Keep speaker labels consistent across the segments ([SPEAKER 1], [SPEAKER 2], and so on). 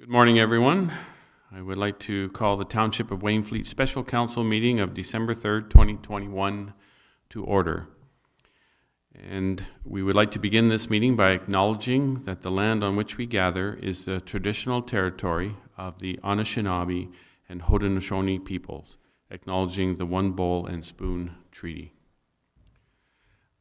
[SPEAKER 1] Good morning, everyone. I would like to call the Township of Wainfleet Special Council meeting of December 3rd, 2021 to order. And we would like to begin this meeting by acknowledging that the land on which we gather is the traditional territory of the Anishinaabe and Haudenosaunee peoples, acknowledging the One Bowl and Spoon Treaty.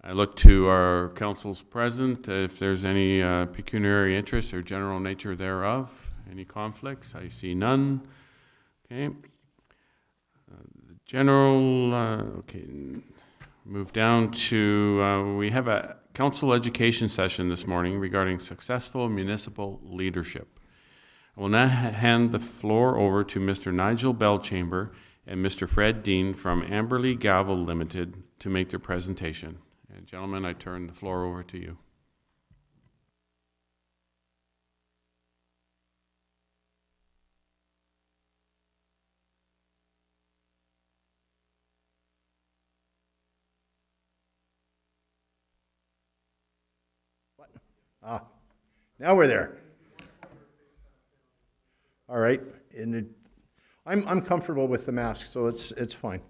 [SPEAKER 1] I look to our councils present if there's any pecuniary interest or general nature thereof. Any conflicts? I see none. Okay. Okay. Move down to, we have a council education session this morning regarding successful municipal leadership. I will now hand the floor over to Mr. Nigel Belchamber and Mr. Fred Dean from Amberley Gavel Limited to make their presentation. And gentlemen, I turn the floor over to you.
[SPEAKER 2] Now we're there. All right, I'm comfortable with the mask, so it's fine.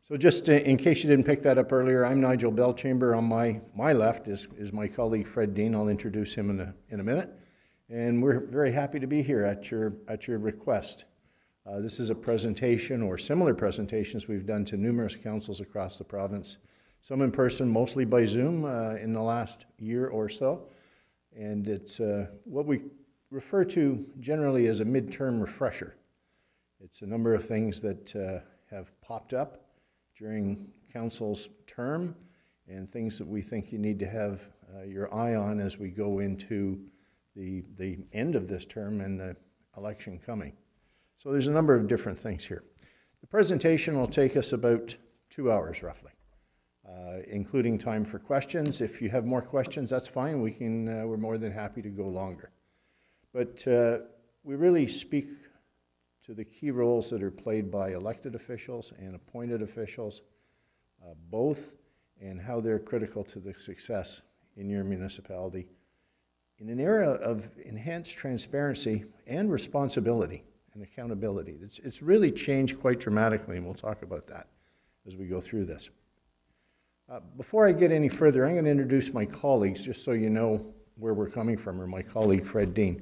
[SPEAKER 2] So just in case you didn't pick that up earlier, I'm Nigel Belchamber. On my left is my colleague Fred Dean. I'll introduce him in a minute, and we're very happy to be here at your request. This is a presentation or similar presentations we've done to numerous councils across the province, some in person, mostly by Zoom in the last year or so. And it's what we refer to generally as a midterm refresher. It's a number of things that have popped up during council's term and things that we think you need to have your eye on as we go into the end of this term and the election coming. So there's a number of different things here. The presentation will take us about 2 hours roughly. Including time for questions. If you have more questions, that's fine. We're more than happy to go longer. But we really speak to the key roles that are played by elected officials and appointed officials, both, and how they're critical to the success in your municipality in an era of enhanced transparency and responsibility and accountability. It's really changed quite dramatically, and we'll talk about that as we go through this. Before I get any further, I'm going to introduce my colleagues, just so you know where we're coming from, or my colleague Fred Dean.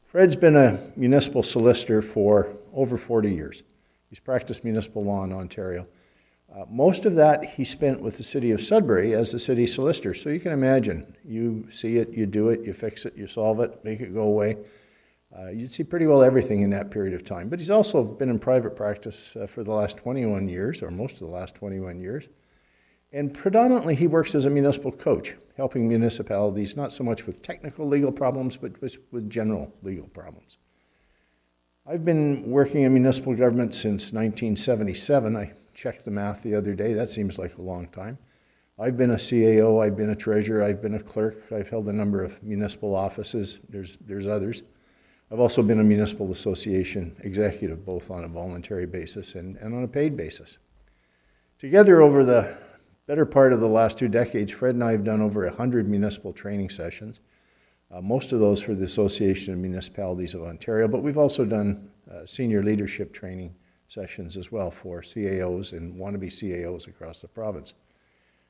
[SPEAKER 2] Fred's been a municipal solicitor for over 40 years. He's practiced municipal law in Ontario. Most of that he spent with the city of Sudbury as the city solicitor. So you can imagine, you see it, you do it, you fix it, you solve it, make it go away. You'd see pretty well everything in that period of time. But he's also been in private practice for the last 21 years, or most of the last 21 years. And predominantly, he works as a municipal coach, helping municipalities, not so much with technical legal problems, but with general legal problems. I've been working in municipal government since 1977. I checked the math the other day. That seems like a long time. I've been a CAO, I've been a treasurer, I've been a clerk. I've held a number of municipal offices. There's others. I've also been a municipal association executive, both on a voluntary basis and on a paid basis. Together over the better part of the last 2 decades, Fred and I have done over 100 municipal training sessions, most of those for the Association of Municipalities of Ontario, but we've also done senior leadership training sessions as well for CAOs and wannabe CAOs across the province.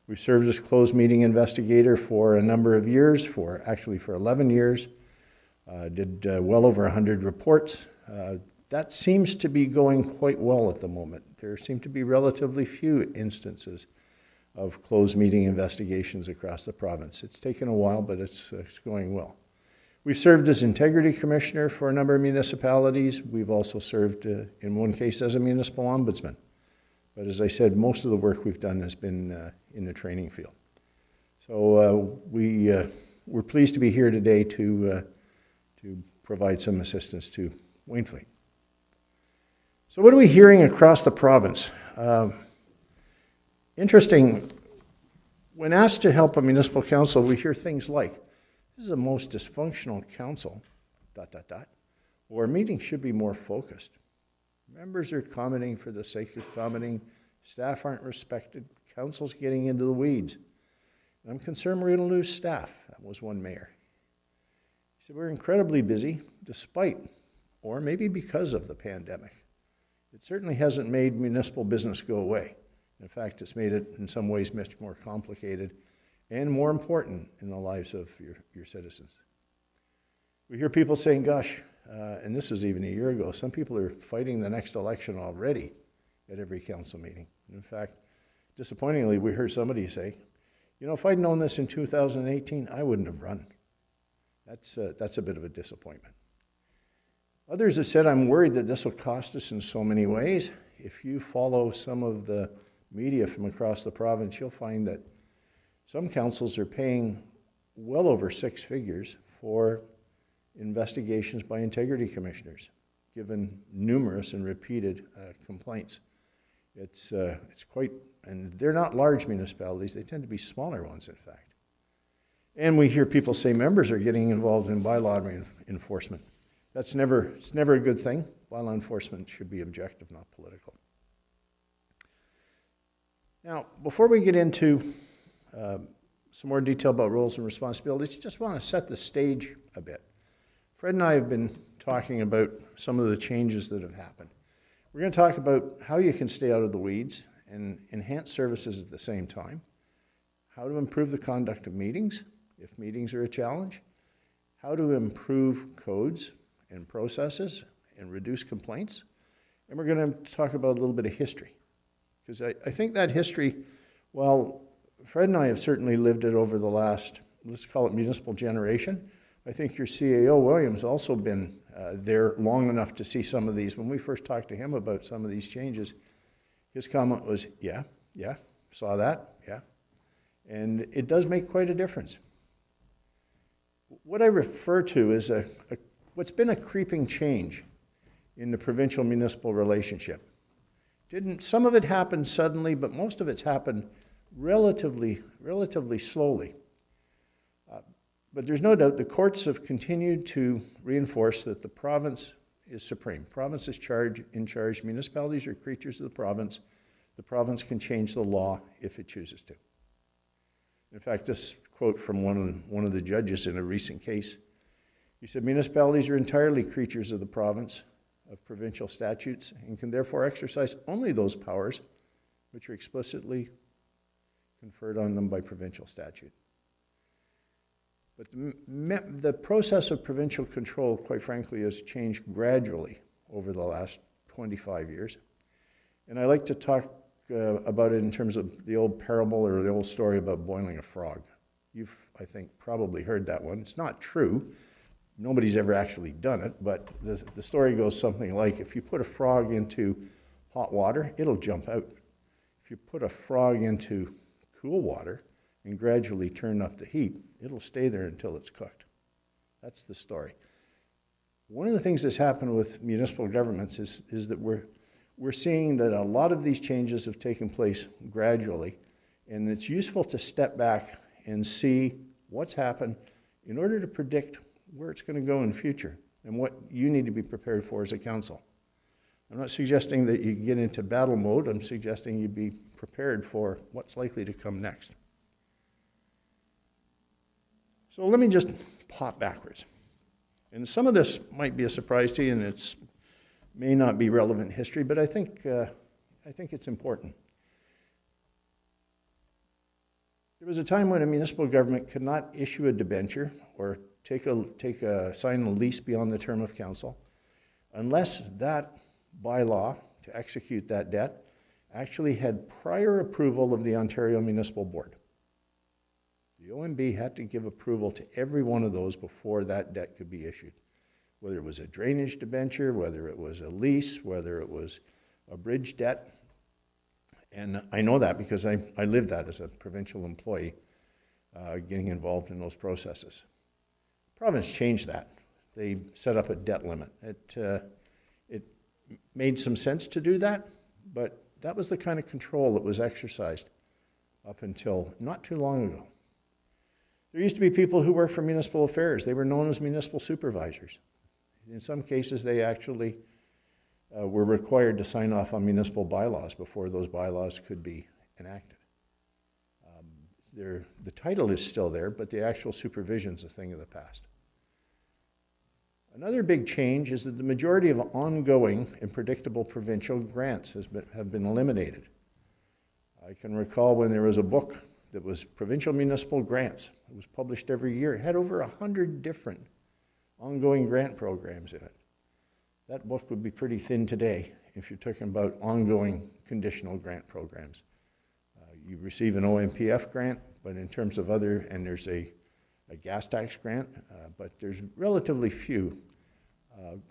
[SPEAKER 2] We've served as closed meeting investigator for a number of years, for 11 years, did well over 100 reports. That seems to be going quite well at the moment. There seem to be relatively few instances of closed meeting investigations across the province. It's taken a while, but it's going well. We've served as integrity commissioner for a number of municipalities. We've also served, in one case, as a municipal ombudsman. But as I said, most of the work we've done has been in the training field. So we're pleased to be here today to provide some assistance to Wainfleet. So what are we hearing across the province? Interesting, when asked to help a municipal council, we hear things like, this is the most dysfunctional council, ... or meetings should be more focused. Members are commenting for the sake of commenting, staff aren't respected, council's getting into the weeds. And I'm concerned we're going to lose staff. That was one mayor. He said, we're incredibly busy despite, or maybe because of the pandemic. It certainly hasn't made municipal business go away. In fact, it's made it in some ways much more complicated and more important in the lives of your citizens. We hear people saying, gosh, and this was even a year ago, some people are fighting the next election already at every council meeting. In fact, disappointingly, we heard somebody say, you know, if I'd known this in 2018, I wouldn't have run. That's a bit of a disappointment. Others have said, I'm worried that this will cost us in so many ways. If you follow some of the media from across the province, you'll find that some councils are paying well over 6 figures for investigations by integrity commissioners, given numerous and repeated complaints. It's quite, and they're not large municipalities, they tend to be smaller ones, in fact. And we hear people say members are getting involved in bylaw enforcement. It's never a good thing. Bylaw enforcement should be objective, not political. Now, before we get into some more detail about roles and responsibilities, I just want to set the stage a bit. Fred and I have been talking about some of the changes that have happened. We're going to talk about how you can stay out of the weeds and enhance services at the same time, how to improve the conduct of meetings, if meetings are a challenge, how to improve codes and processes and reduce complaints, and we're going to talk about a little bit of history. Because I think that history, well, Fred and I have certainly lived it over the last, let's call it municipal generation. I think your CAO, William's also been there long enough to see some of these. When we first talked to him about some of these changes, his comment was, yeah, saw that, yeah. And it does make quite a difference. What I refer to is what's been a creeping change in the provincial-municipal relationship. Some of it happened suddenly, but most of it's happened relatively slowly. But there's no doubt the courts have continued to reinforce that the province is supreme. Province is in charge. Municipalities are creatures of the province. The province can change the law if it chooses to. In fact, this quote from one of the judges in a recent case, he said, municipalities are entirely creatures of the province, of provincial statutes, and can therefore exercise only those powers which are explicitly conferred on them by provincial statute. But the process of provincial control, quite frankly, has changed gradually over the last 25 years. And I like to talk about it in terms of the old parable or the old story about boiling a frog. You've, I think, probably heard that one. It's not true. Nobody's ever actually done it, but the story goes something like, if you put a frog into hot water, it'll jump out. If you put a frog into cool water and gradually turn up the heat, it'll stay there until it's cooked. That's the story. One of the things that's happened with municipal governments is that we're seeing that a lot of these changes have taken place gradually, and it's useful to step back and see what's happened in order to predict where it's going to go in the future and what you need to be prepared for as a council. I'm not suggesting that you get into battle mode. I'm suggesting you be prepared for what's likely to come next. So let me just pop backwards. And some of this might be a surprise to you, and it may not be relevant history, but I think it's important. There was a time when a municipal government could not issue a debenture or sign a lease beyond the term of council unless that bylaw to execute that debt actually had prior approval of the Ontario Municipal Board. The OMB had to give approval to every one of those before that debt could be issued. Whether it was a drainage debenture, whether it was a lease, whether it was a bridge debt. And I know that because I lived that as a provincial employee, getting involved in those processes. The province changed that. They set up a debt limit. It made some sense to do that, but that was the kind of control that was exercised up until not too long ago. There used to be people who worked for municipal affairs. They were known as municipal supervisors. In some cases, they actually were required to sign off on municipal bylaws before those bylaws could be enacted. The title is still there, but the actual supervision is a thing of the past. Another big change is that the majority of ongoing and predictable provincial grants have been eliminated. I can recall when there was a book that was Provincial Municipal Grants. It was published every year. It had over 100 different ongoing grant programs in it. That book would be pretty thin today if you're talking about ongoing conditional grant programs. You receive an OMPF grant, but in terms of other, and there's a gas tax grant, but there's relatively few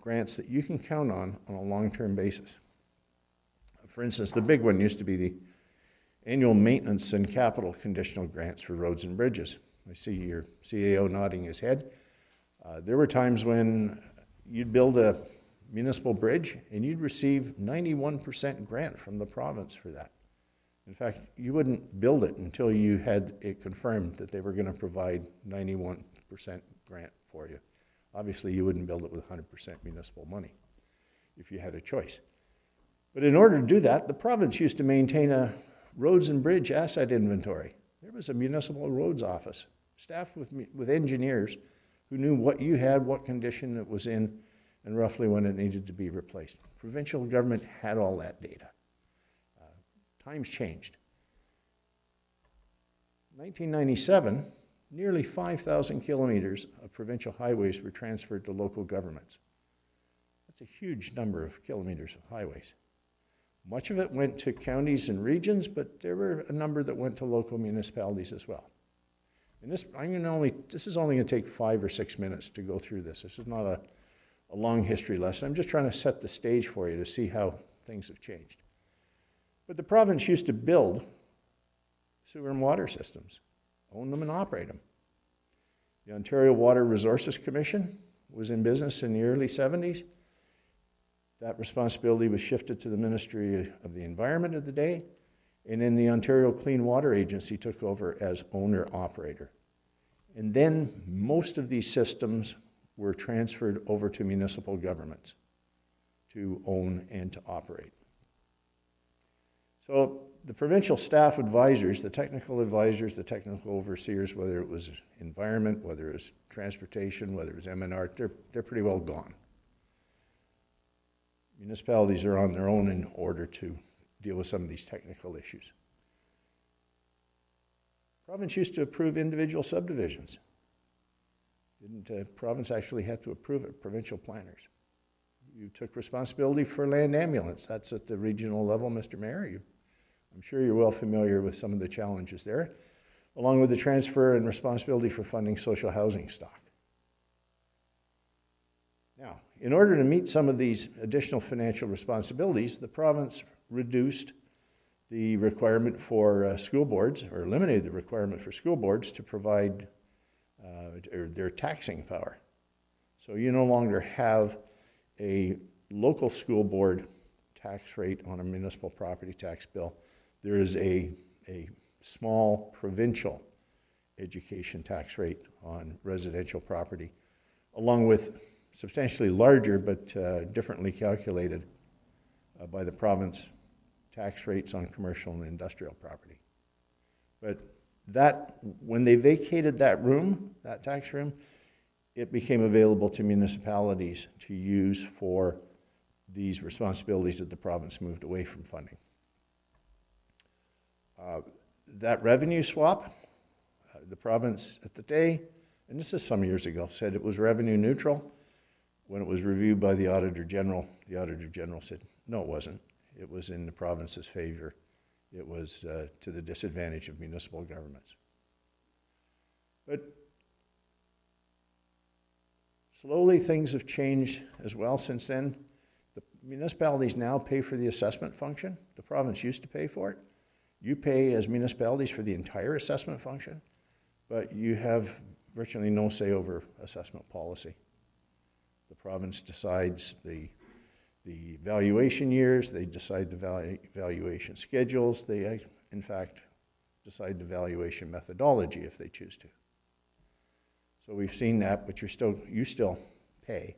[SPEAKER 2] grants that you can count on a long-term basis. For instance, the big one used to be the annual maintenance and capital conditional grants for roads and bridges. I see your CAO nodding his head. There were times when you'd build a municipal bridge and you'd receive 91% grant from the province for that. In fact, you wouldn't build it until you had it confirmed that they were going to provide 91% grant for you. Obviously, you wouldn't build it with 100% municipal money if you had a choice. But in order to do that, the province used to maintain a roads and bridge asset inventory. There was a municipal roads office, staffed with engineers who knew what you had, what condition it was in, and roughly when it needed to be replaced. Provincial government had all that data. Times changed. In 1997, nearly 5,000 kilometers of provincial highways were transferred to local governments. That's a huge number of kilometers of highways. Much of it went to counties and regions, but there were a number that went to local municipalities as well. And this is only going to take 5 or 6 minutes to go through this. This is not a long history lesson. I'm just trying to set the stage for you to see how things have changed. But the province used to build sewer and water systems, own them and operate them. The Ontario Water Resources Commission was in business in the early 70s. That responsibility was shifted to the Ministry of the Environment of the day, and then the Ontario Clean Water Agency took over as owner-operator. And then most of these systems were transferred over to municipal governments to own and to operate. So the provincial staff advisors, the technical overseers, whether it was environment, whether it was transportation, whether it was M&R, they're pretty well gone. Municipalities are on their own in order to deal with some of these technical issues. Province used to approve individual subdivisions. Province actually had to approve it, provincial planners. You took responsibility for land ambulance. That's at the regional level, Mr. Mayor. I'm sure you're well familiar with some of the challenges there, along with the transfer and responsibility for funding social housing stock. Now, in order to meet some of these additional financial responsibilities, the province reduced the requirement for school boards, or eliminated the requirement for school boards to provide their taxing power. So you no longer have a local school board tax rate on a municipal property tax bill. There is a small provincial education tax rate on residential property, along with substantially larger but differently calculated by the province tax rates on commercial and industrial property. But that, when they vacated that room, that tax room, it became available to municipalities to use for these responsibilities that the province moved away from funding. That revenue swap, the province at the day, and this is some years ago, said it was revenue neutral. When it was reviewed by the Auditor General said, no, it wasn't. It was in the province's favor. It was to the disadvantage of municipal governments. But slowly things have changed as well since then. The municipalities now pay for the assessment function. The province used to pay for it. You pay as municipalities for the entire assessment function, but you have virtually no say over assessment policy. The province decides the valuation years, they decide the valuation schedules, they in fact decide the valuation methodology if they choose to. So we've seen that, but you still pay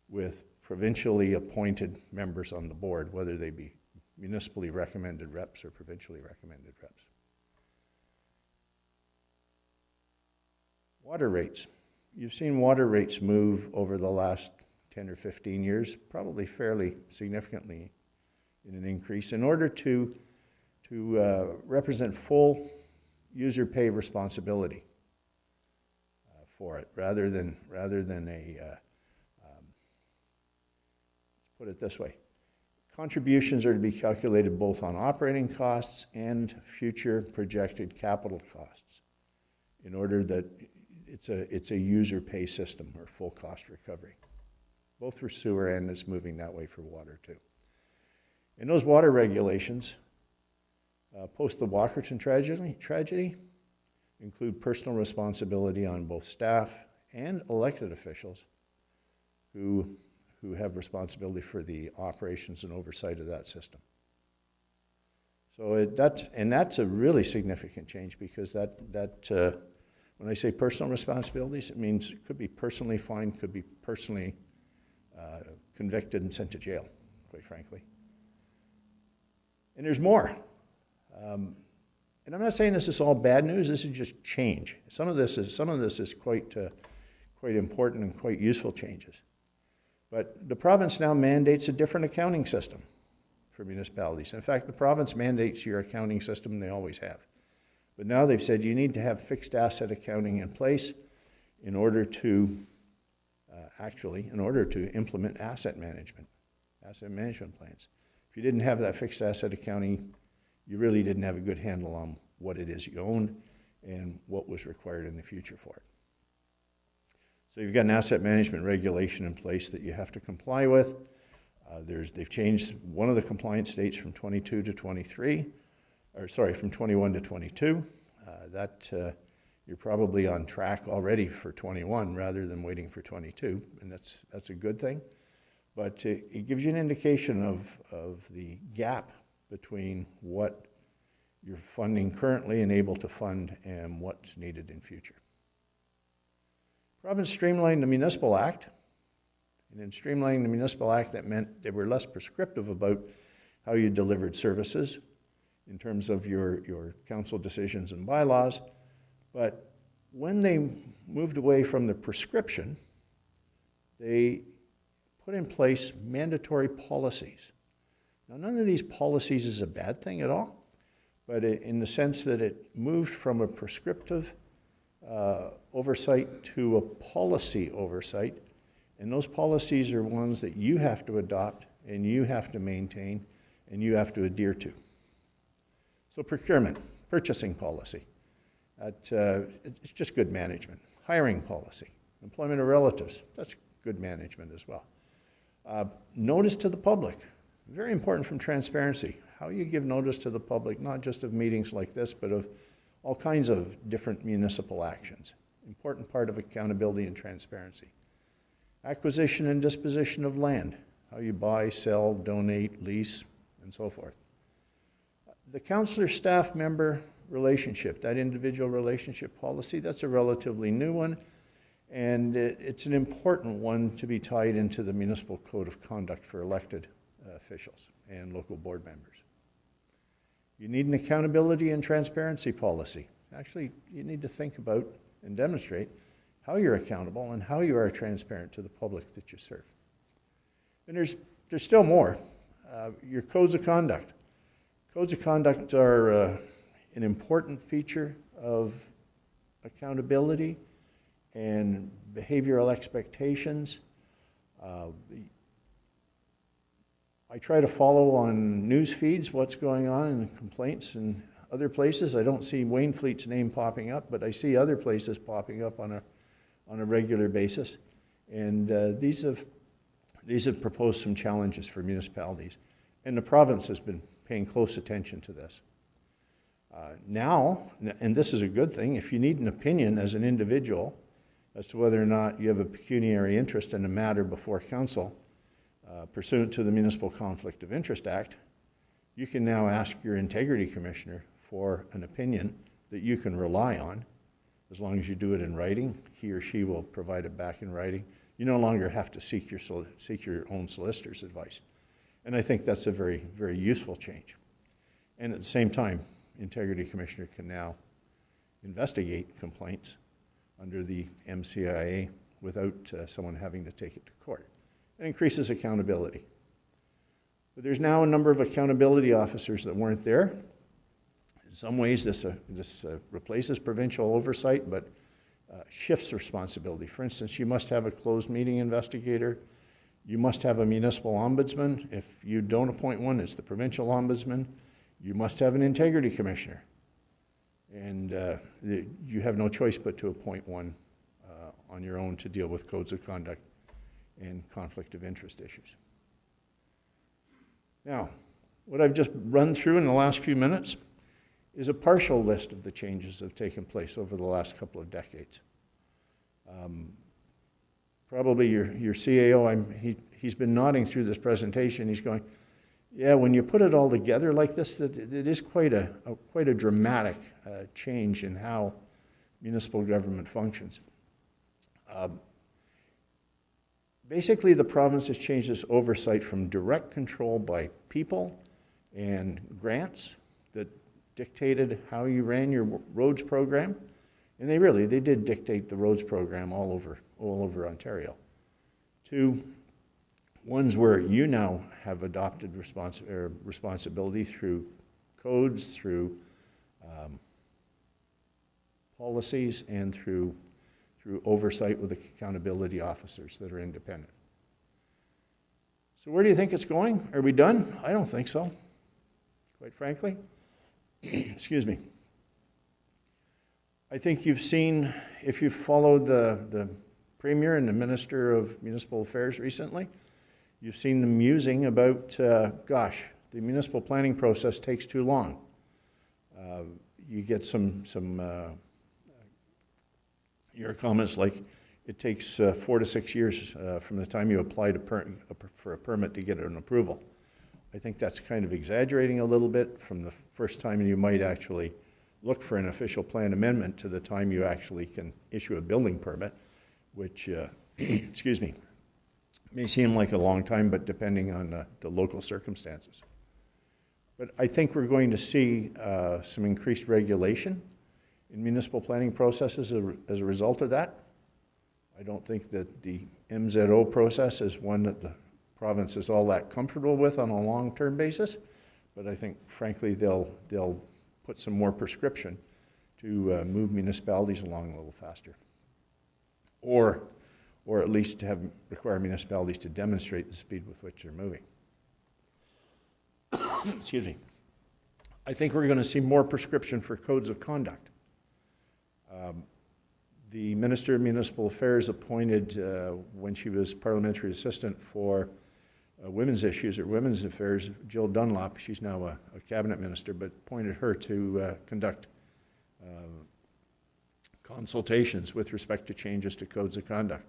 [SPEAKER 2] with provincially appointed members on the board, whether they be municipally recommended reps or provincially recommended reps. Water rates. you've seen water rates move over the last 10 or 15 years, probably fairly significantly in an increase, in order to represent full user pay responsibility for it, rather than a, put it this way, contributions are to be calculated both on operating costs and future projected capital costs, in order that it's a user pay system or full cost recovery, both for sewer, and it's moving that way for water too. And those water regulations, post the Walkerton tragedy, include personal responsibility on both staff and elected officials who have responsibility for the operations and oversight of that system. So that's a really significant change, because when I say personal responsibilities, it means it could be personally fined, could be personally convicted and sent to jail, quite frankly. And there's more. And I'm not saying this is all bad news. This is just change. Some of this is quite important and quite useful changes. But the province now mandates a different accounting system for municipalities. In fact, the province mandates your accounting system, they always have. But now they've said you need to have fixed asset accounting in place in order to implement asset management plans. If you didn't have that fixed asset accounting, you really didn't have a good handle on what it is you own and what was required in the future for it. So you've got an asset management regulation in place that you have to comply with. They've changed one of the compliance dates from 22 to 23, or sorry, from 21 to 22. You're probably on track already for 21 rather than waiting for 22, and that's a good thing. But it gives you an indication of the gap between what you're funding currently and able to fund and what's needed in future. Province streamlined the Municipal Act, and in streamlining the Municipal Act, that meant they were less prescriptive about how you delivered services in terms of your council decisions and bylaws. But when they moved away from the prescription, they put in place mandatory policies. Now, none of these policies is a bad thing at all, but in the sense that it moved from a prescriptive oversight to a policy oversight, and those policies are ones that you have to adopt and you have to maintain and you have to adhere to. So procurement, purchasing policy, it's just good management. Hiring policy, employment of relatives, that's good management as well. Notice to the public, very important from transparency. How you give notice to the public, not just of meetings like this, but of all kinds of different municipal actions. Important part of accountability and transparency. Acquisition and disposition of land, how you buy, sell, donate, lease, and so forth. The councillor staff member relationship, that individual relationship policy, that's a relatively new one, and it's an important one to be tied into the municipal code of conduct for elected officials and local board members. You need an accountability and transparency policy. Actually, you need to think about and demonstrate how you're accountable and how you are transparent to the public that you serve. And there's still more. Your codes of conduct. Codes of conduct are an important feature of accountability and behavioral expectations. I try to follow on news feeds what's going on in complaints and other places. I don't see Wainfleet's name popping up, but I see other places popping up on a regular basis. And these have proposed some challenges for municipalities. And the province has been paying close attention to this. Now, and this is a good thing, if you need an opinion as an individual as to whether or not you have a pecuniary interest in a matter before council, pursuant to the Municipal Conflict of Interest Act, you can now ask your integrity commissioner for an opinion that you can rely on. As long as you do it in writing, he or she will provide it back in writing. You no longer have to seek your own solicitor's advice. And I think that's a very, very useful change. And at the same time, integrity commissioner can now investigate complaints under the MCIA without someone having to take it to court. It increases accountability. But there's now a number of accountability officers that weren't there. In some ways, this replaces provincial oversight, but shifts responsibility. For instance, you must have a closed meeting investigator. You must have a municipal ombudsman. If you don't appoint one, it's the provincial ombudsman. You must have an integrity commissioner. And you have no choice but to appoint one on your own to deal with codes of conduct and conflict of interest issues. Now, what I've just run through in the last few minutes is a partial list of the changes that have taken place over the last couple of decades. Probably your CAO, he's been nodding through this presentation. He's going, yeah, when you put it all together like this, it is quite a dramatic change in how municipal government functions. Basically, the province has changed its oversight from direct control by people and grants that dictated how you ran your roads program, and they did dictate the roads program all over Ontario, to ones where you now have adopted responsibility through codes, through policies, and through oversight with accountability officers that are independent. So where do you think it's going? Are we done? I don't think so, quite frankly. Excuse me. I think you've seen, if you've followed the Premier and the Minister of Municipal Affairs recently, you've seen them musing about, gosh, the municipal planning process takes too long. You get some your comments like it takes 4 to 6 years from the time you apply for a permit to get an approval. I think that's kind of exaggerating a little bit from the first time you might actually look for an official plan amendment to the time you actually can issue a building permit, which, excuse me, may seem like a long time, but depending on the local circumstances. But I think we're going to see some increased regulation in municipal planning processes as a result of that. I don't think that the MZO process is one that the province is all that comfortable with on a long-term basis, but I think, frankly, they'll put some more prescription to move municipalities along a little faster, or at least to require municipalities to demonstrate the speed with which they're moving. Excuse me. I think we're going to see more prescription for codes of conduct. The Minister of Municipal Affairs appointed, when she was Parliamentary Assistant for Women's Issues or Women's Affairs, Jill Dunlop, she's now a Cabinet Minister, but appointed her to conduct consultations with respect to changes to codes of conduct.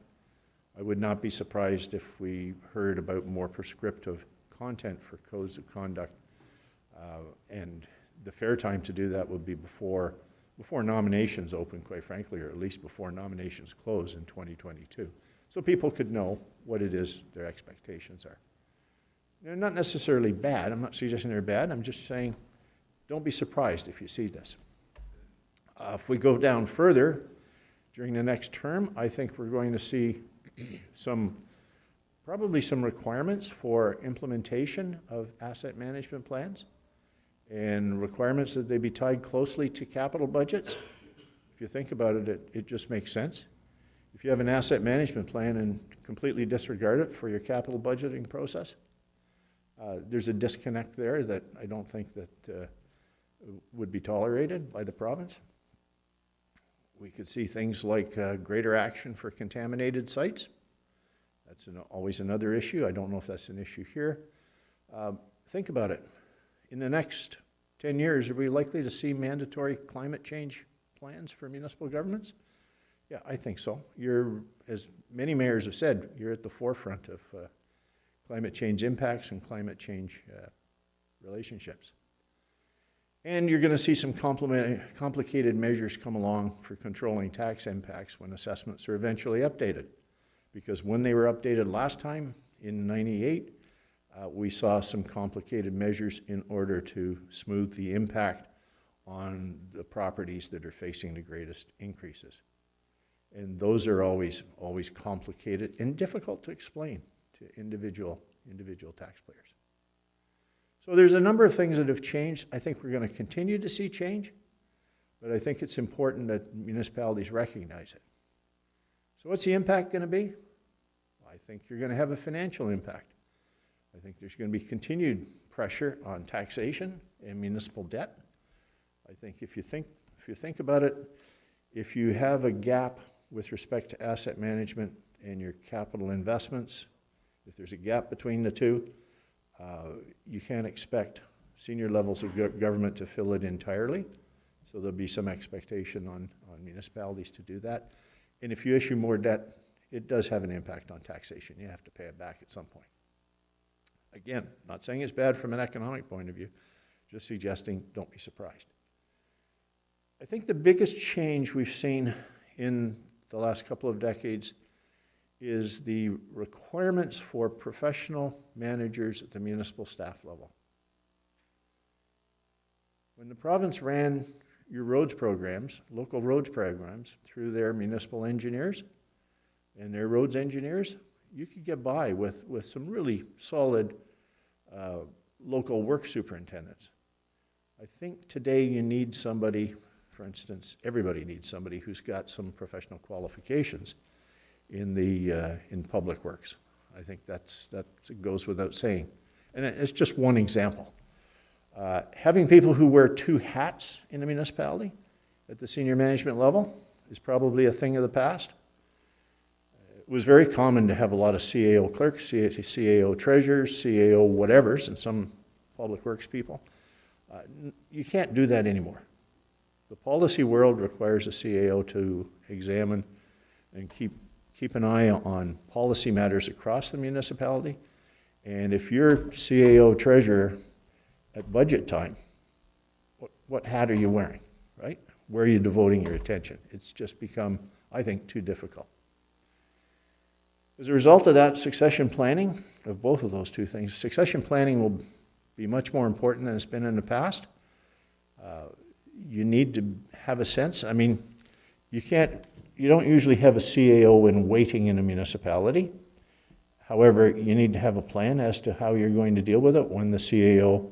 [SPEAKER 2] I would not be surprised if we heard about more prescriptive content for codes of conduct, and the fair time to do that would be before nominations open, quite frankly, or at least before nominations close in 2022, so people could know what it is their expectations are. They're not necessarily bad. I'm not suggesting they're bad. I'm just saying don't be surprised if you see this. If we go down further during the next term, I think we're going to see probably some requirements for implementation of asset management plans, and requirements that they be tied closely to capital budgets. If you think about it, it just makes sense. If you have an asset management plan and completely disregard it for your capital budgeting process, there's a disconnect there that I don't think that would be tolerated by the province. We could see things like greater action for contaminated sites. That's always another issue. I don't know if that's an issue here. Think about it. In the next 10 years, are we likely to see mandatory climate change plans for municipal governments? Yeah, I think so. As many mayors have said, you're at the forefront of climate change impacts and climate change relationships. And you're going to see some complicated measures come along for controlling tax impacts when assessments are eventually updated. Because when they were updated last time in '98, we saw some complicated measures in order to smooth the impact on the properties that are facing the greatest increases. And those are always complicated and difficult to explain to individual taxpayers. So there's a number of things that have changed. I think we're going to continue to see change, but I think it's important that municipalities recognize it. So what's the impact going to be? I think you're going to have a financial impact. I think there's going to be continued pressure on taxation and municipal debt. I think if you think about it, if you have a gap with respect to asset management and your capital investments, if there's a gap between the two, you can't expect senior levels of government to fill it entirely. So there'll be some expectation on municipalities to do that. And if you issue more debt, it does have an impact on taxation. You have to pay it back at some point. Again, not saying it's bad from an economic point of view, just suggesting don't be surprised. I think the biggest change we've seen in the last couple of decades is the requirements for professional managers at the municipal staff level. When the province ran your roads programs, local roads programs, through their municipal engineers and their roads engineers, you could get by with some really solid local work superintendents. I think today you need somebody, for instance, everybody needs somebody who's got some professional qualifications in public works. I think that goes without saying. And it's just one example. Having people who wear two hats in a municipality at the senior management level is probably a thing of the past. It was very common to have a lot of CAO clerks, CAO treasurers, CAO whatevers, and some public works people. You can't do that anymore. The policy world requires a CAO to examine and keep an eye on policy matters across the municipality. And if you're CAO treasurer at budget time, what hat are you wearing, right? Where are you devoting your attention? It's just become, I think, too difficult. As a result of that, succession planning, of both of those two things, succession planning will be much more important than it's been in the past. You need to have a sense. I mean, you don't usually have a CAO in waiting in a municipality. However, you need to have a plan as to how you're going to deal with it when the CAO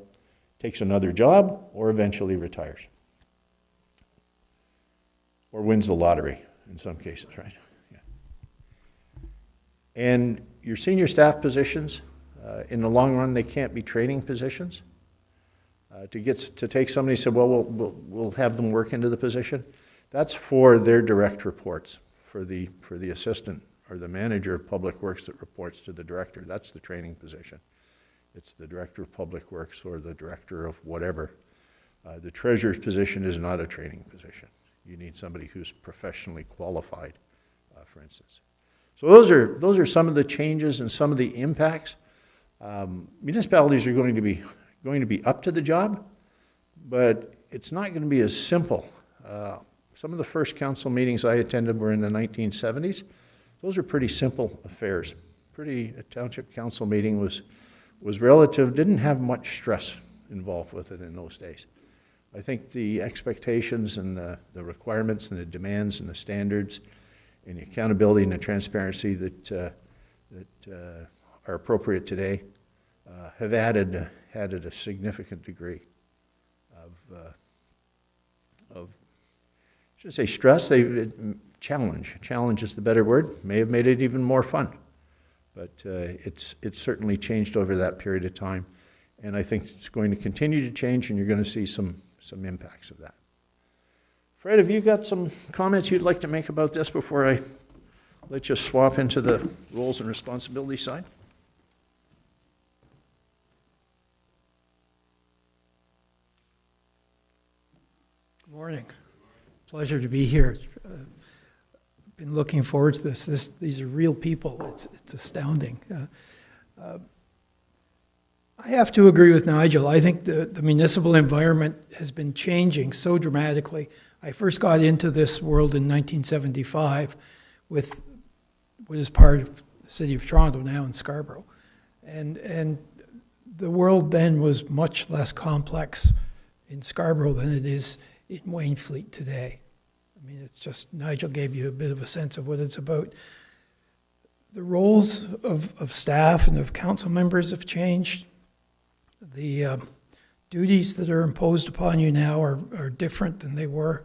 [SPEAKER 2] takes another job or eventually retires. Or wins the lottery in some cases, right? Yeah. And your senior staff positions, in the long run, they can't be training positions. To take somebody and say, well, we'll have them work into the position, that's for their direct reports, for the assistant or the manager of public works that reports to the director. That's the training position. It's the director of public works or the director of whatever. The treasurer's position is not a training position. You need somebody who's professionally qualified, for instance. So those are some of the changes and some of the impacts. Municipalities are going to be up to the job, but it's not going to be as simple. Some of the first council meetings I attended were in the 1970s. Those are pretty simple affairs. A township council meeting was relative, didn't have much stress involved with it in those days. I think the expectations and the requirements and the demands and the standards and the accountability and the transparency that are appropriate today have added a significant degree of I shouldn't say stress, challenge. Challenge is the better word. May have made it even more fun. But it's certainly changed over that period of time. And I think it's going to continue to change, and you're going to see some impacts of that. Fred, have you got some comments you'd like to make about this before I let you swap into the roles and responsibility side?
[SPEAKER 3] Good morning. Pleasure to be here. Been looking forward to this. These are real people. It's astounding. I have to agree with Nigel. I think the municipal environment has been changing so dramatically. I first got into this world in 1975 with what is part of the City of Toronto now in Scarborough. And the world then was much less complex in Scarborough than it is in Wainfleet today. I mean, it's just, Nigel gave you a bit of a sense of what it's about. The roles of staff and of council members have changed. The duties that are imposed upon you now are different than they were.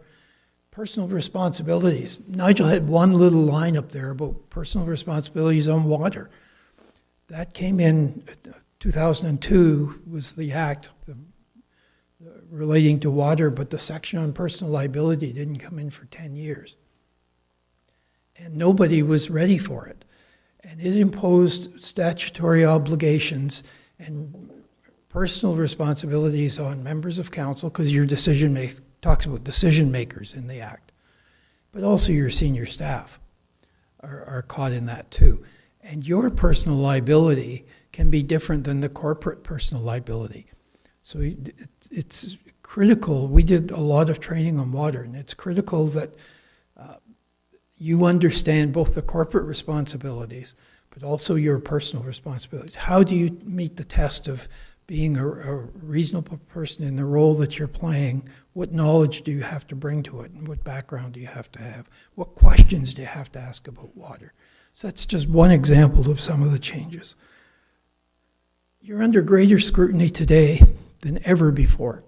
[SPEAKER 3] Personal responsibilities. Nigel had one little line up there about personal responsibilities on water. That came in 2002 was the act relating to water, but the section on personal liability didn't come in for 10 years. And nobody was ready for it. And it imposed statutory obligations and personal responsibilities on members of council, because your talks about decision makers in the act, but also your senior staff are caught in that too. And your personal liability can be different than the corporate personal liability. So it's critical. We did a lot of training on water, and it's critical that you understand both the corporate responsibilities, but also your personal responsibilities. How do you meet the test of being a reasonable person in the role that you're playing? What knowledge do you have to bring to it, and what background do you have to have? What questions do you have to ask about water? So that's just one example of some of the changes. You're under greater scrutiny today than ever before.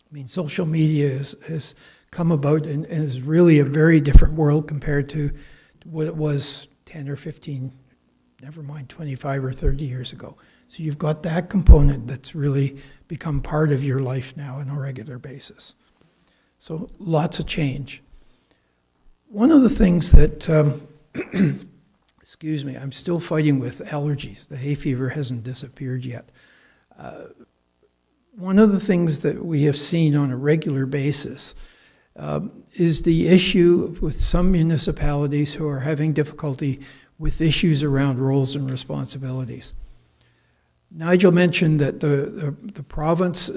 [SPEAKER 3] I mean, social media has come about and is really a very different world compared to what it was 10 or 15, never mind 25 or 30 years ago. So you've got that component that's really become part of your life now on a regular basis. So lots of change. One of the things that, excuse me, I'm still fighting with allergies. The hay fever hasn't disappeared yet. One of the things that we have seen on a regular basis is the issue with some municipalities who are having difficulty with issues around roles and responsibilities. Nigel mentioned that the province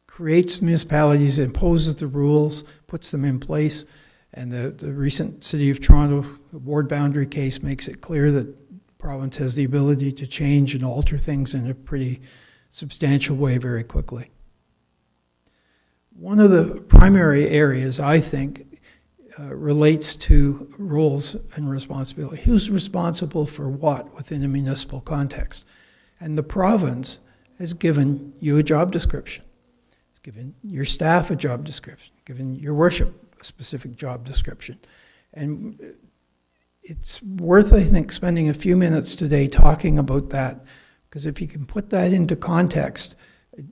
[SPEAKER 3] creates municipalities, imposes the rules, puts them in place, and the recent City of Toronto ward boundary case makes it clear that the province has the ability to change and alter things in a pretty substantial way very quickly. One of the primary areas, I think, relates to roles and responsibility. Who's responsible for what within a municipal context? And the province has given you a job description. It's given your staff a job description, given your worship a specific job description. And it's worth, I think, spending a few minutes today talking about that, because if you can put that into context,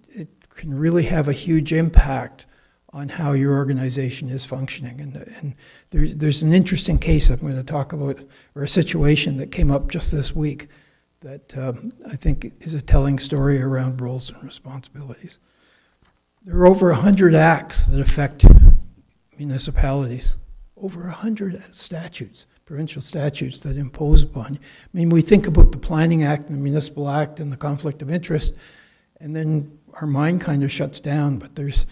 [SPEAKER 3] it can really have a huge impact on how your organization is functioning. And there's an interesting case I'm going to talk about, or a situation that came up just this week that I think is a telling story around roles and responsibilities. There are over 100 acts that affect municipalities, over 100 statutes, provincial statutes that impose upon you. I mean, we think about the Planning Act and the Municipal Act and the conflict of interest, and then our mind kind of shuts down, but there's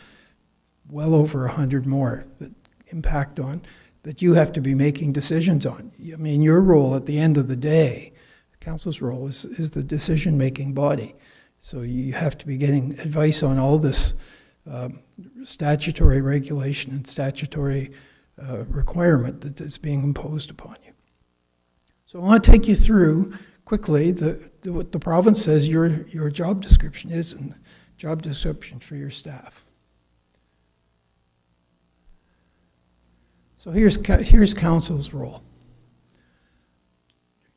[SPEAKER 3] well over 100 more that impact on, that you have to be making decisions on. I mean, your role at the end of the day, the council's role is the decision-making body. So you have to be getting advice on all this statutory regulation and statutory requirement that is being imposed upon you. So I want to take you through quickly what the province says your job description is and job description for your staff. So here's council's role.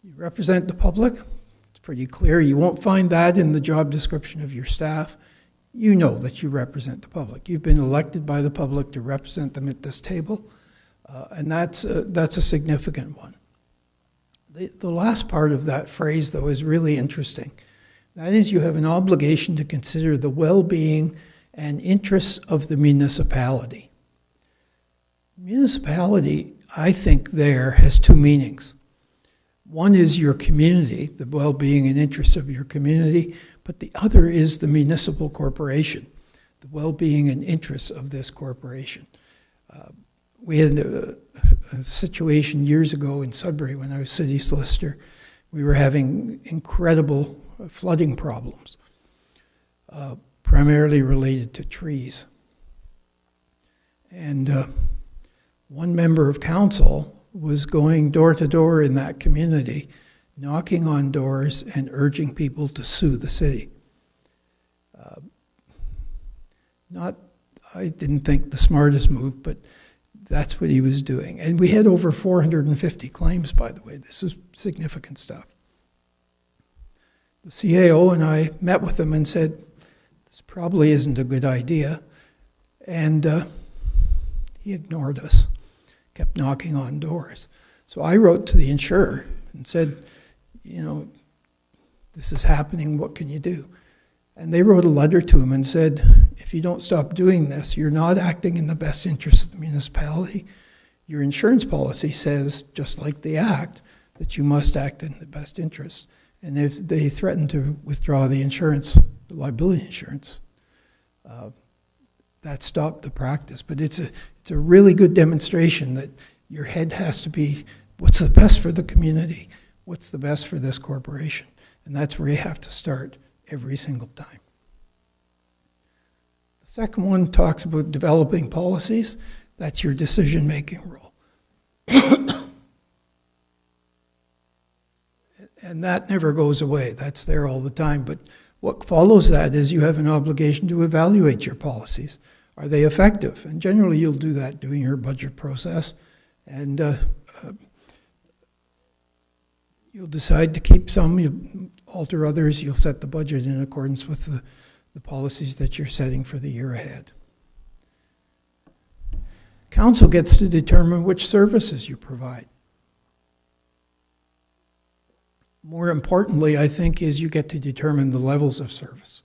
[SPEAKER 3] You represent the public. It's pretty clear. You won't find that in the job description of your staff. You know that you represent the public. You've been elected by the public to represent them at this table, and that's a significant one. The last part of that phrase, though, is really interesting. That is, you have an obligation to consider the well-being and interests of the municipality. Municipality, I think, there has two meanings. One is your community, the well-being and interests of your community, but the other is the municipal corporation, the well-being and interests of this corporation. We had a situation years ago in Sudbury when I was city solicitor. We were having incredible flooding problems, primarily related to trees. And one member of council was going door to door in that community, knocking on doors and urging people to sue the city. I didn't think the smartest move, but that's what he was doing. And we had over 450 claims, by the way. This was significant stuff. The CAO and I met with him and said, this probably isn't a good idea. And he ignored us, kept knocking on doors. So I wrote to the insurer and said, you know, this is happening, what can you do? And they wrote a letter to him and said, if you don't stop doing this, you're not acting in the best interest of the municipality. Your insurance policy says, just like the Act, that you must act in the best interest. And if they threatened to withdraw the insurance, the liability insurance, that stopped the practice. But it's a really good demonstration that your head has to be, what's the best for the community? What's the best for this corporation? And that's where you have to start every single time. The second one talks about developing policies. That's your decision-making role. And that never goes away. That's there all the time. But what follows that is you have an obligation to evaluate your policies. Are they effective? And generally you'll do that doing your budget process. And you'll decide to keep some, you alter others, you'll set the budget in accordance with the policies that you're setting for the year ahead. Council gets to determine which services you provide. More importantly, I think, is you get to determine the levels of service.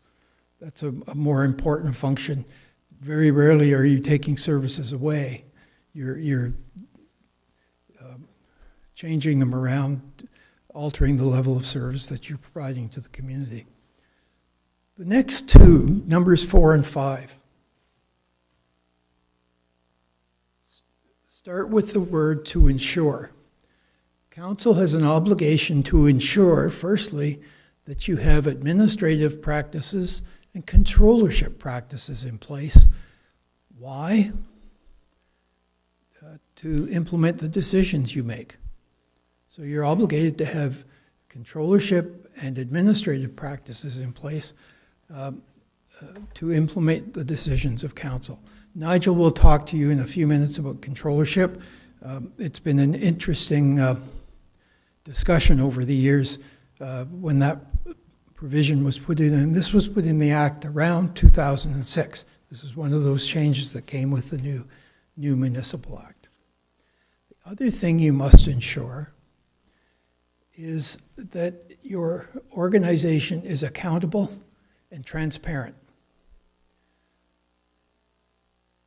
[SPEAKER 3] That's a more important function. Very rarely are you taking services away. You're changing them around, altering the level of service that you're providing to the community. The next two, numbers 4 and 5, start with the word to ensure. Council has an obligation to ensure, firstly, that you have administrative practices and controllership practices in place. Why? To implement the decisions you make. So you're obligated to have controllership and administrative practices in place to implement the decisions of council. Nigel will talk to you in a few minutes about controllership. It's been an interesting discussion over the years when that provision was put in, and this was put in the Act around 2006. This is one of those changes that came with the new Municipal Act. The other thing you must ensure is that your organization is accountable and transparent.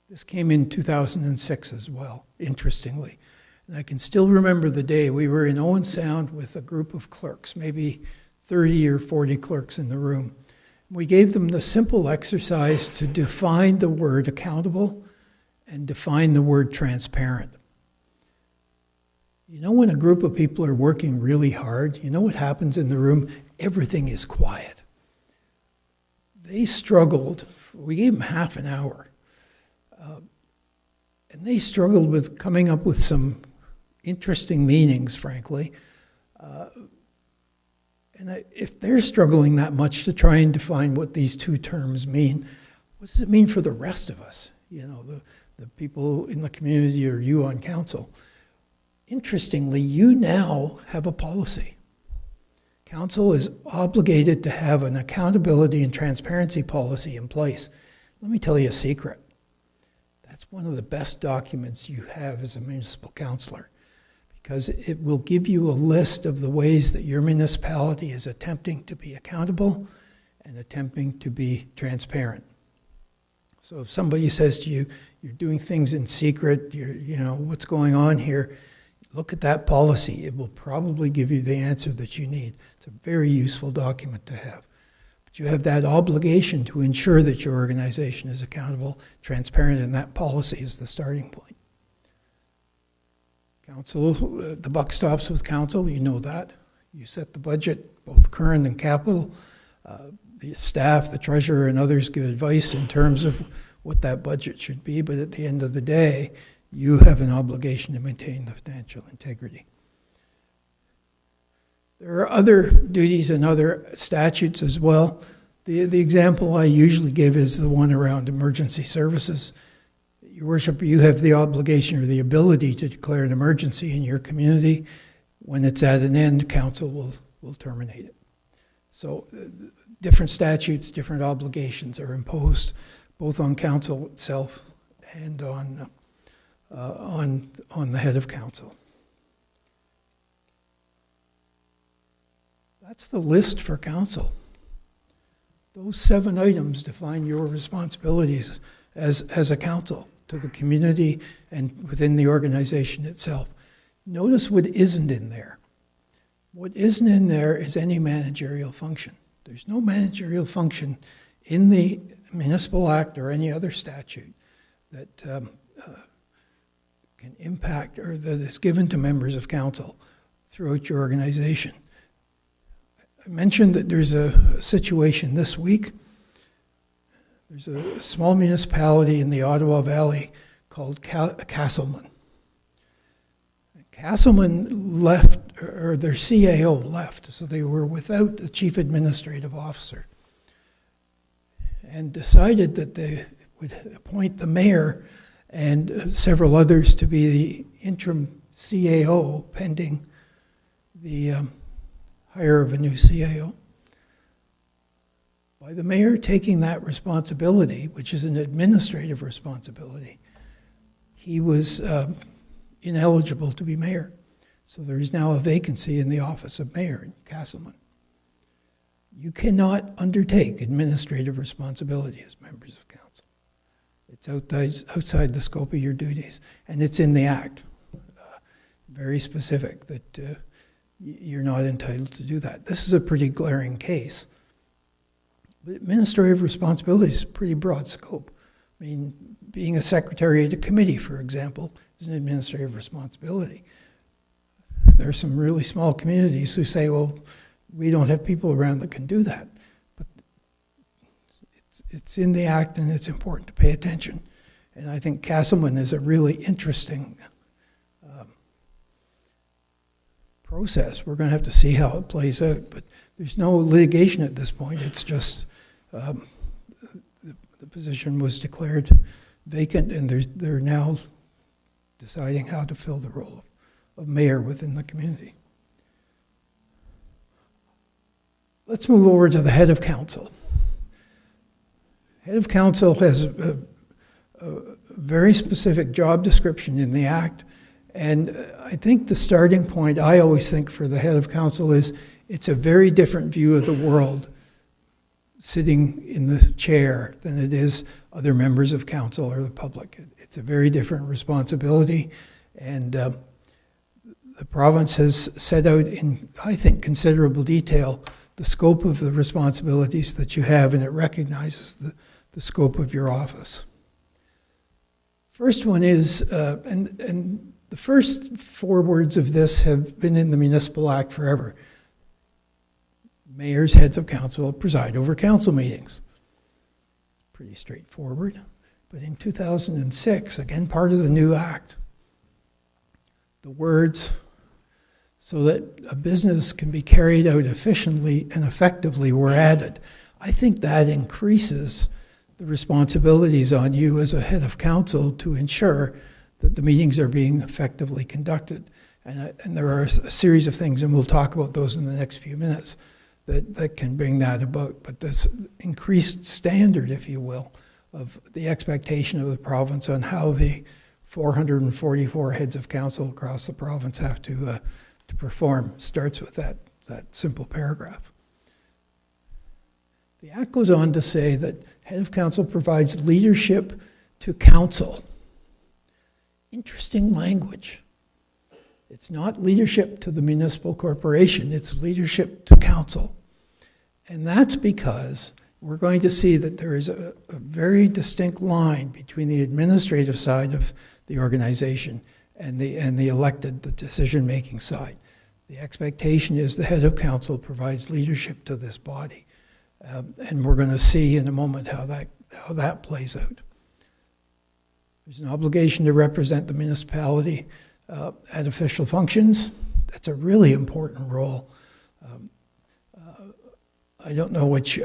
[SPEAKER 3] This came in 2006 as well, interestingly. And I can still remember the day we were in Owen Sound with a group of clerks, maybe 30 or 40 clerks in the room. We gave them the simple exercise to define the word accountable and define the word transparent. You know, when a group of people are working really hard, you know what happens in the room? Everything is quiet. They struggled. We gave them half an hour. And they struggled with coming up with some interesting meanings, frankly. And if they're struggling that much to try and define what these two terms mean, what does it mean for the rest of us? You know, the people in the community or you on council. Interestingly, you now have a policy. Council is obligated to have an accountability and transparency policy in place. Let me tell you a secret. That's one of the best documents you have as a municipal councillor, because it will give you a list of the ways that your municipality is attempting to be accountable and attempting to be transparent. So if somebody says to you, you're doing things in secret, you know, what's going on here? Look at that policy. It will probably give you the answer that you need. It's a very useful document to have. But you have that obligation to ensure that your organization is accountable, transparent, and that policy is the starting point. Council, the buck stops with council, you know that. You set the budget, both current and capital. The staff, the treasurer, and others give advice in terms of what that budget should be, but at the end of the day, you have an obligation to maintain the financial integrity. There are other duties and other statutes as well. The example I usually give is the one around emergency services. Your Worship, you have the obligation or the ability to declare an emergency in your community. When it's at an end, council will terminate it. So different statutes, different obligations are imposed both on council itself and on the head of council. That's the list for council. Those 7 items define your responsibilities as a council to the community and within the organization itself. Notice what isn't in there. What isn't in there is any managerial function. There's no managerial function in the Municipal Act or any other statute that can impact or that is given to members of council throughout your organization. I mentioned that there's a situation this week. There's a small municipality in the Ottawa Valley called Castleman. Castleman left, or their CAO left, so they were without a chief administrative officer, and decided that they would appoint the mayor and several others to be the interim CAO pending the hire of a new CAO. By the mayor taking that responsibility, which is an administrative responsibility, he was ineligible to be mayor. So there is now a vacancy in the office of mayor in Castleman. You cannot undertake administrative responsibility as members of council. It's outside the scope of your duties, and it's in the Act. Very specific that you're not entitled to do that. This is a pretty glaring case. But administrative responsibility is a pretty broad scope. I mean, being a secretary of the committee, for example, is an administrative responsibility. There are some really small communities who say, well, we don't have people around that can do that. But it's in the Act, and it's important to pay attention. And I think Castleman is a really interesting process. We're going to have to see how it plays out. But there's no litigation at this point. It's just the position was declared vacant, and they're now deciding how to fill the role of mayor within the community. Let's move over to the head of council. Head of council has a very specific job description in the Act, and I think the starting point I always think for the head of council is it's a very different view of the world sitting in the chair than it is other members of council or the public. It's a very different responsibility, and the province has set out in, I think, considerable detail the scope of the responsibilities that you have, and it recognizes the scope of your office. First one is, and the first 4 words of this have been in the Municipal Act forever. Mayors, heads of council preside over council meetings. Pretty straightforward. But in 2006, again, part of the new Act, the words, so that a business can be carried out efficiently and effectively, were added. I think that increases the responsibilities on you as a head of council to ensure that the meetings are being effectively conducted. And there are a series of things, and we'll talk about those in the next few minutes, that can bring that about. But this increased standard, if you will, of the expectation of the province on how the 444 heads of council across the province have to perform starts with that simple paragraph. The Act goes on to say that head of council provides leadership to council. Interesting language. It's not leadership to the municipal corporation, it's leadership to council. And that's because we're going to see that there is a very distinct line between the administrative side of the organization and the elected, the decision-making side. The expectation is the head of council provides leadership to this body. And we're going to see in a moment how that plays out. There's an obligation to represent the municipality at official functions. That's a really important role. I don't know what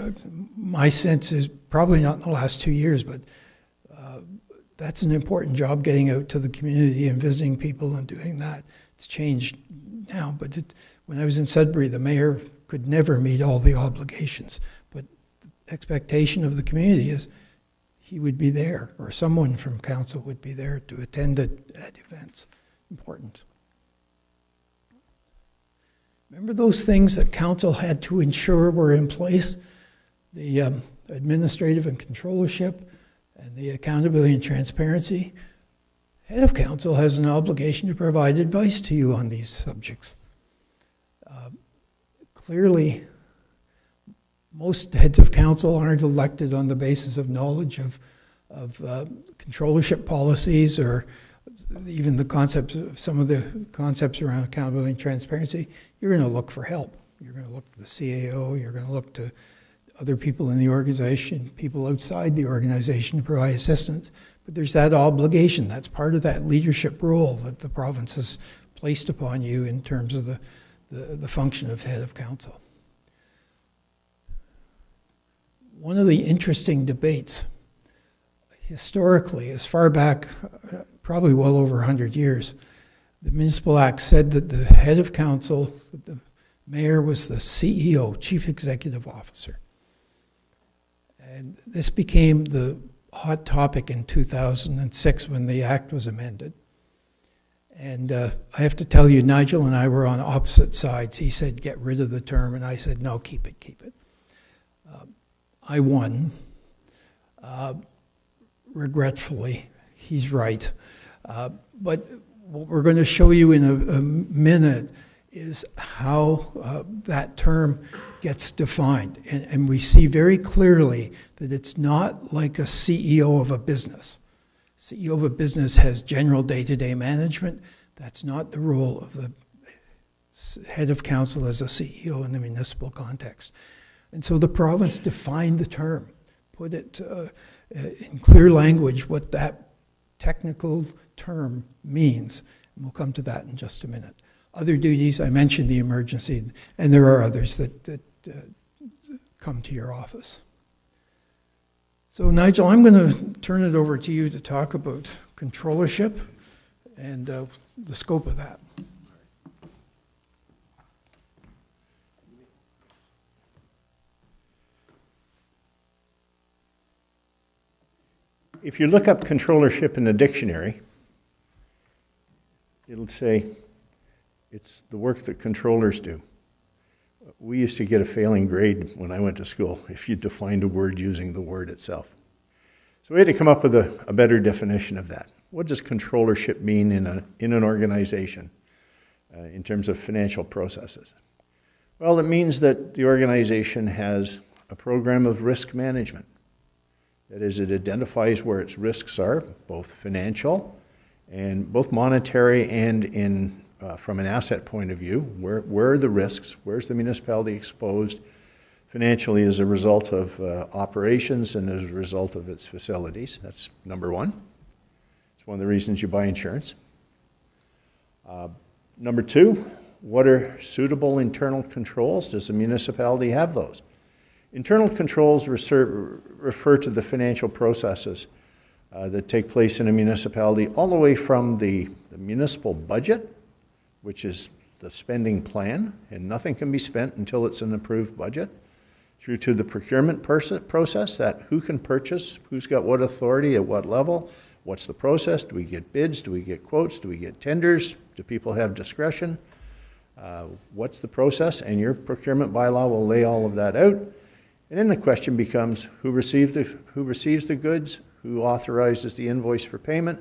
[SPEAKER 3] my sense is, probably not in the last 2 years, but that's an important job, getting out to the community and visiting people and doing that. It's changed now, but when I was in Sudbury, the mayor could never meet all the obligations. But the expectation of the community is he would be there, or someone from council would be there to attend at events. Important. Remember those things that council had to ensure were in place? The administrative and controllership, and the accountability and transparency. Head of council has an obligation to provide advice to you on these subjects. Clearly, most heads of council aren't elected on the basis of knowledge of controllership policies, or even the concepts of some of the concepts around accountability and transparency. You're going to look for help. You're going to look to the CAO. You're going to look to other people in the organization, people outside the organization, to provide assistance. But there's that obligation. That's part of that leadership role that the province has placed upon you in terms of the function of head of council. One of the interesting debates, historically, as far back, probably well over 100 years, the Municipal Act said that the head of council, the mayor, was the CEO, Chief Executive Officer. And this became the hot topic in 2006 when the Act was amended. And I have to tell you, Nigel and I were on opposite sides. He said, get rid of the term, and I said, no, keep it, keep it. I won. Regretfully, he's right. But what we're going to show you in a minute is how that term gets defined. And we see very clearly that it's not like a CEO of a business. CEO of a business has general day-to-day management. That's not the role of the head of council as a CEO in the municipal context. And so the province defined the term, put it in clear language what that technical term means. And we'll come to that in just a minute. Other duties, I mentioned the emergency, and there are others that come to your office. So Nigel, I'm going to turn it over to you to talk about controllership and the scope of that.
[SPEAKER 2] If you look up controllership in the dictionary, it'll say it's the work that controllers do. We used to get a failing grade when I went to school if you defined a word using the word itself. So we had to come up with a better definition of that. What does controllership mean in an organization in terms of financial processes? Well, it means that the organization has a program of risk management. That is, it identifies where its risks are, both financial and both monetary and from an asset point of view. Where are the risks? Where's the municipality exposed financially as a result of operations and as a result of its facilities? That's number one. It's one of the reasons you buy insurance. Number two, what are suitable internal controls? Does the municipality have those? Internal controls refer to the financial processes that take place in a municipality, all the way from the municipal budget, which is the spending plan, and nothing can be spent until it's an approved budget, through to the procurement process, that who can purchase, who's got what authority at what level, what's the process, do we get bids, do we get quotes, do we get tenders, do people have discretion, what's the process, and your procurement bylaw will lay all of that out. And then the question becomes, who receives the goods, who authorizes the invoice for payment,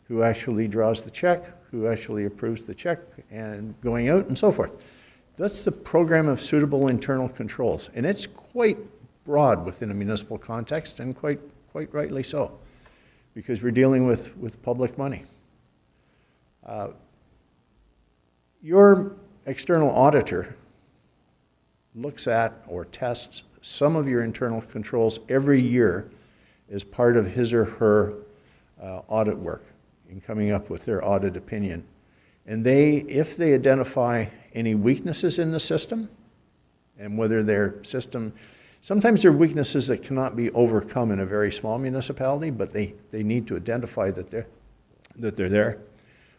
[SPEAKER 2] who actually draws the check, who actually approves the check and going out, and so forth. That's the program of suitable internal controls. And it's quite broad within a municipal context, and quite rightly so, because we're dealing with public money. Your external auditor looks at or tests some of your internal controls every year as part of his or her audit work in coming up with their audit opinion. And if they identify any weaknesses in the system, and whether their system, sometimes there are weaknesses that cannot be overcome in a very small municipality, but they need to identify that they're there.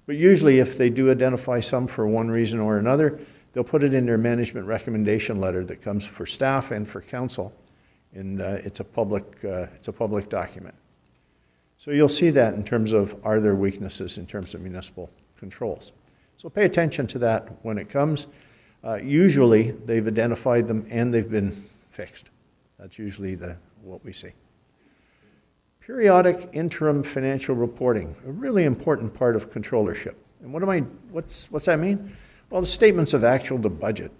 [SPEAKER 2] But usually if they do identify some for one reason or another, they'll put it in their management recommendation letter that comes for staff and for council, and it's a public document. So you'll see that in terms of, are there weaknesses in terms of municipal controls. So pay attention to that when it comes. Usually they've identified them and they've been fixed. That's usually what we see. Periodic interim financial reporting, a really important part of controllership. And what's that mean? Well, the statements of actual to budget.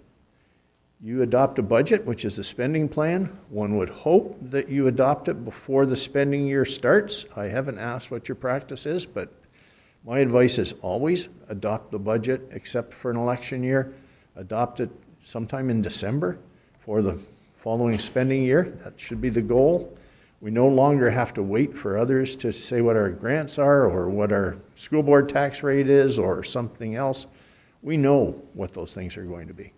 [SPEAKER 2] You adopt a budget, which is a spending plan. One would hope that you adopt it before the spending year starts. I haven't asked what your practice is, but my advice is always adopt the budget, except for an election year. Adopt it sometime in December for the following spending year. That should be the goal. We no longer have to wait for others to say what our grants are or what our school board tax rate is or something else. We know what those things are going to be.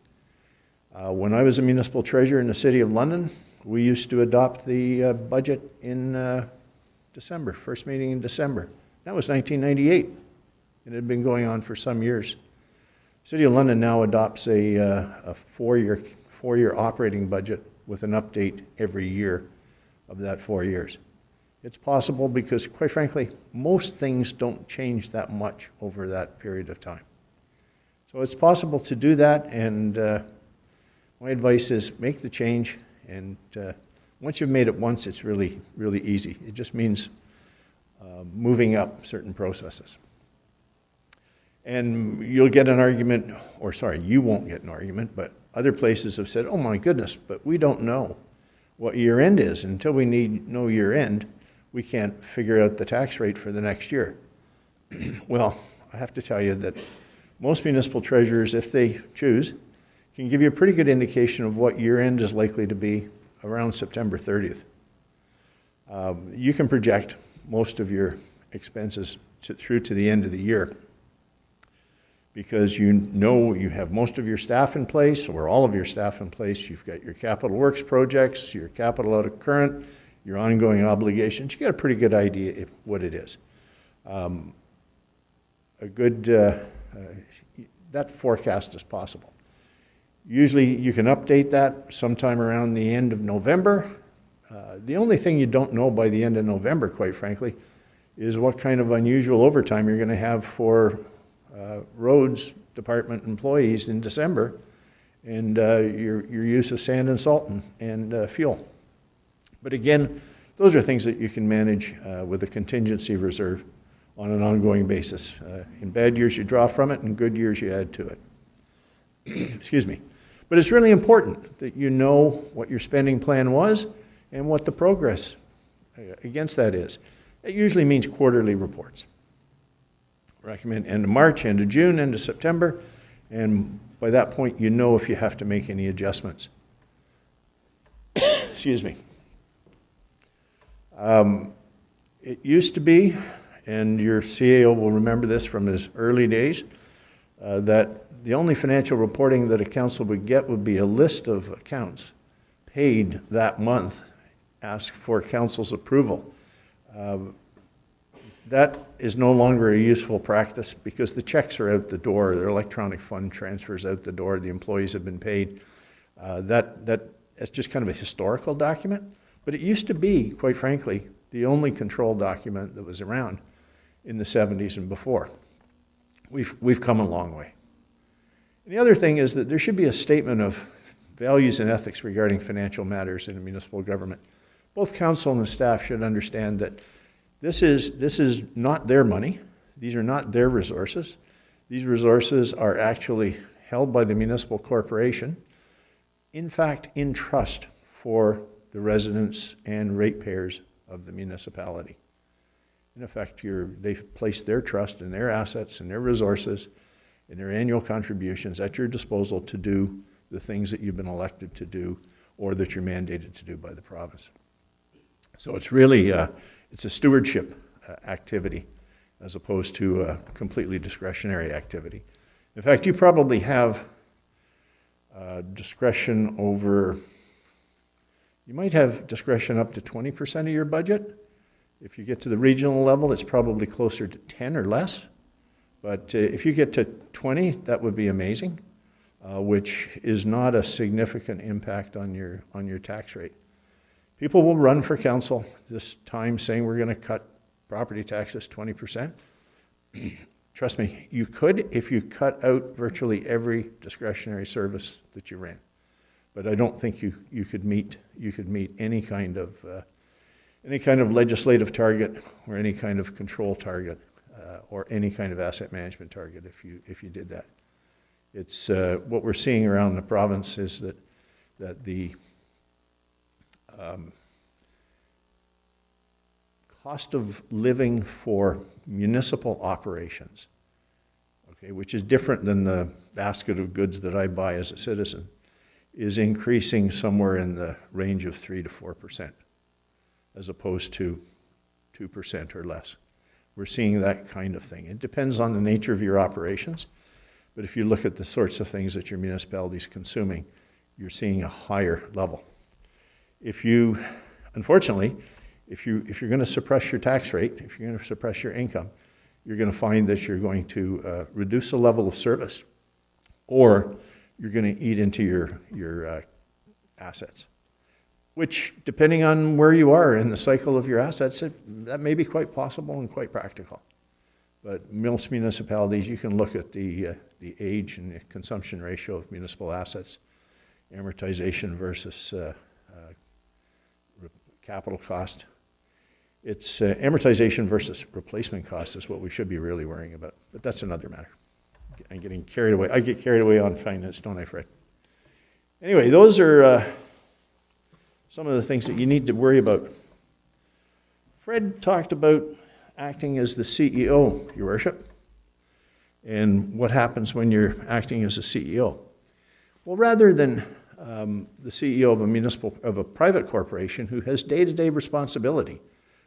[SPEAKER 2] When I was a municipal treasurer in the City of London, we used to adopt the budget in December, first meeting in December. That was 1998. It had been going on for some years. City of London now adopts a four-year operating budget with an update every year of that 4 years. It's possible because, quite frankly, most things don't change that much over that period of time. So it's possible to do that, and my advice is make the change, and once you've made it once, it's really, really easy. It just means moving up certain processes. And you'll get an argument, or sorry, you won't get an argument, but other places have said, oh my goodness, but we don't know what year end is. Until we know year end, we can't figure out the tax rate for the next year. Well, I have to tell you that most municipal treasurers, if they choose, can give you a pretty good indication of what year end is likely to be around September 30th. You can project most of your expenses through to the end of the year because you know you have most of your staff in place or all of your staff in place. You've got your capital works projects, your capital out of current, your ongoing obligations. You get a pretty good idea of what it is. That forecast is possible. Usually you can update that sometime around the end of November. The only thing you don't know by the end of November, quite frankly, is what kind of unusual overtime you're going to have for roads department employees in December, and your use of sand and salt and fuel. But again, those are things that you can manage with a contingency reserve on an ongoing basis. In bad years you draw from it, in good years you add to it. Excuse me. But it's really important that you know what your spending plan was and what the progress against that is. It usually means quarterly reports. Recommend end of March, end of June, end of September, and by that point you know if you have to make any adjustments. Excuse me. It used to be, and your CAO will remember this from his early days, that the only financial reporting that a council would get would be a list of accounts paid that month, ask for council's approval. That is no longer a useful practice because the checks are out the door, their electronic fund transfers out the door, the employees have been paid. That's just kind of a historical document, but it used to be, quite frankly, the only control document that was around in the 70s and before. We've come a long way. And the other thing is that there should be a statement of values and ethics regarding financial matters in a municipal government. Both council and the staff should understand that this is not their money. These are not their resources. These resources are actually held by the municipal corporation, in fact, in trust for the residents and ratepayers of the municipality. In effect, they've placed their trust in their assets and their resources and their annual contributions at your disposal to do the things that you've been elected to do or that you're mandated to do by the province. So it's really, it's a stewardship activity as opposed to a completely discretionary activity. In fact, you probably have discretion over, you might have discretion up to 20% of your budget. If you get to the regional level, it's probably closer to 10 or less. But if you get to 20, that would be amazing, which is not a significant impact on your tax rate. People will run for council this time saying we're going to cut property taxes 20%. Trust me, you could if you cut out virtually every discretionary service that you ran. But I don't think you could meet any kind of legislative target or any kind of control target or any kind of asset management target if you did that. It's what we're seeing around the province is that the cost of living for municipal operations, okay, which is different than the basket of goods that I buy as a citizen, is increasing somewhere in the range of 3 to 4%, as opposed to 2% or less. We're seeing that kind of thing. It depends on the nature of your operations, but if you look at the sorts of things that your municipality is consuming, you're seeing a higher level. Unfortunately, if you're going to suppress your tax rate, if you're going to suppress your income, you're going to find that you're going to reduce the level of service, or you're going to eat into your assets, which, depending on where you are in the cycle of your assets, that may be quite possible and quite practical. But most municipalities, you can look at the age and the consumption ratio of municipal assets, amortization versus capital cost. It's amortization versus replacement cost is what we should be really worrying about. But that's another matter. I'm getting carried away. I get carried away on finance, don't I, Fred? Anyway, those are some of the things that you need to worry about. Fred talked about acting as the CEO, Your Worship, and what happens when you're acting as a CEO. Well, rather than the CEO of a private corporation who has day-to-day responsibility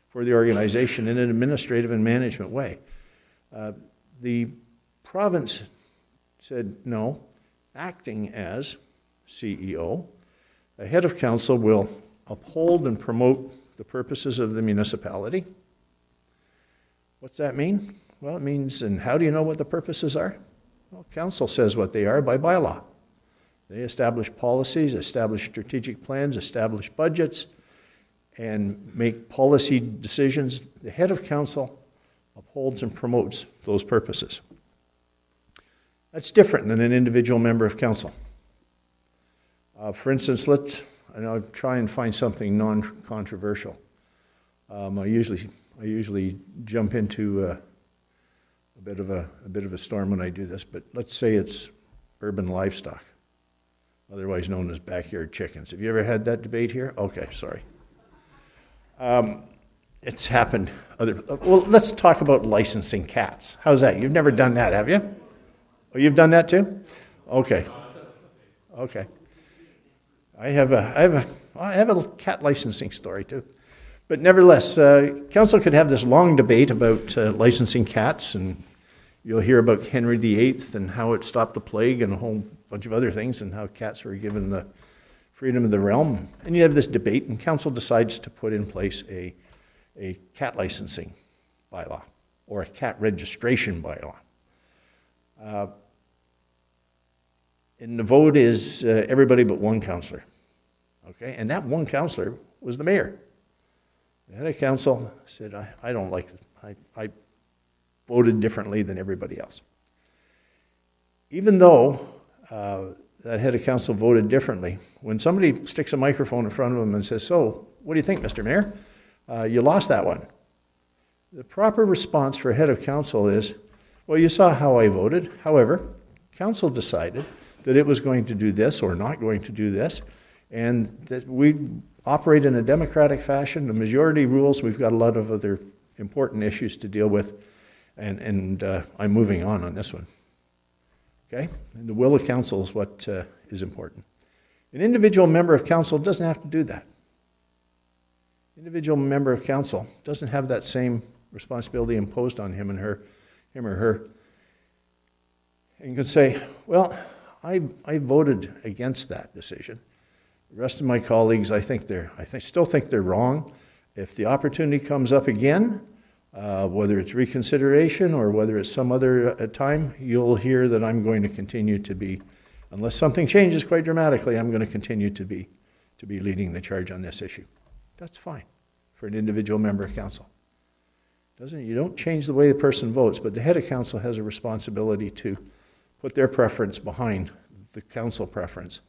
[SPEAKER 2] for the organization in an administrative and management way, the province said, no, acting as CEO, a head of council will uphold and promote the purposes of the municipality. What's that mean? Well, it means, and how do you know what the purposes are? Well, council says what they are by bylaw. They establish policies, establish strategic plans, establish budgets, and make policy decisions. The head of council upholds and promotes those purposes. That's different than an individual member of council. For instance, I'll try and find something non-controversial. I usually jump into a bit of a storm when I do this, but let's say it's urban livestock, otherwise known as backyard chickens. Have you ever had that debate here? Okay, sorry. It's happened. Well, let's talk about licensing cats. How's that? You've never done that, have you? Oh, you've done that too? Okay. Okay. I have a cat licensing story too. But nevertheless, council could have this long debate about licensing cats, and you'll hear about Henry VIII and how it stopped the plague and a whole bunch of other things, and how cats were given the freedom of the realm. And you have this debate, and council decides to put in place a cat licensing bylaw or a cat registration bylaw. And the vote is everybody but one councillor. Okay, and that one councillor was the mayor. The head of council said, I don't like it. I voted differently than everybody else. Even though that head of council voted differently, when somebody sticks a microphone in front of them and says, so, what do you think, Mr. Mayor? You lost that one. The proper response for a head of council is, well, you saw how I voted. However, council decided that it was going to do this or not going to do this, and that we operate in a democratic fashion. The majority rules. We've got a lot of other important issues to deal with, and I'm moving on this one. Okay? And the will of council is what is important. An individual member of council doesn't have to do that. Individual member of council doesn't have that same responsibility imposed on him or her. And you could say, well, I voted against that decision. The rest of my colleagues, I still think they're wrong. If the opportunity comes up again, whether it's reconsideration or whether it's some other time, you'll hear that I'm going to continue to be, unless something changes quite dramatically, I'm going to continue to be leading the charge on this issue. That's fine for an individual member of council. You don't change the way the person votes, but the head of council has a responsibility to put their preference behind the council preference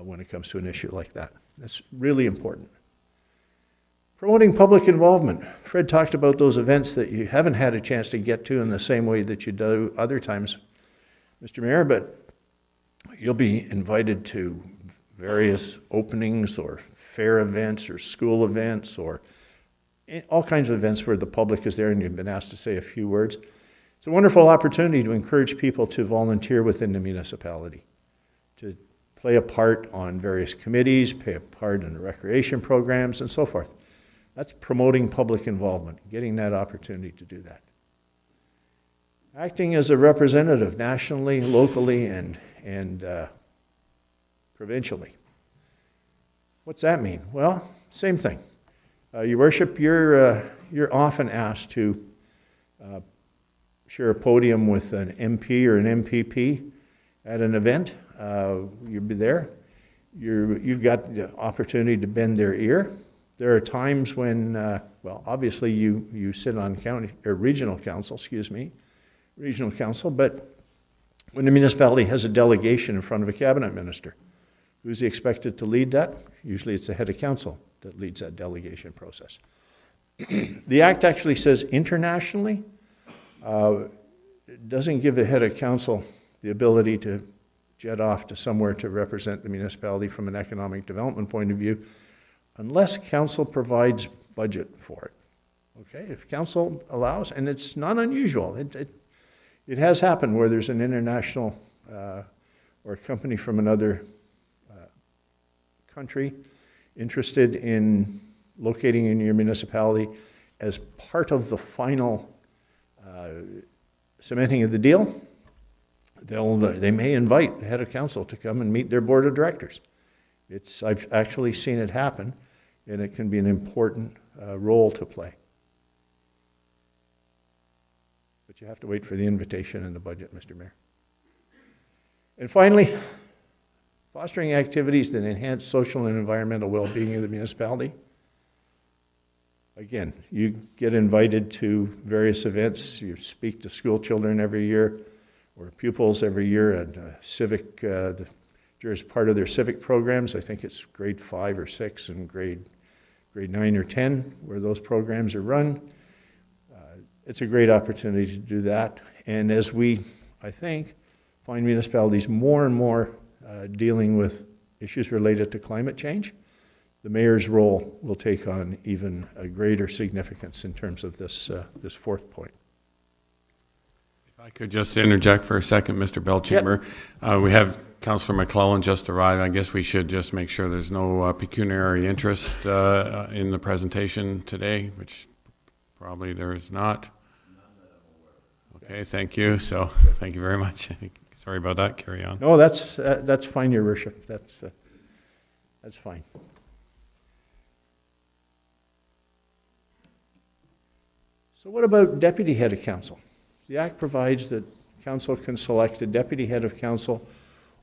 [SPEAKER 2] when it comes to an issue like that. That's really important. Promoting public involvement. Fred talked about those events that you haven't had a chance to get to in the same way that you do other times, Mr. Mayor, but you'll be invited to various openings or fair events or school events or all kinds of events where the public is there and you've been asked to say a few words. It's a wonderful opportunity to encourage people to volunteer within the municipality, to play a part on various committees, play a part in the recreation programs, and so forth. That's promoting public involvement, getting that opportunity to do that. Acting as a representative nationally, locally, and provincially. What's that mean? Well, same thing. Your Worship, you're often asked to share a podium with an MP or an MPP at an event. You'll be there. You've got the opportunity to bend their ear. There are times when, well, obviously you sit on regional council, but when the municipality has a delegation in front of a cabinet minister, who's expected to lead that? Usually it's the head of council that leads that delegation process. The Act actually says internationally. It doesn't give the head of council the ability to jet off to somewhere to represent the municipality from an economic development point of view, unless council provides budget for it. Okay, if council allows, and it's not unusual. It has happened where there's an international or a company from another country interested in locating in your municipality as part of the final cementing of the deal. They may invite the head of council to come and meet their board of directors. I've actually seen it happen, and it can be an important role to play. But you have to wait for the invitation and the budget, Mr. Mayor. And finally, fostering activities that enhance social and environmental well-being of the municipality. Again, you get invited to various events. You speak to school children every year, or pupils every year, and civic, as part of their civic programs. I think it's grade 5 or 6 and grade 9 or 10 where those programs are run. It's a great opportunity to do that. And as we, I think, find municipalities more and more dealing with issues related to climate change, the mayor's role will take on even a greater significance in terms of this fourth point.
[SPEAKER 1] If I could just interject for a second, Mr. Belchamber. Yep. We have Councillor McClellan just arrived. I guess we should just make sure there's no pecuniary interest in the presentation today, which probably there is not. Okay, thank you. So, thank you very much. Sorry about that. Carry on.
[SPEAKER 2] No, that's fine, Your Worship. That's fine. So what about deputy head of council? The Act provides that council can select a deputy head of council,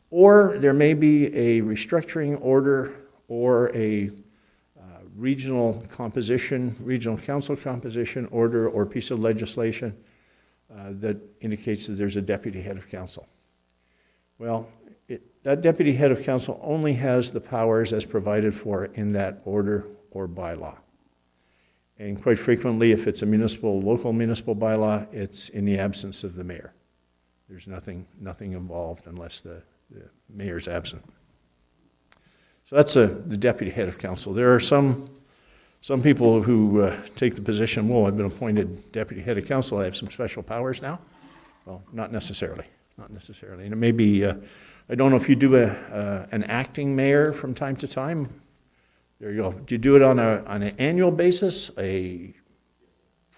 [SPEAKER 2] or there may be a restructuring order or a regional council composition order or piece of legislation that indicates that there's a deputy head of council. Well, that deputy head of council only has the powers as provided for in that order or bylaw. And quite frequently, if it's a local municipal bylaw, it's in the absence of the mayor. There's nothing involved unless the mayor's absent. So that's the deputy head of council. There are some people who take the position, well, I've been appointed deputy head of council, I have some special powers now. Well, not necessarily. And it may be, I don't know if you do an acting mayor from time to time. There you go. Do you do it on an annual basis, a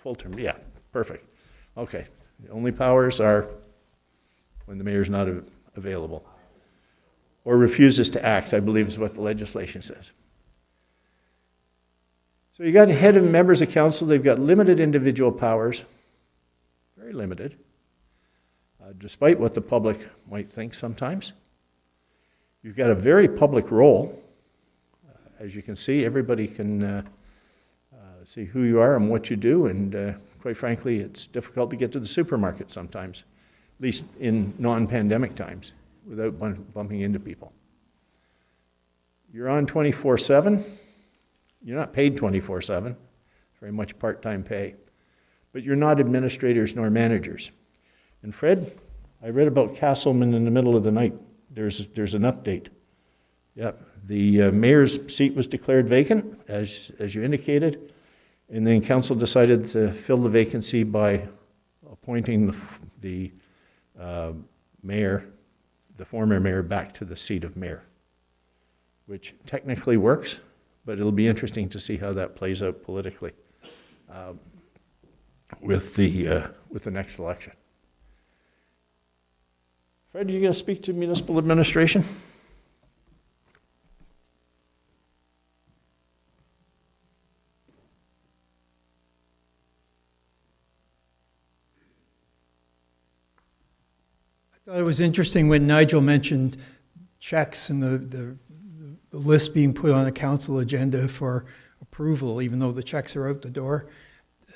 [SPEAKER 2] full term, yeah, perfect. Okay, the only powers are when the mayor's not available. Or refuses to act, I believe is what the legislation says. So you got head and members of council, they've got limited individual powers, very limited, despite what the public might think sometimes. You've got a very public role. As you can see, everybody can see who you are and what you do, and quite frankly, it's difficult to get to the supermarket sometimes, at least in non-pandemic times, without bumping into people. You're on 24/7. You're not paid 24/7, very much part-time pay, but you're not administrators nor managers. And Fred, I read about Castleman in the middle of the night. There's an update. Yep, the mayor's seat was declared vacant, as you indicated, and then council decided to fill the vacancy by appointing the mayor, the former mayor, back to the seat of mayor, which technically works, but it'll be interesting to see how that plays out politically with the next election. Fred, are you going to speak to municipal administration?
[SPEAKER 3] I thought it was interesting when Nigel mentioned checks and the list being put on a council agenda for approval, even though the checks are out the door,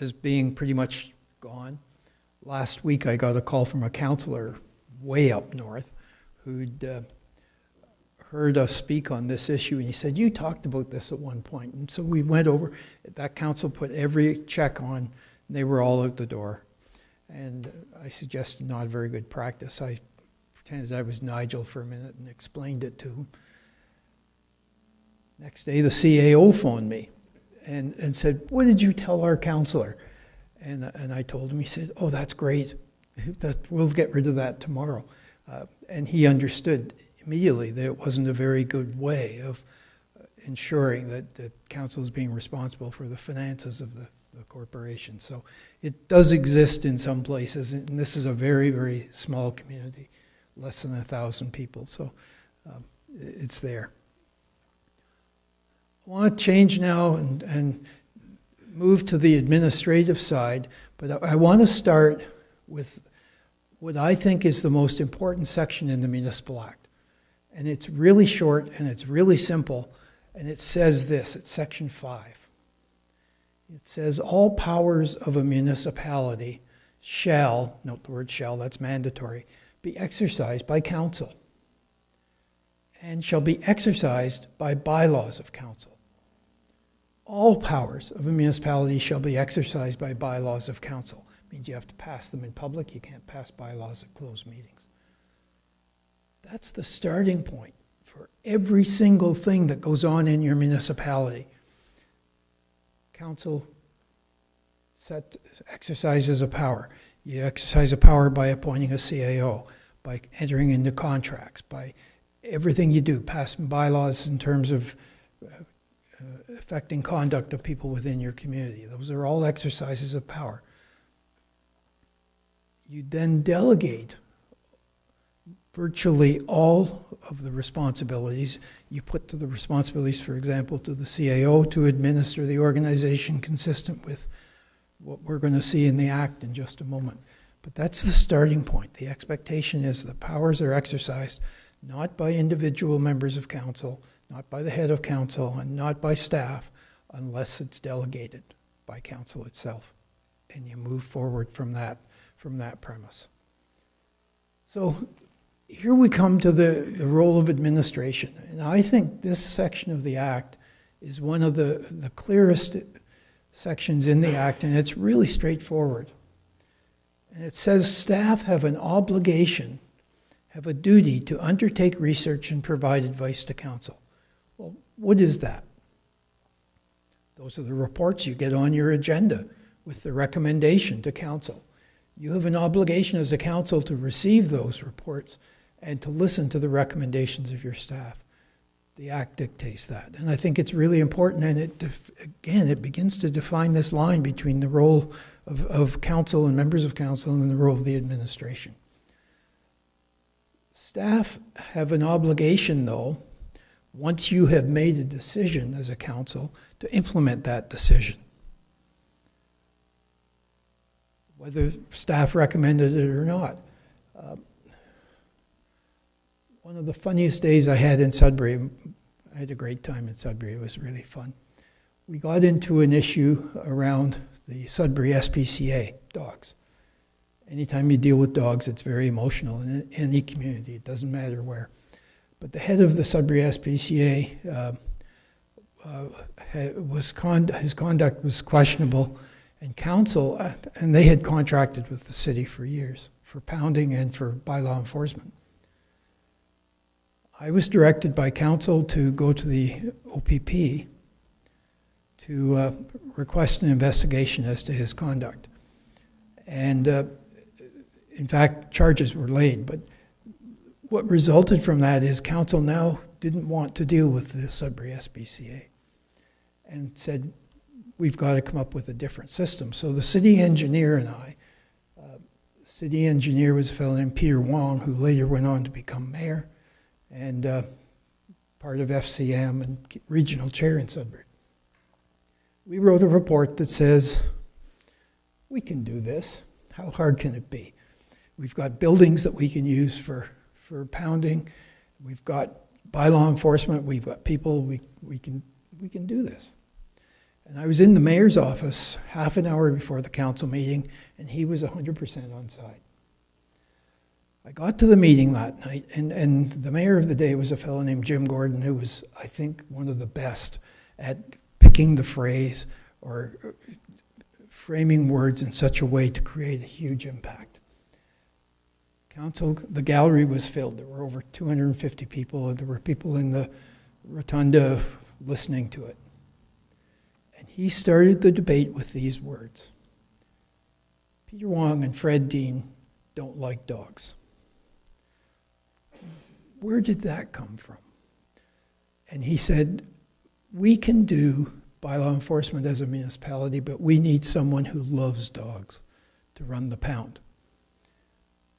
[SPEAKER 3] as being pretty much gone. Last week I got a call from a councillor way up north who'd heard us speak on this issue, and he said, you talked about this at one point. And so we went over, that council put every check on, and they were all out the door. And I suggested not a very good practice. I pretended I was Nigel for a minute and explained it to him. Next day, the CAO phoned me and said, what did you tell our councillor? And I told him, he said, oh, that's great. We'll get rid of that tomorrow. And he understood immediately that it wasn't a very good way of ensuring that the council is being responsible for the finances of the corporation. So it does exist in some places, and this is a very, very small community, less than 1,000 people, so it's there. I want to change now and move to the administrative side, but I want to start with what I think is the most important section in the Municipal Act. And it's really short and it's really simple, and it says this, it's section 5. It says, all powers of a municipality shall, note the word shall, that's mandatory, be exercised by council and shall be exercised by bylaws of council. All powers of a municipality shall be exercised by bylaws of council. It means you have to pass them in public. You can't pass bylaws at closed meetings. That's the starting point for every single thing that goes on in your municipality. Council exercises a power. You exercise a power by appointing a CAO, by entering into contracts, by everything you do, passing bylaws in terms of affecting conduct of people within your community. Those are all exercises of power. You then delegate virtually all of the responsibilities. You put to the responsibilities, for example, to the CAO to administer the organization consistent with what we're going to see in the Act in just a moment. But that's the starting point. The expectation is the powers are exercised not by individual members of council, not by the head of council, and not by staff, unless it's delegated by council itself. And you move forward from that premise. So here we come to the role of administration. And I think this section of the Act is one of the clearest sections in the Act, and it's really straightforward. And it says staff have an obligation, have a duty to undertake research and provide advice to council. Well, what is that? Those are the reports you get on your agenda with the recommendation to council. You have an obligation as a council to receive those reports and to listen to the recommendations of your staff. The Act dictates that. And I think it's really important, and it begins to define this line between the role of council and members of council and the role of the administration. Staff have an obligation, though, once you have made a decision as a council, to implement that decision. Whether staff recommended it or not. One of the funniest days I had in Sudbury, I had a great time in Sudbury, it was really fun. We got into an issue around the Sudbury SPCA, dogs. Anytime you deal with dogs, it's very emotional in any community, it doesn't matter where. But the head of the Sudbury SPCA, his conduct was questionable, and council, and they had contracted with the city for years, for pounding and for bylaw enforcement. I was directed by council to go to the OPP to request an investigation as to his conduct. And in fact, charges were laid, but what resulted from that is council now didn't want to deal with the Sudbury SPCA and said, we've got to come up with a different system. So the city engineer and I, the city engineer was a fellow named Peter Wong, who later went on to become mayor and part of FCM and regional chair in Sudbury. We wrote a report that says, we can do this. How hard can it be? We've got buildings that we can use for pounding. We've got bylaw enforcement. We've got people. We can do this. And I was in the mayor's office half an hour before the council meeting, and he was 100% on side. I got to the meeting that night, and the mayor of the day was a fellow named Jim Gordon, who was, I think, one of the best at picking the phrase or framing words in such a way to create a huge impact. Council, the gallery was filled. There were over 250 people, and there were people in the rotunda listening to it. And he started the debate with these words. Peter Wong and Fred Dean don't like dogs. Where did that come from? And he said, we can do bylaw enforcement as a municipality, but we need someone who loves dogs to run the pound.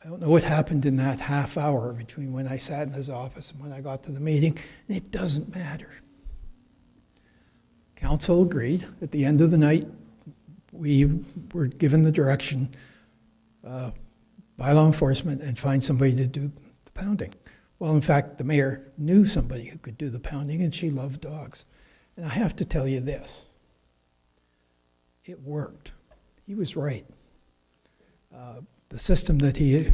[SPEAKER 3] I don't know what happened in that half hour between when I sat in his office and when I got to the meeting. It doesn't matter. Council agreed. At the end of the night, we were given the direction, bylaw enforcement, and find somebody to do the pounding. Well, in fact, the mayor knew somebody who could do the pounding, and she loved dogs. And I have to tell you this. It worked. He was right. The system that he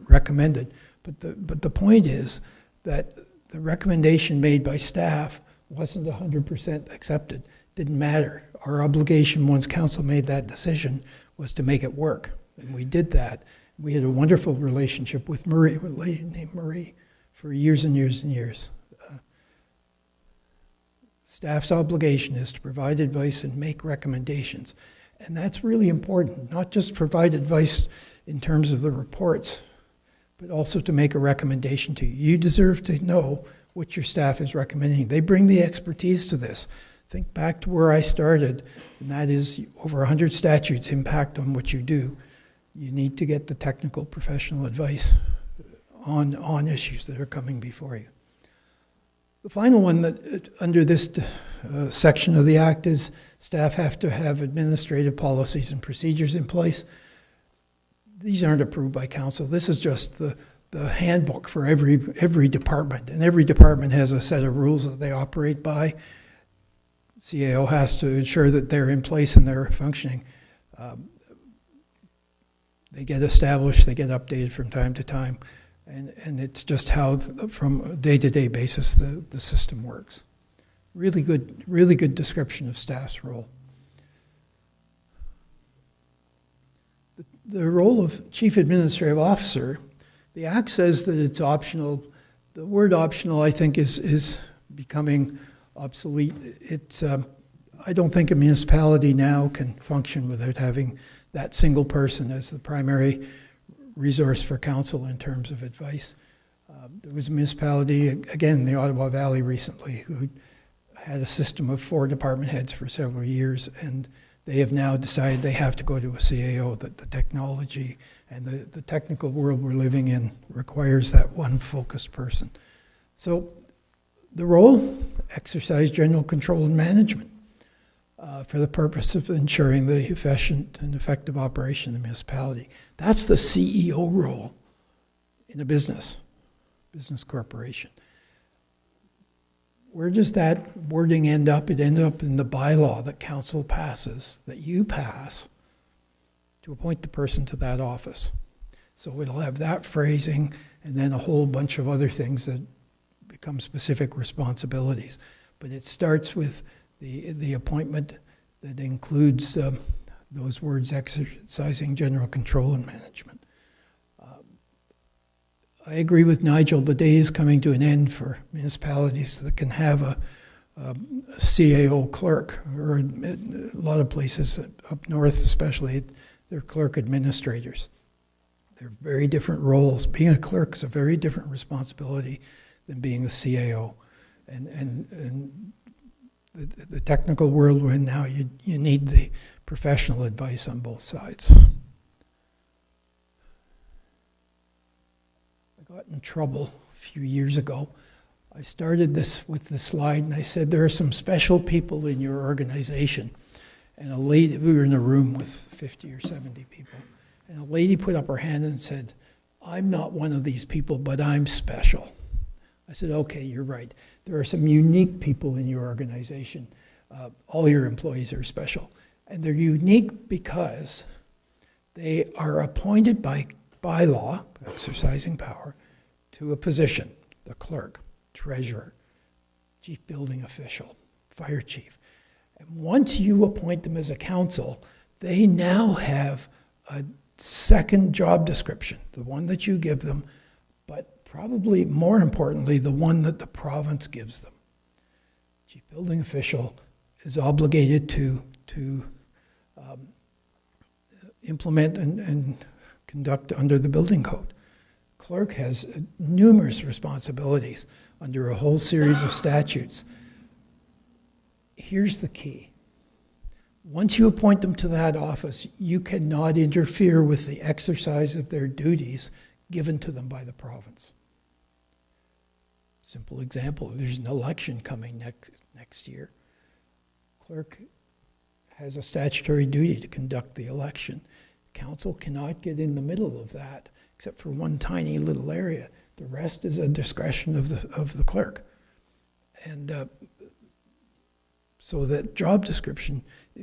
[SPEAKER 3] recommended. But the point is that the recommendation made by staff wasn't 100% accepted. Didn't matter. Our obligation once council made that decision was to make it work. And we did that. We had a wonderful relationship with Marie, a lady named Marie, for years and years and years. Staff's obligation is to provide advice and make recommendations. And that's really important, not just provide advice in terms of the reports, but also to make a recommendation to you. You deserve to know what your staff is recommending. They bring the expertise to this. Think back to where I started, and that is over 100 statutes impact on what you do. You need to get the technical professional advice on issues that are coming before you. The final one that under this section of the Act is staff have to have administrative policies and procedures in place. These aren't approved by council. This is just the handbook for every department, and every department has a set of rules that they operate by. CAO has to ensure that they're in place and they're functioning. They get established, they get updated from time to time, and it's just how, from a day-to-day basis, the system works. Really good description of staff's role. The role of Chief Administrative Officer, the Act says that it's optional. The word optional, I think, is becoming obsolete. I don't think a municipality now can function without having that single person as the primary resource for council in terms of advice. There was a municipality, again, the Ottawa Valley recently, who had a system of 4 department heads for several years, and they have now decided they have to go to a CAO, that the technology and the technical world we're living in requires that one focused person. So the role, exercise general control and management for the purpose of ensuring the efficient and effective operation of the municipality. That's the CEO role in a business corporation. Where does that wording end up? It ended up in the bylaw that council passes, that you pass, to appoint the person to that office. So it'll have that phrasing and then a whole bunch of other things that become specific responsibilities. But it starts with the appointment that includes those words, exercising general control and management. I agree with Nigel, the day is coming to an end for municipalities that can have a CAO clerk, or a lot of places up north especially, they're clerk administrators. They're very different roles. Being a clerk is a very different responsibility than being a CAO. And the technical world we're in now, you need the professional advice on both sides. I got in trouble a few years ago. I started this with the slide, and I said, there are some special people in your organization. And a lady, we were in a room with 50 or 70 people, and a lady put up her hand and said, I'm not one of these people, but I'm special. I said, okay, you're right. There are some unique people in your organization. All your employees are special. And they're unique because they are appointed by law, exercising power, to a position, the clerk, treasurer, chief building official, fire chief. And once you appoint them as a council, they now have a second job description, the one that you give them, but probably more importantly, the one that the province gives them. Chief building official is obligated to implement and conduct under the building code. Clerk has numerous responsibilities under a whole series of statutes. Here's the key. Once you appoint them to that office, you cannot interfere with the exercise of their duties given to them by the province. Simple example, there's an election coming next year. Clerk has a statutory duty to conduct the election. Council cannot get in the middle of that, except for one tiny little area. The rest is a discretion of the clerk. And so that job description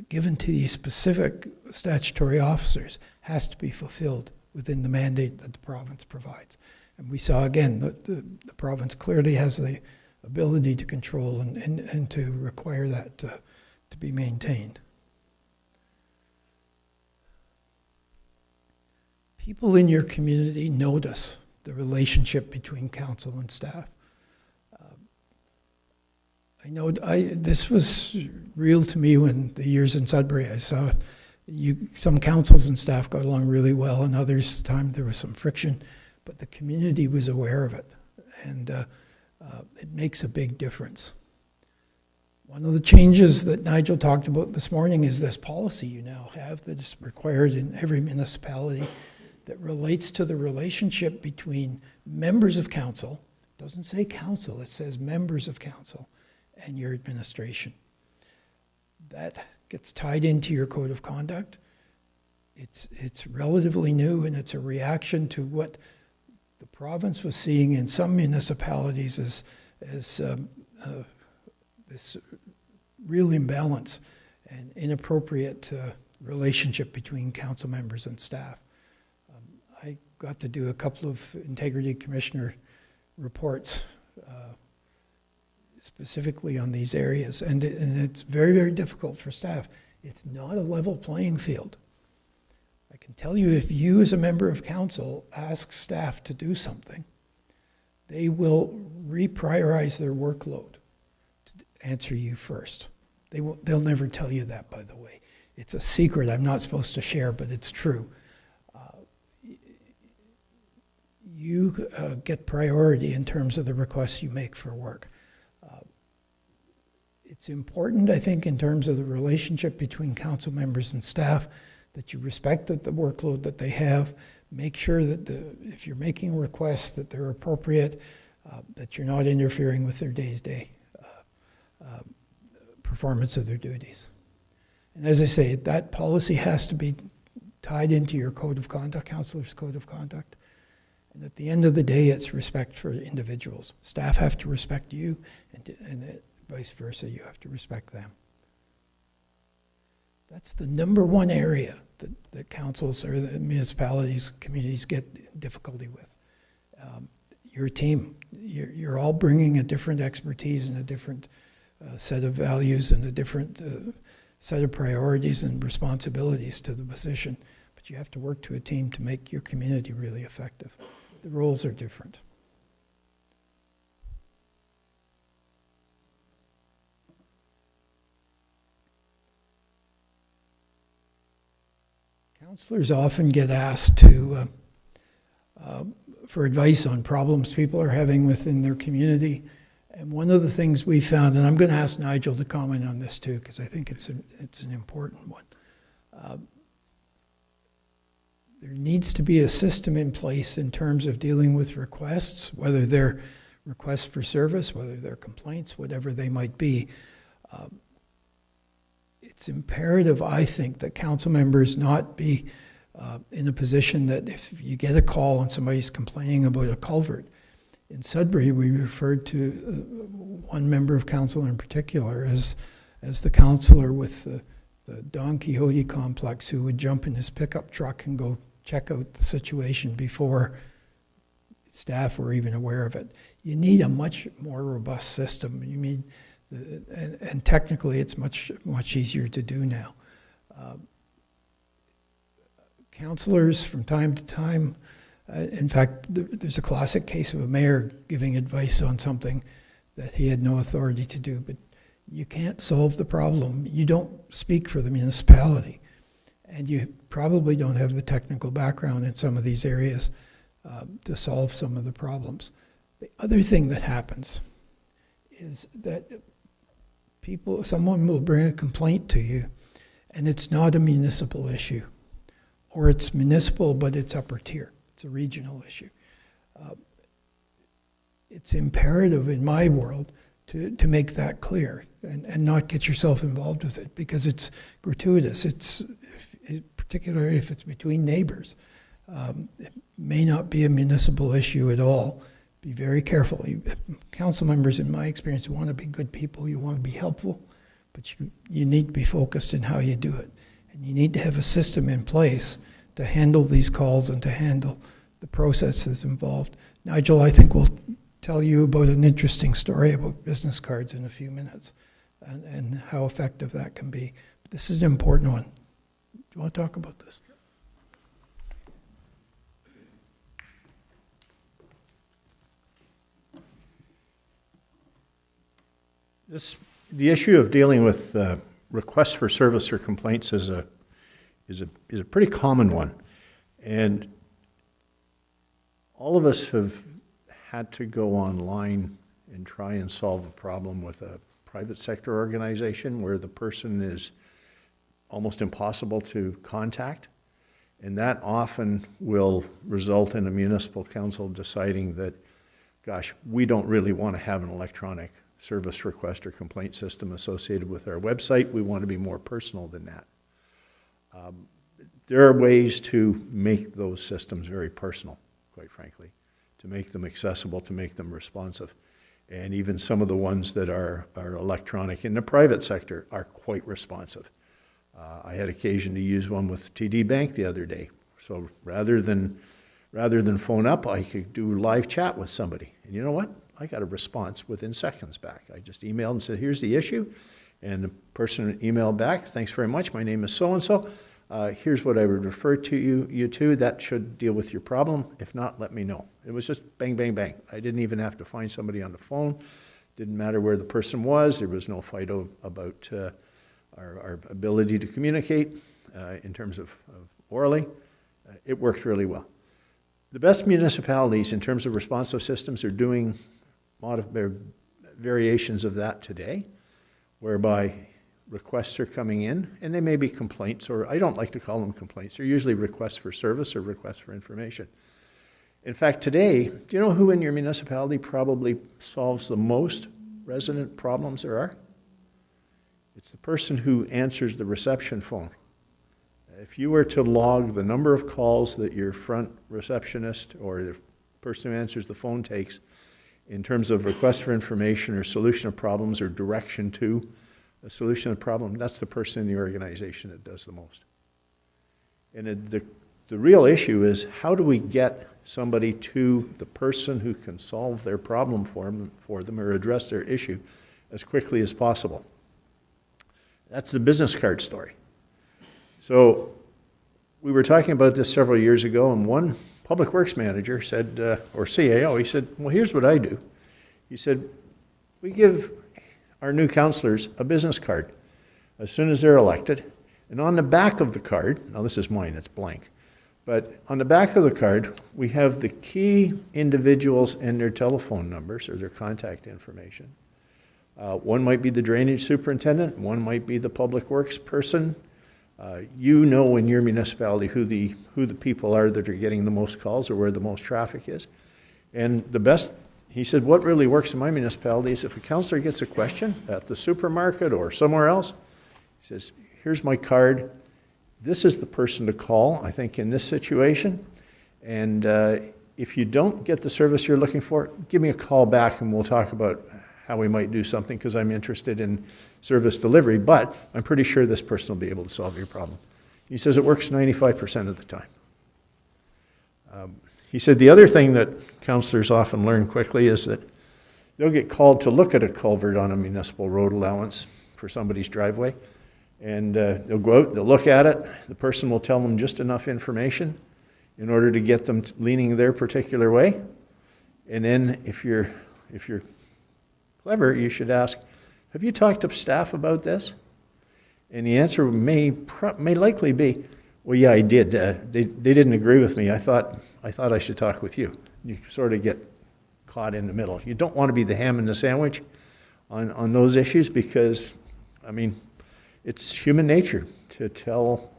[SPEAKER 3] given to these specific statutory officers has to be fulfilled within the mandate that the province provides. And we saw again that the province clearly has the ability to control and to require that to be maintained. People in your community notice the relationship between council and staff. I know this was real to me when the years in Sudbury. I saw some councils and staff got along really well, and others time there was some friction, but the community was aware of it, and it makes a big difference. One of the changes that Nigel talked about this morning is this policy you now have that is required in every municipality that relates to the relationship between members of council. It doesn't say council, it says members of council, and your administration. That gets tied into your code of conduct. It's relatively new, and it's a reaction to what the province was seeing in some municipalities as this real imbalance and inappropriate relationship between council members and staff. I got to do a couple of Integrity Commissioner reports specifically on these areas, and it's very, very difficult for staff. It's not a level playing field. I can tell you, if you as a member of council ask staff to do something, they will reprioritize their workload to answer you first. They'll never tell you that, by the way. It's a secret I'm not supposed to share, but it's true. you get priority in terms of the requests you make for work. It's important, I think, in terms of the relationship between council members and staff, that you respect the workload that they have. Make sure that if you're making requests, that they're appropriate, that you're not interfering with their day-to-day performance of their duties. And as I say, that policy has to be tied into your code of conduct, councillor's code of conduct. And at the end of the day, it's respect for individuals. Staff have to respect you, and vice versa, you have to respect them. That's the number one area that councils or the municipalities, communities get difficulty with. Your team, you're all bringing a different expertise and a different set of values and a different set of priorities and responsibilities to the position. But you have to work to a team to make your community really effective. The roles are different. Councillors often get asked for advice on problems people are having within their community. And one of the things we found, and I'm going to ask Nigel to comment on this too, because I think it's an important one. There needs to be a system in place in terms of dealing with requests, whether they're requests for service, whether they're complaints, whatever they might be. It's imperative, I think, that council members not be in a position that if you get a call and somebody's complaining about a culvert. In Sudbury, we referred to one member of council in particular as the councillor with the Don Quixote complex, who would jump in his pickup truck and go check out the situation before staff were even aware of it. You need a much more robust system. You need, and technically it's much easier to do now. Councillors from time to time, in fact, there's a classic case of a mayor giving advice on something that he had no authority to do, but you can't solve the problem. You don't speak for the municipality, and you probably don't have the technical background in some of these areas to solve some of the problems. The other thing that happens is that someone will bring a complaint to you, and it's not a municipal issue, or it's municipal, but it's upper tier. It's a regional issue. It's imperative in my world to make that clear and not get yourself involved with it, because it's gratuitous. Particularly if it's between neighbors. It may not be a municipal issue at all. Be very careful. Council members, in my experience, want to be good people. You want to be helpful, but you need to be focused in how you do it. And you need to have a system in place to handle these calls and to handle the process that's involved. Nigel, I think, will tell you about an interesting story about business cards in a few minutes and how effective that can be. But this is an important one. Do you want to talk about this?
[SPEAKER 2] The issue of dealing with requests for service or complaints is a pretty common one, and all of us have had to go online and try and solve a problem with a private sector organization where the person is almost impossible to contact, and that often will result in a municipal council deciding that, gosh, we don't really want to have an electronic service request or complaint system associated with our website. We want to be more personal than that. There are ways to make those systems very personal, quite frankly, to make them accessible, to make them responsive. And even some of the ones that are electronic in the private sector are quite responsive. I had occasion to use one with TD Bank the other day. So rather than phone up, I could do live chat with somebody. And you know what? I got a response within seconds back. I just emailed and said, here's the issue. And the person emailed back, thanks very much, my name is so-and-so. Here's what I would refer to you to. That should deal with your problem. If not, let me know. It was just bang, bang, bang. I didn't even have to find somebody on the phone. Didn't matter where the person was. There was no fight about our ability to communicate in terms of orally. It worked really well. The best municipalities in terms of responsive systems are doing variations of that today, whereby requests are coming in, and they may be complaints, or I don't like to call them complaints. They're usually requests for service or requests for information. In fact, today, do you know who in your municipality probably solves the most resident problems there are? It's the person who answers the reception phone. If you were to log the number of calls that your front receptionist or the person who answers the phone takes in terms of request for information or solution of problems or direction to a solution of problem, that's the person in the organization that does the most. And the real issue is, how do we get somebody to the person who can solve their problem for them or address their issue as quickly as possible? That's the business card story. So we were talking about this several years ago, and one public works manager said, or CAO, he said, well, here's what I do. He said, we give our new councillors a business card as soon as they're elected, and on the back of the card, now this is mine, it's blank, but on the back of the card, we have the key individuals and their telephone numbers or their contact information. One might be the drainage superintendent, one might be the public works person. You know in your municipality who the people are that are getting the most calls or where the most traffic is. And the best, he said, what really works in my municipality is if a councillor gets a question at the supermarket or somewhere else, he says, here's my card. This is the person to call, I think, in this situation. And if you don't get the service you're looking for, give me a call back and we'll talk about how we might do something, because I'm interested in service delivery, but I'm pretty sure this person will be able to solve your problem. He says it works 95% of the time. He said the other thing that councillors often learn quickly is that they'll get called to look at a culvert on a municipal road allowance for somebody's driveway, and they'll go out, they'll look at it, the person will tell them just enough information in order to get them leaning their particular way, and then if you're clever, you should ask, have you talked to staff about this? And the answer may likely be, well, yeah, I did. They didn't agree with me. I thought I should talk with you. You sort of get caught in the middle. You don't want to be the ham in the sandwich on those issues, because, I mean, it's human nature to tell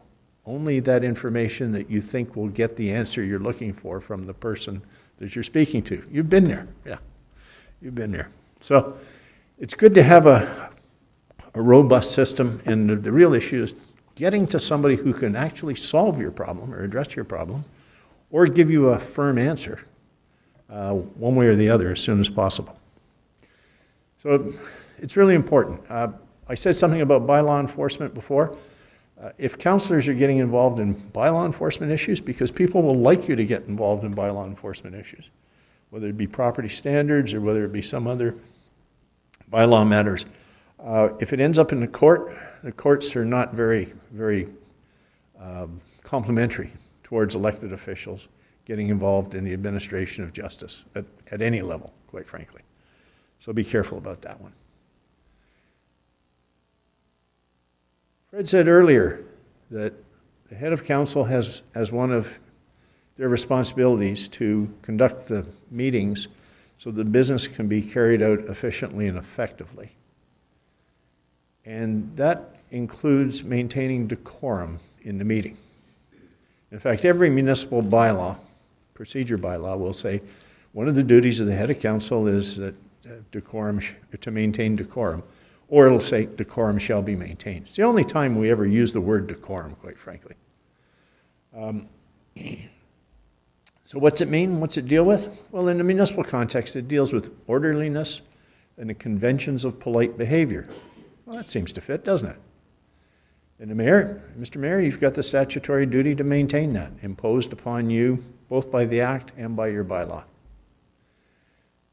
[SPEAKER 2] only that information that you think will get the answer you're looking for from the person that you're speaking to. You've been there. Yeah, you've been there. So it's good to have a robust system, and the real issue is getting to somebody who can actually solve your problem or address your problem or give you a firm answer one way or the other as soon as possible. So it's really important. I said something about bylaw enforcement before. If councillors are getting involved in bylaw enforcement issues, because people will like you to get involved in bylaw enforcement issues, whether it be property standards or whether it be some other bylaw matters. If it ends up in the courts are not very, very complimentary towards elected officials getting involved in the administration of justice at any level, quite frankly. So be careful about that one. Fred said earlier that the head of council has as one of their responsibilities to conduct the meetings so the business can be carried out efficiently and effectively. And that includes maintaining decorum in the meeting. In fact, every municipal bylaw, procedure bylaw, will say one of the duties of the head of council is that to maintain decorum, or it'll say decorum shall be maintained. It's the only time we ever use the word decorum, quite frankly. So what's it mean? What's it deal with? Well, in the municipal context, it deals with orderliness and the conventions of polite behavior. Well, that seems to fit, doesn't it? And the mayor, Mr. Mayor, you've got the statutory duty to maintain that, imposed upon you both by the Act and by your bylaw.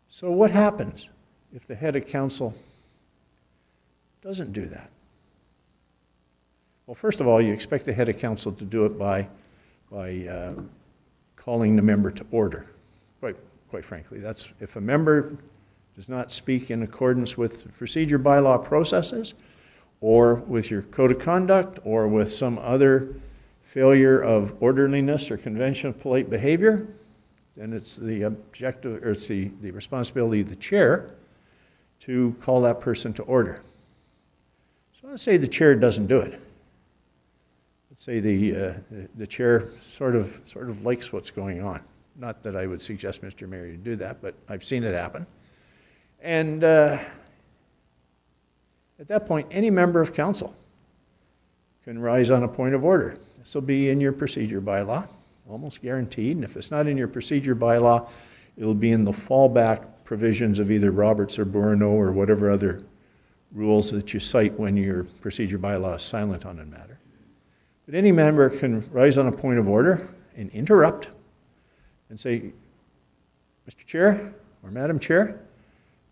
[SPEAKER 2] So what happens if the head of council doesn't do that? Well, first of all, you expect the head of council to do it by calling the member to order. Quite frankly, that's if a member does not speak in accordance with procedure bylaw processes, or with your code of conduct, or with some other failure of orderliness or convention of polite behavior, then it's the objective, or it's the responsibility of the chair to call that person to order. So let's say the chair doesn't do it. Let's say the chair sort of likes what's going on. Not that I would suggest Mr. Mayor to do that, but I've seen it happen. And at that point, any member of council can rise on a point of order. This will be in your procedure bylaw, almost guaranteed. And if it's not in your procedure bylaw, it'll be in the fallback provisions of either Roberts or Bourneau or whatever other rules that you cite when your procedure bylaw is silent on a matter. But any member can rise on a point of order and interrupt and say, Mr. Chair or Madam Chair,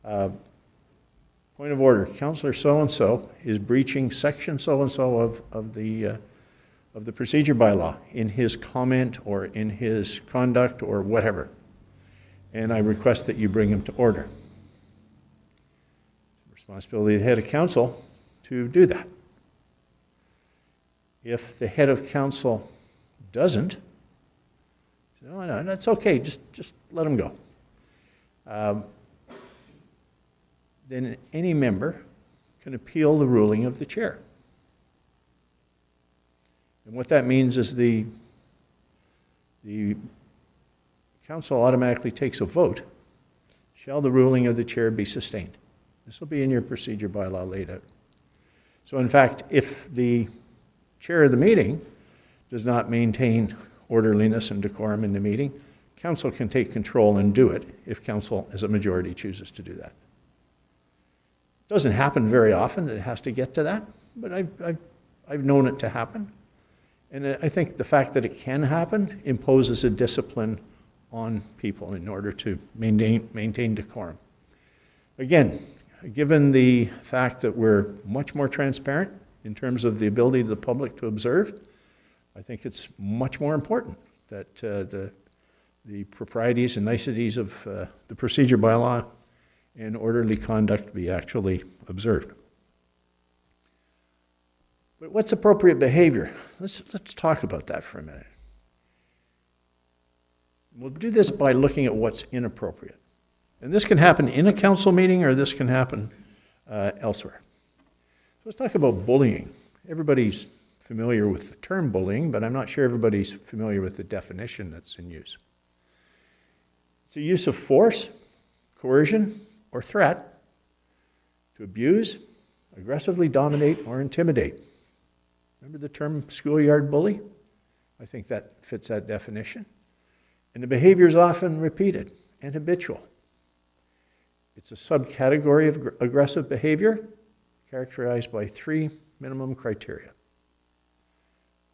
[SPEAKER 2] point of order, Councillor so-and-so is breaching section so-and-so of the procedure bylaw in his comment or in his conduct or whatever. And I request that you bring him to order. Responsibility of the head of council to do that. If the head of council doesn't, no, that's okay, just let him go. Then any member can appeal the ruling of the chair. And what that means is the council automatically takes a vote. Shall the ruling of the chair be sustained? This will be in your procedure bylaw laid out. So in fact, if the chair of the meeting does not maintain orderliness and decorum in the meeting, council can take control and do it if council as a majority chooses to do that. It doesn't happen very often that it has to get to that, but I've known it to happen. And I think the fact that it can happen imposes a discipline on people in order to maintain decorum. Again, given the fact that we're much more transparent in terms of the ability of the public to observe, I think it's much more important that the proprieties and niceties of the procedure bylaw and orderly conduct be actually observed. But what's appropriate behavior? Let's talk about that for a minute. We'll do this by looking at what's inappropriate. And this can happen in a council meeting or this can happen elsewhere. So let's talk about bullying. Everybody's familiar with the term bullying, but I'm not sure everybody's familiar with the definition that's in use. It's the use of force, coercion, or threat to abuse, aggressively dominate, or intimidate. Remember the term schoolyard bully? I think that fits that definition. And the behavior is often repeated and habitual. It's a subcategory of aggressive behavior characterized by 3 minimum criteria: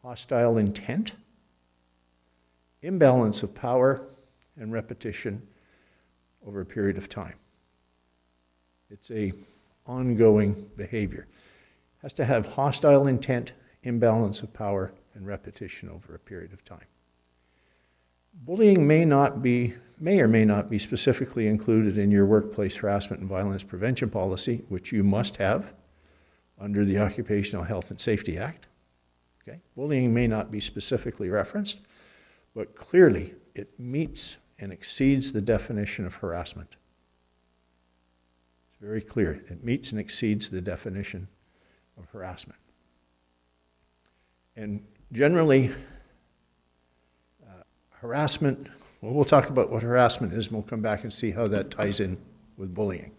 [SPEAKER 2] hostile intent, imbalance of power, and repetition over a period of time. It's an ongoing behavior. It has to have hostile intent, imbalance of power, and repetition over a period of time. Bullying may or may not be specifically included in your workplace harassment and violence prevention policy, which you must have under the Occupational Health and Safety Act. Okay? Bullying may not be specifically referenced, but clearly it meets and exceeds the definition of harassment. It's very clear. It meets and exceeds the definition of harassment. And generally, harassment, well, we'll talk about what harassment is, and we'll come back and see how that ties in with bullying.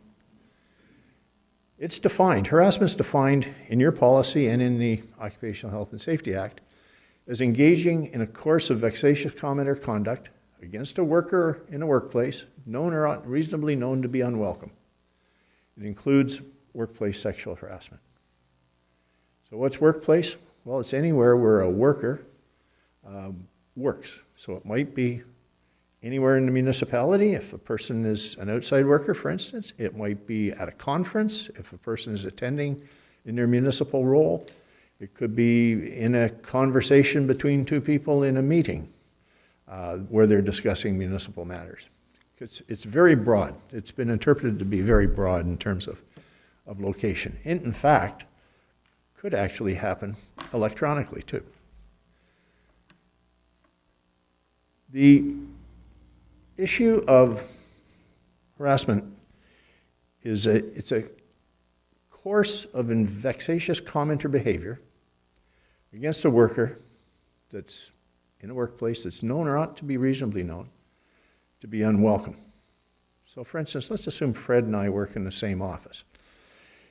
[SPEAKER 2] It's defined, harassment's defined in your policy and in the Occupational Health and Safety Act as engaging in a course of vexatious comment or conduct against a worker in a workplace, known or reasonably known to be unwelcome. It includes workplace sexual harassment. So what's workplace? Well, it's anywhere where a worker works. So it might be anywhere in the municipality. If a person is an outside worker, for instance, it might be at a conference. If a person is attending in their municipal role, it could be in a conversation between 2 people in a meeting where they're discussing municipal matters. It's very broad. It's been interpreted to be very broad in terms of location. And in fact, could actually happen electronically too. The issue of harassment it's a course of vexatious comment or behavior against a worker that's in a workplace that's known or ought to be reasonably known to be unwelcome. So for instance, let's assume Fred and I work in the same office.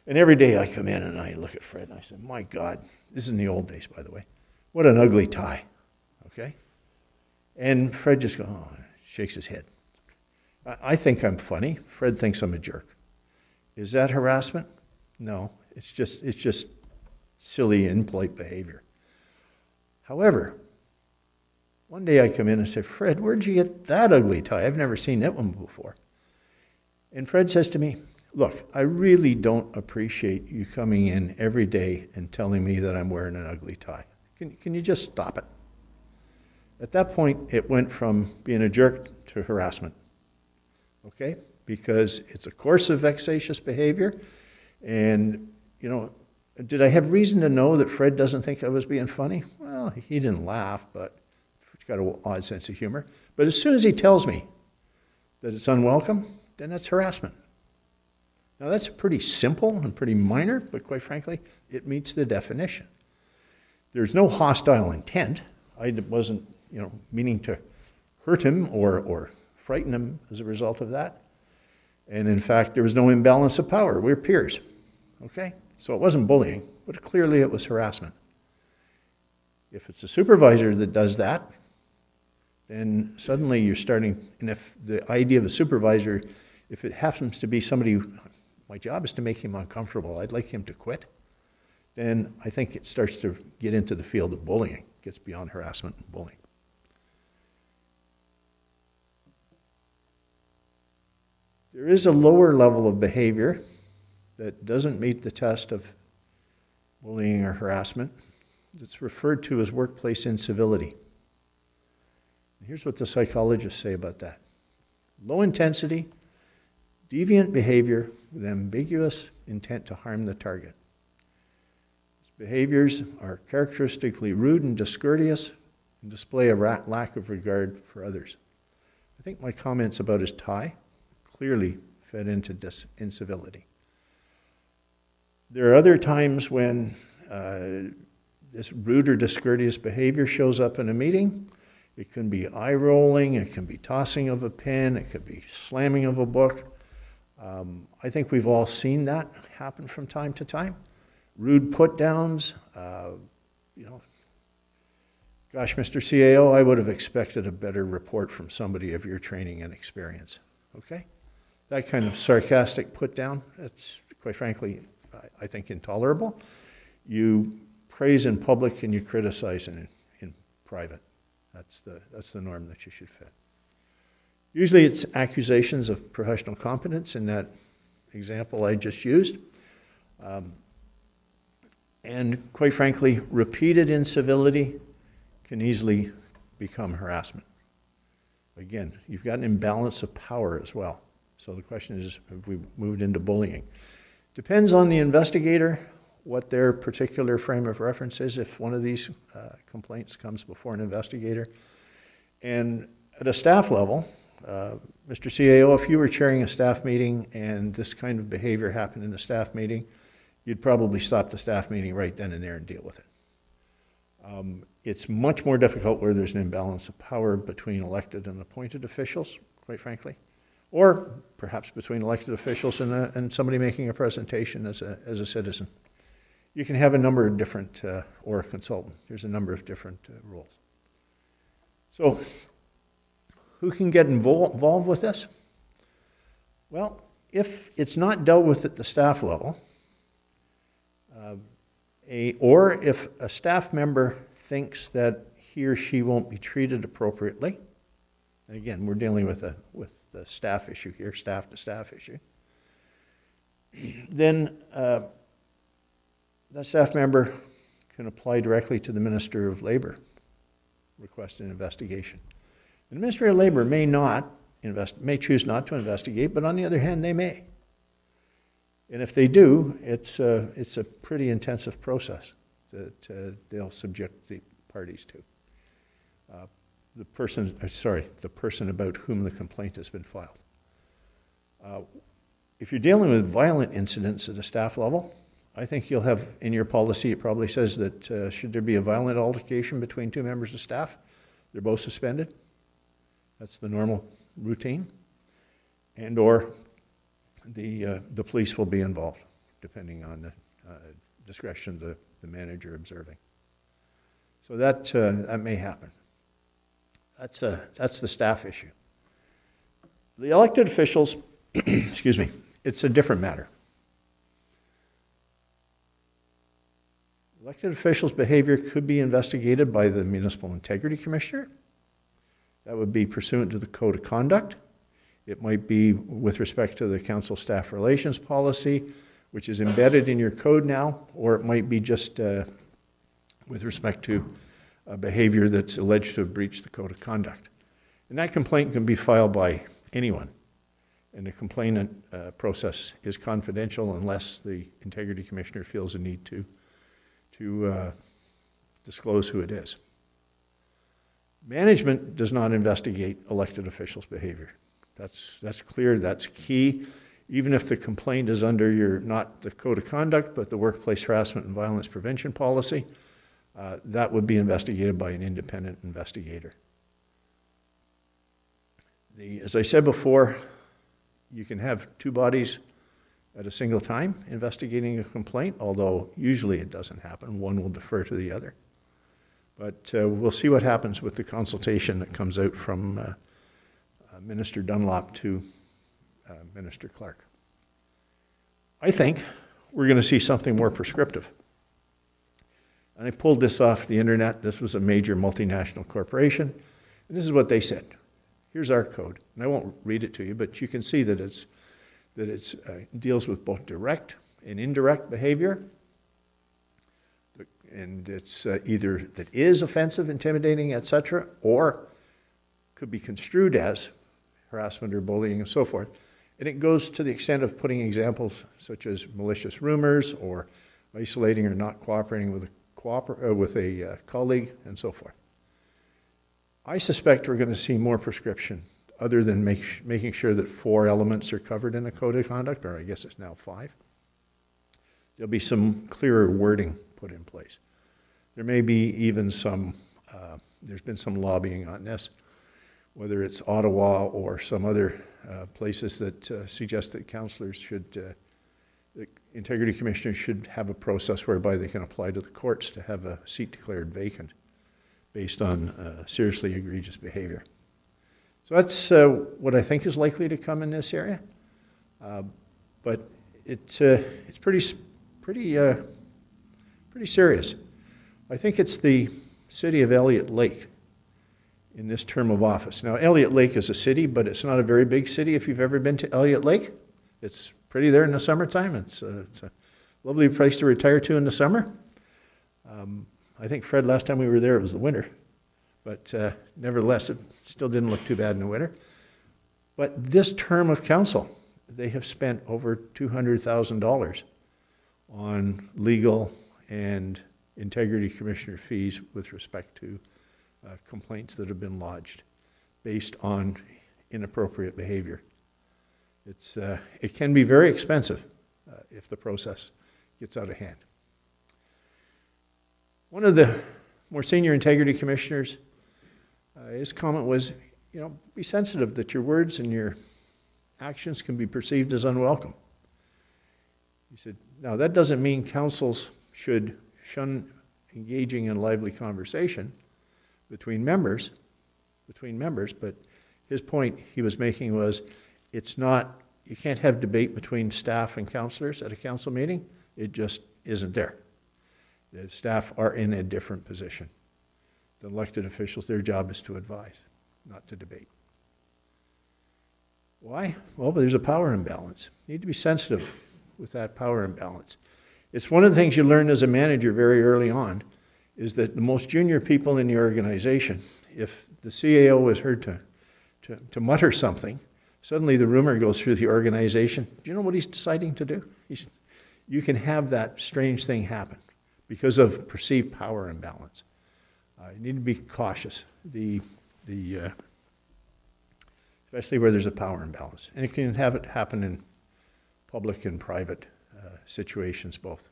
[SPEAKER 2] And every day I come in and I look at Fred and I say, my God, this is in the old days, by the way, what an ugly tie, okay? And Fred just goes, oh, shakes his head. I think I'm funny. Fred thinks I'm a jerk. Is that harassment? No, it's just silly, impolite behavior. However, one day I come in and say, Fred, where'd you get that ugly tie? I've never seen that one before. And Fred says to me, look, I really don't appreciate you coming in every day and telling me that I'm wearing an ugly tie. Can you just stop it? At that point, it went from being a jerk to harassment, okay? Because it's a course of vexatious behavior. And, you know, did I have reason to know that Fred doesn't think I was being funny? Well, he didn't laugh, but he's got an odd sense of humor. But as soon as he tells me that it's unwelcome, then that's harassment. Now, that's pretty simple and pretty minor, but quite frankly, it meets the definition. There's no hostile intent. I wasn't, you know, meaning to hurt him or frighten him as a result of that. And in fact, there was no imbalance of power. We're peers, okay? So it wasn't bullying, but clearly it was harassment. If it's a supervisor that does that, then suddenly you're starting, and if the idea of a supervisor, if it happens to be somebody who, my job is to make him uncomfortable, I'd like him to quit, then I think it starts to get into the field of bullying, gets beyond harassment and bullying. There is a lower level of behavior that doesn't meet the test of bullying or harassment. It's referred to as workplace incivility. Here's what the psychologists say about that. Low intensity, deviant behavior with ambiguous intent to harm the target. These behaviors are characteristically rude and discourteous and display a lack of regard for others. I think my comments about his tie clearly fed into incivility. There are other times when this rude or discourteous behavior shows up in a meeting. It can be eye rolling, it can be tossing of a pen, it could be slamming of a book. I think we've all seen that happen from time to time. Rude put downs, you know, gosh, Mr. CAO, I would have expected a better report from somebody of your training and experience, okay? That kind of sarcastic put down, it's quite frankly, I think intolerable. You praise in public and you criticize in private. That's the norm that you should fit. Usually it's accusations of professional competence in that example I just used. And quite frankly, repeated incivility can easily become harassment. Again, you've got an imbalance of power as well. So the question is, have we moved into bullying? Depends on the investigator, what their particular frame of reference is if one of these complaints comes before an investigator. And at a staff level, Mr. CAO, if you were chairing a staff meeting and this kind of behavior happened in a staff meeting, you'd probably stop the staff meeting right then and there and deal with it. It's much more difficult where there's an imbalance of power between elected and appointed officials, quite frankly, or perhaps between elected officials and somebody making a presentation as a citizen. You can have a number of different, or a consultant. There's a number of different roles. So, who can get involved with this? Well, if it's not dealt with at the staff level, or if a staff member thinks that he or she won't be treated appropriately, and again, we're dealing with the staff issue here, staff to staff issue, then that staff member can apply directly to the Minister of Labour, request an investigation. The Ministry of Labour may choose not to investigate, but on the other hand, they may. And if they do, it's a pretty intensive process that they'll subject the parties to. the person about whom the complaint has been filed. If you're dealing with violent incidents at a staff level, I think you'll have, in your policy, it probably says that should there be a violent altercation between two members of staff, they're both suspended. That's the normal routine. And or the police will be involved, depending on the discretion of the manager observing. So that may happen. That's the staff issue. The elected officials, excuse me, it's a different matter. Elected officials' behavior could be investigated by the Municipal Integrity Commissioner. That would be pursuant to the Code of Conduct. It might be with respect to the Council Staff Relations Policy, which is embedded in your code now, or it might be just with respect to behavior that's alleged to have breached the Code of Conduct. And that complaint can be filed by anyone. And the complainant process is confidential unless the Integrity Commissioner feels a need to disclose who it is. Management does not investigate elected officials' behavior. That's clear, that's key. Even if the complaint is under not the Code of Conduct, but the Workplace Harassment and Violence Prevention Policy, that would be investigated by an independent investigator. As I said before, you can have two bodies at a single time investigating a complaint, although usually it doesn't happen. One will defer to the other. But we'll see what happens with the consultation that comes out from Minister Dunlop to Minister Clark. I think we're going to see something more prescriptive. And I pulled this off the internet. This was a major multinational corporation. And this is what they said. Here's our code. And I won't read it to you, but you can see that it deals with both direct and indirect behavior. And it's either that is offensive, intimidating, etc., or could be construed as harassment or bullying and so forth. And it goes to the extent of putting examples such as malicious rumors or isolating or not cooperating with a colleague and so forth. I suspect we're going to see more prescription other than making sure that 4 elements are covered in a code of conduct, or I guess it's now 5. There'll be some clearer wording put in place. There may be even there's been some lobbying on this, whether it's Ottawa or some other places that suggest that councillors the integrity commissioners should have a process whereby they can apply to the courts to have a seat declared vacant based on seriously egregious behavior. So that's what I think is likely to come in this area. But it's pretty serious. I think it's the city of Elliott Lake in this term of office. Now, Elliott Lake is a city, but it's not a very big city if you've ever been to Elliott Lake. It's pretty there in the summertime. It's a lovely place to retire to in the summer. I think, Fred, last time we were there, it was the winter. But nevertheless, it still didn't look too bad in the winter. But this term of council, they have spent over $200,000 on legal and integrity commissioner fees with respect to complaints that have been lodged based on inappropriate behavior. It can be very expensive if the process gets out of hand. One of the more senior integrity commissioners, his comment was, be sensitive that your words and your actions can be perceived as unwelcome. He said, now that doesn't mean councils should shun engaging in lively conversation between members, but his point he was making was, you can't have debate between staff and councillors at a council meeting. It just isn't there. The staff are in a different position. The elected officials, their job is to advise, not to debate. Why? Well, there's a power imbalance. You need to be sensitive with that power imbalance. It's one of the things you learn as a manager very early on, is that the most junior people in the organization, if the CAO is heard to mutter something, suddenly the rumor goes through the organization. Do you know what he's deciding to do? You can have that strange thing happen because of perceived power imbalance. You need to be cautious. The especially where there's a power imbalance. And it can have it happen in public and private situations both.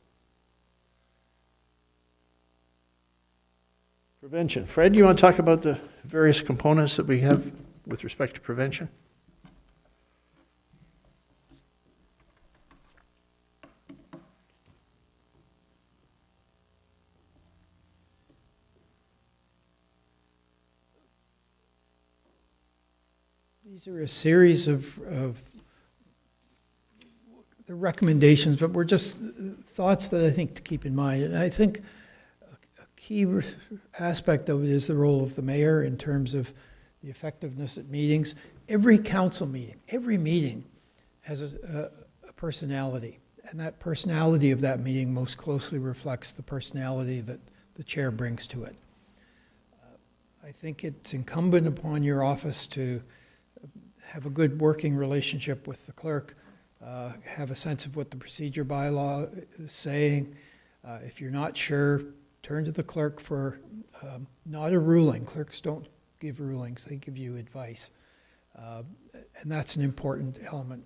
[SPEAKER 2] Prevention. Fred, you want to talk about the various components that we have with respect to prevention?
[SPEAKER 3] These are a series of the recommendations, but we're just thoughts that I think to keep in mind. And I think a key aspect of it is the role of the mayor in terms of the effectiveness at meetings. Every council meeting, every meeting has a personality, and that personality of that meeting most closely reflects the personality that the chair brings to it. I think it's incumbent upon your office to have a good working relationship with the clerk, have a sense of what the procedure bylaw is saying. If you're not sure, turn to the clerk for not a ruling. Clerks don't give rulings, they give you advice. And that's an important element.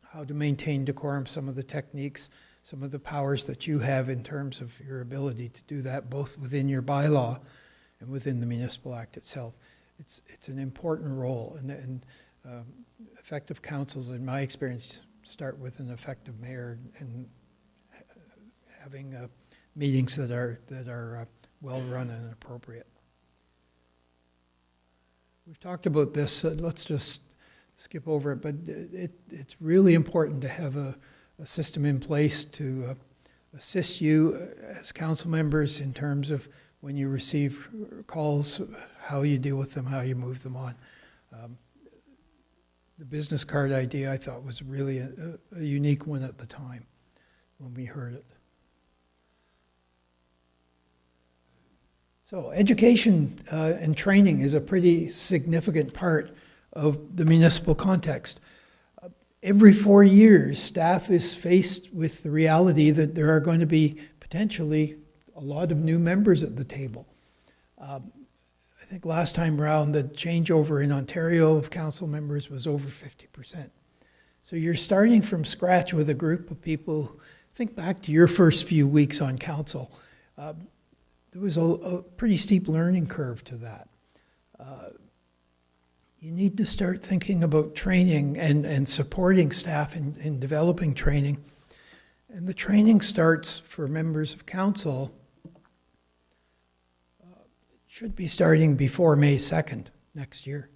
[SPEAKER 3] How to maintain decorum, some of the techniques, some of the powers that you have in terms of your ability to do that, both within your bylaw and within the Municipal Act itself. It's an important role, and effective councils, in my experience, start with an effective mayor and having meetings that are well run and appropriate. We've talked about this. Let's just skip over it, but it's really important to have a system in place to assist you as council members in terms of when you receive calls, how you deal with them, how you move them on. The business card idea, I thought, was really a unique one at the time when we heard it. So education and training is a pretty significant part of the municipal context. Every 4 years, staff is faced with the reality that there are going to be potentially a lot of new members at the table. I think last time around, the changeover in Ontario of council members was over 50%. So you're starting from scratch with a group of people. Think back to your first few weeks on council. There was a pretty steep learning curve to that. You need to start thinking about training and supporting staff in developing training. And the training starts for members of council, should be starting before May 2nd next year.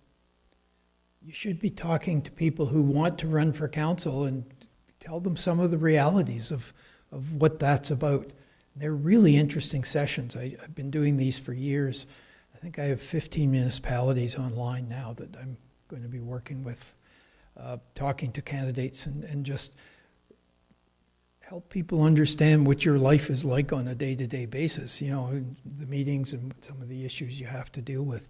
[SPEAKER 3] You should be talking to people who want to run for council and tell them some of the realities of what that's about. They're really interesting sessions. I've been doing these for years. I think I have 15 municipalities online now that I'm going to be working with, talking to candidates and just help people understand what your life is like on a day-to-day basis, you know, the meetings and some of the issues you have to deal with.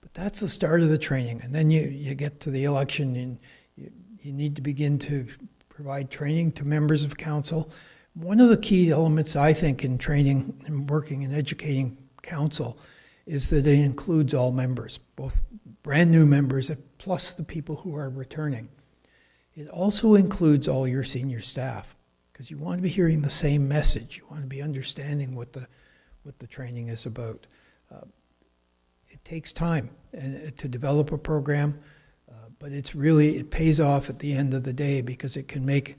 [SPEAKER 3] But that's the start of the training. And then you get to the election and you need to begin to provide training to members of council. One of the key elements, I think, in training and working and educating council is that it includes all members, both brand new members plus the people who are returning. It also includes all your senior staff, because you want to be hearing the same message. You want to be understanding what the training is about. It takes time to develop a program, but it pays off at the end of the day, because it can make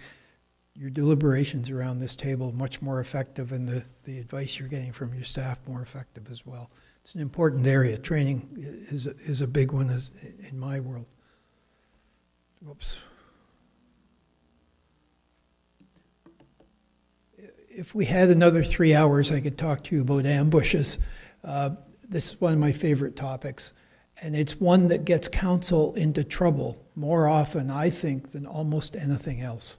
[SPEAKER 3] your deliberations around this table much more effective, and the advice you're getting from your staff more effective as well. It's an important area. Training is a big one in my world. Whoops. If we had another 3 hours, I could talk to you about ambushes. This is one of my favorite topics, and it's one that gets council into trouble more often, I think, than almost anything else.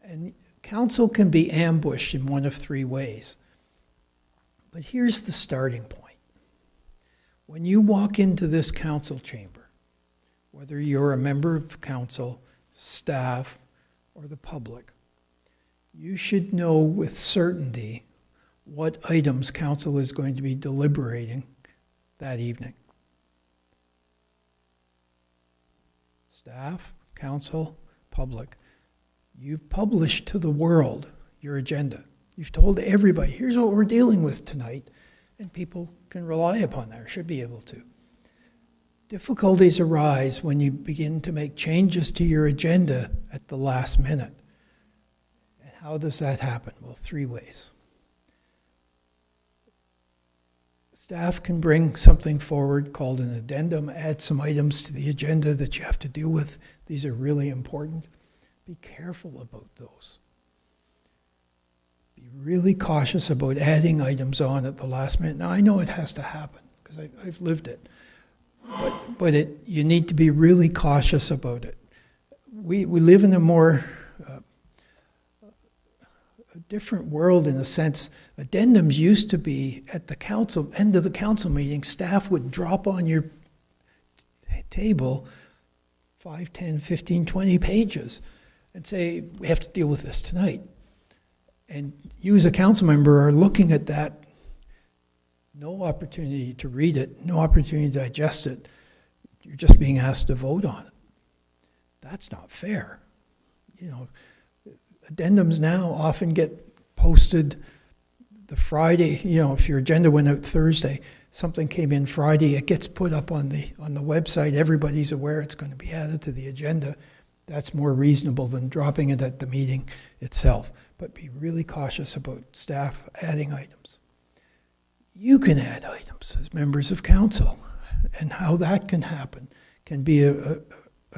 [SPEAKER 3] And council can be ambushed in one of 3 ways. But here's the starting point. When you walk into this council chamber, whether you're a member of council, staff, or the public, you should know with certainty what items council is going to be deliberating that evening? Staff, council, public. You've published to the world your agenda. You've told everybody, here's what we're dealing with tonight, and people can rely upon that, or should be able to. Difficulties arise when you begin to make changes to your agenda at the last minute. And how does that happen? Well, 3 ways. Staff can bring something forward called an addendum, add some items to the agenda that you have to deal with. These are really important. Be careful about those. Be really cautious about adding items on at the last minute. Now, I know it has to happen because I've lived it. But you need to be really cautious about it. We live in a more a different world in a sense. Addendums used to be at the council, end of the council meeting, staff would drop on your table 5, 10, 15, 20 pages and say, we have to deal with this tonight. And you as a council member are looking at that, no opportunity to read it, no opportunity to digest it. You're just being asked to vote on it. That's not fair. You know, addendums now often get posted the Friday. You know, if your agenda went out Thursday, something came in Friday, it gets put up on the website. Everybody's aware it's going to be added to the agenda. That's more reasonable than dropping it at the meeting itself. But be really cautious about staff adding items. You can add items as members of council, and how that can happen can be a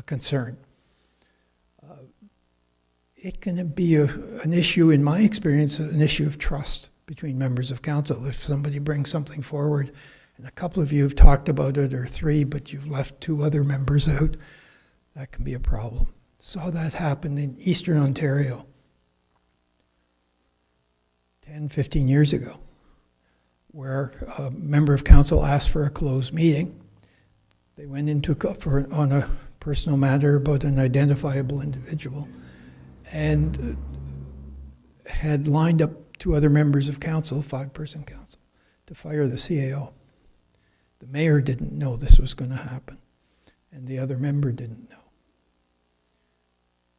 [SPEAKER 3] concern. It can be an issue, in my experience, an issue of trust between members of council. If somebody brings something forward, and a couple of you have talked about it, or 3, but you've left 2 other members out, that can be a problem. Saw that happen in Eastern Ontario 10, 15 years ago, where a member of council asked for a closed meeting. They went into on a personal matter about an identifiable individual, and had lined up 2 other members of council, 5-person council, to fire the CAO. The mayor didn't know this was going to happen, and the other member didn't know.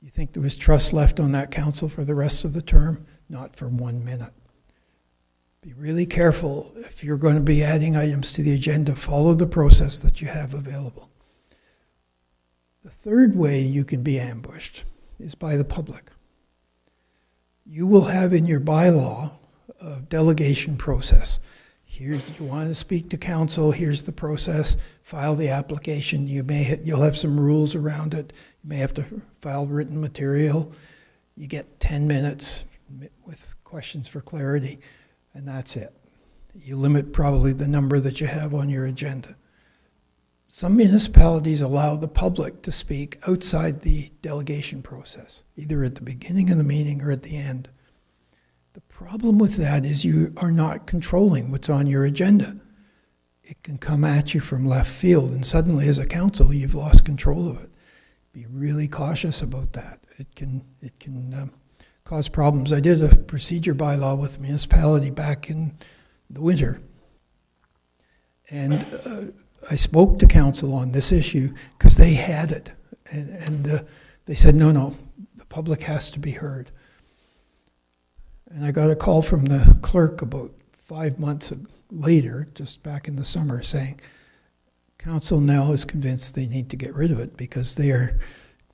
[SPEAKER 3] You think there was trust left on that council for the rest of the term? Not for 1 minute. Be really careful if you're going to be adding items to the agenda. Follow the process that you have available. The third way you can be ambushed is by the public. You will have in your bylaw a delegation process. Here's, you want to speak to council, here's the process, file the application. You'll have some rules around it. You may have to file written material. You get 10 minutes with questions for clarity. And that's it. You limit probably the number that you have on your agenda. Some municipalities allow the public to speak outside the delegation process, either at the beginning of the meeting or at the end. The problem with that is you are not controlling what's on your agenda. It can come at you from left field, and suddenly as a council, you've lost control of it. Be really cautious about that. It can cause problems. I did a procedure bylaw with the municipality back in the winter. And I spoke to council on this issue because they had it. And they said, no, the public has to be heard. And I got a call from the clerk about 5 months later, just back in the summer, saying, council now is convinced they need to get rid of it because they are,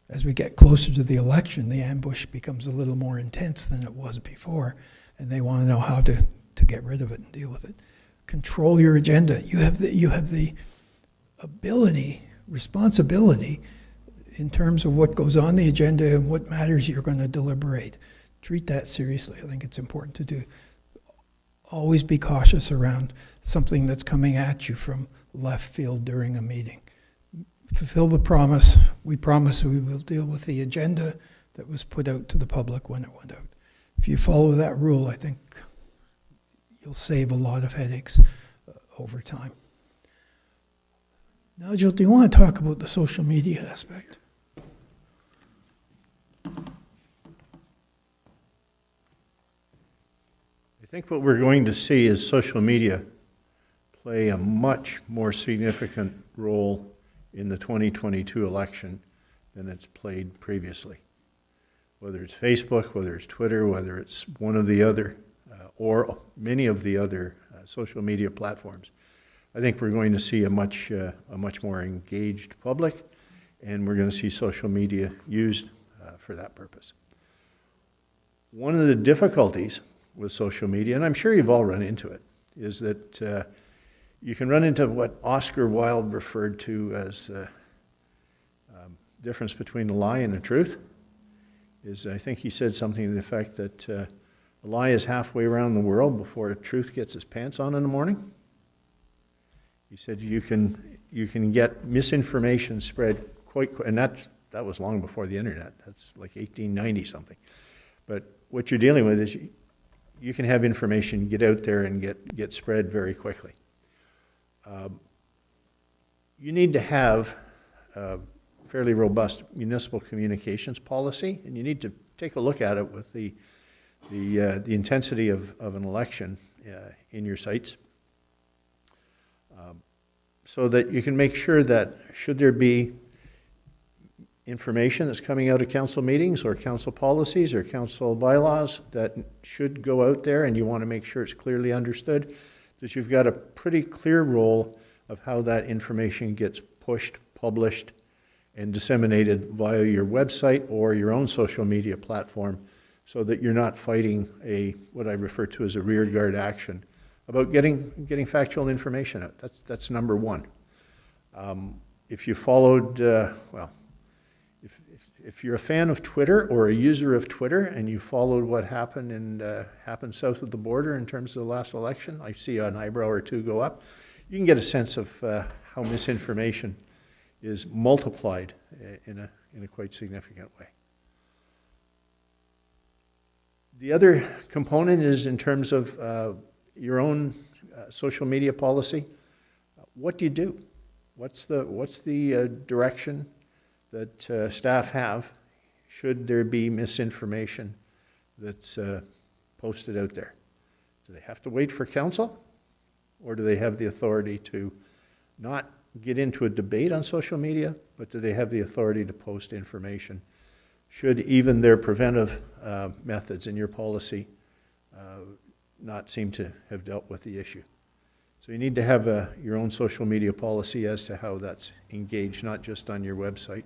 [SPEAKER 3] as we get closer to the election, the ambush becomes a little more intense than it was before, and they want to know how to get rid of it and deal with it. Control your agenda. You have the ability, responsibility in terms of what goes on the agenda and what matters you're going to deliberate. Treat that seriously. I think it's important to do. Always be cautious around something that's coming at you from left field during a meeting. Fulfill the promise. We promise we will deal with the agenda that was put out to the public when it went out. If you follow that rule, I think you'll save a lot of headaches over time. Now, Jill, do you want to talk about the social media aspect?
[SPEAKER 2] I think what we're going to see is social media play a much more significant role in the 2022 election than it's played previously. Whether it's Facebook, whether it's Twitter, whether it's one of the other, or many of the other social media platforms. I think we're going to see a much more engaged public, and we're going to see social media used for that purpose. One of the difficulties with social media, and I'm sure you've all run into it, is that you can run into what Oscar Wilde referred to as the difference between a lie and a truth. I think he said something to the effect that a lie is halfway around the world before a truth gets his pants on in the morning. He said you can get misinformation spread quite quick, and that was long before the internet. That's like 1890 something. But what you're dealing with is you can have information get out there and get spread very quickly. You need to have a fairly robust municipal communications policy, and you need to take a look at it with the intensity of an election in your sites, so that you can make sure that should there be information that's coming out of council meetings or council policies or council bylaws that should go out there, and you want to make sure it's clearly understood, that you've got a pretty clear role of how that information gets pushed, published, and disseminated via your website or your own social media platform, so that you're not fighting what I refer to as a rearguard action about getting factual information out. That's number one. If you followed, if you're a fan of Twitter or a user of Twitter and you followed what happened south of the border in terms of the last election, I see an eyebrow or two go up. You can get a sense of how misinformation is multiplied in a quite significant way. The other component is in terms of your own social media policy. What do you do? What's the direction that staff have should there be misinformation that's posted out there? Do they have to wait for council, or do they have the authority to not get into a debate on social media, but do they have the authority to post information should even their preventive methods in your policy not seem to have dealt with the issue? So you need to have your own social media policy as to how that's engaged, not just on your website,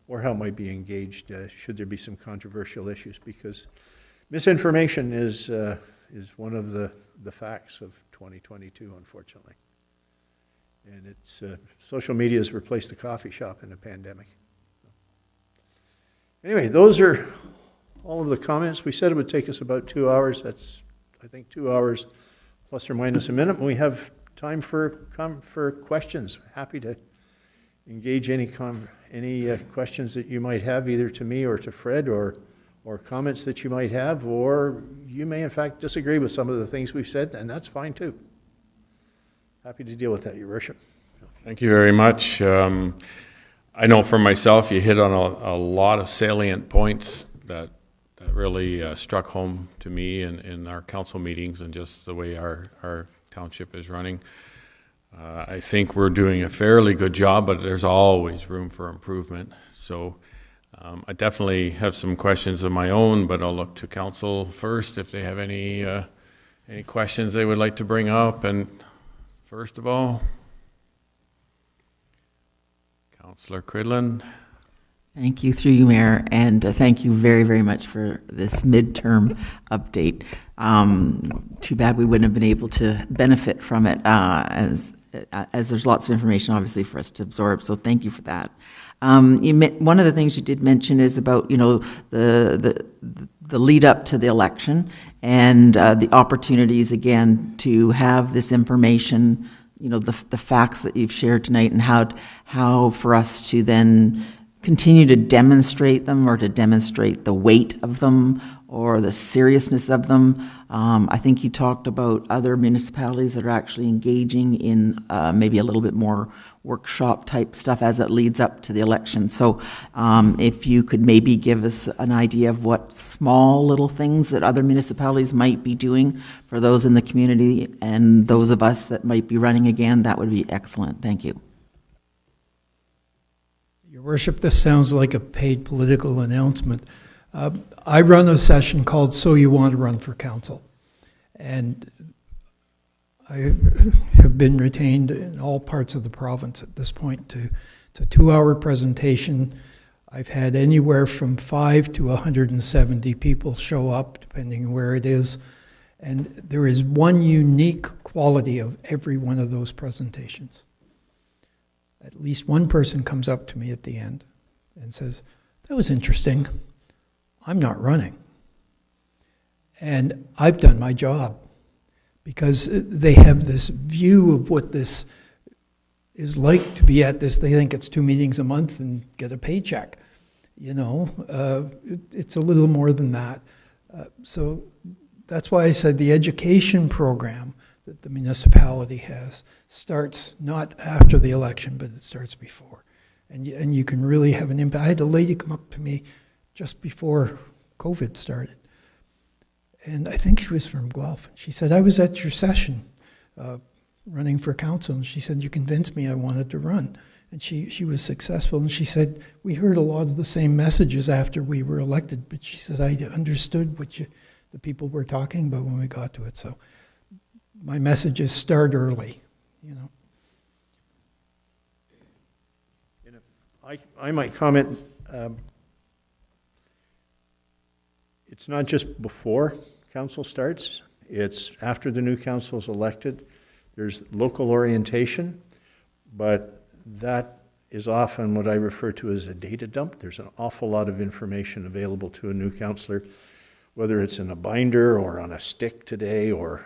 [SPEAKER 2] or how it might be engaged should there be some controversial issues, because misinformation is one of the facts of 2022, unfortunately. And it's social media has replaced the coffee shop in a pandemic. Anyway, those are all of the comments. We said it would take us about 2 hours. That's, I think, 2 hours plus or minus a minute. We have time for questions. Happy to engage any questions that you might have, either to me or to Fred, or comments that you might have, or you may in fact disagree with some of the things we've said, and that's fine too. Happy to deal with that, Your Worship.
[SPEAKER 1] Thank you very much. I know for myself, you hit on a lot of salient points that really struck home to me in our council meetings and just the way our township is running. I think we're doing a fairly good job, but there's always room for improvement. So I definitely have some questions of my own, but I'll look to council first if they have any questions they would like to bring up. And first of all, Councillor Cridland.
[SPEAKER 4] Thank you, through you, Mayor, and thank you very, very much for this midterm update. Too bad we wouldn't have been able to benefit from it, as there's lots of information, obviously, for us to absorb. So thank you for that. One of the things you did mention is about, the lead up to the election and the opportunities again to have this information, the facts that you've shared tonight, and how for us to then continue to demonstrate them, or to demonstrate the weight of them or the seriousness of them. I think you talked about other municipalities that are actually engaging in maybe a little bit more workshop type stuff as it leads up to the election. So if you could maybe give us an idea of what small little things that other municipalities might be doing for those in the community and those of us that might be running again, that would be excellent. Thank you.
[SPEAKER 3] Your Worship, this sounds like a paid political announcement. I run a session called So You Want to Run for Council. And I have been retained in all parts of the province at this point to 2-hour presentation. I've had anywhere from 5 to 170 people show up, depending where it is. And there is one unique quality of every one of those presentations. At least one person comes up to me at the end and says, "That was interesting. I'm not running." And I've done my job, because they have this view of what this is like to be at this. They think it's 2 meetings a month and get a paycheck. It's a little more than that. So that's why I said the education program that the municipality has starts not after the election, but it starts before. And you can really have an impact. I had a lady come up to me just before COVID started. And I think she was from Guelph. She said, "I was at your session running for council." And she said, "You convinced me I wanted to run." And she was successful. And she said, "We heard a lot of the same messages after we were elected." But she said, "I understood what the people were talking about when we got to it." So my messages start early,
[SPEAKER 2] And if I might comment, it's not just before council starts, it's after the new council is elected. There's local orientation, but that is often what I refer to as a data dump. There's an awful lot of information available to a new councillor, whether it's in a binder or on a stick today or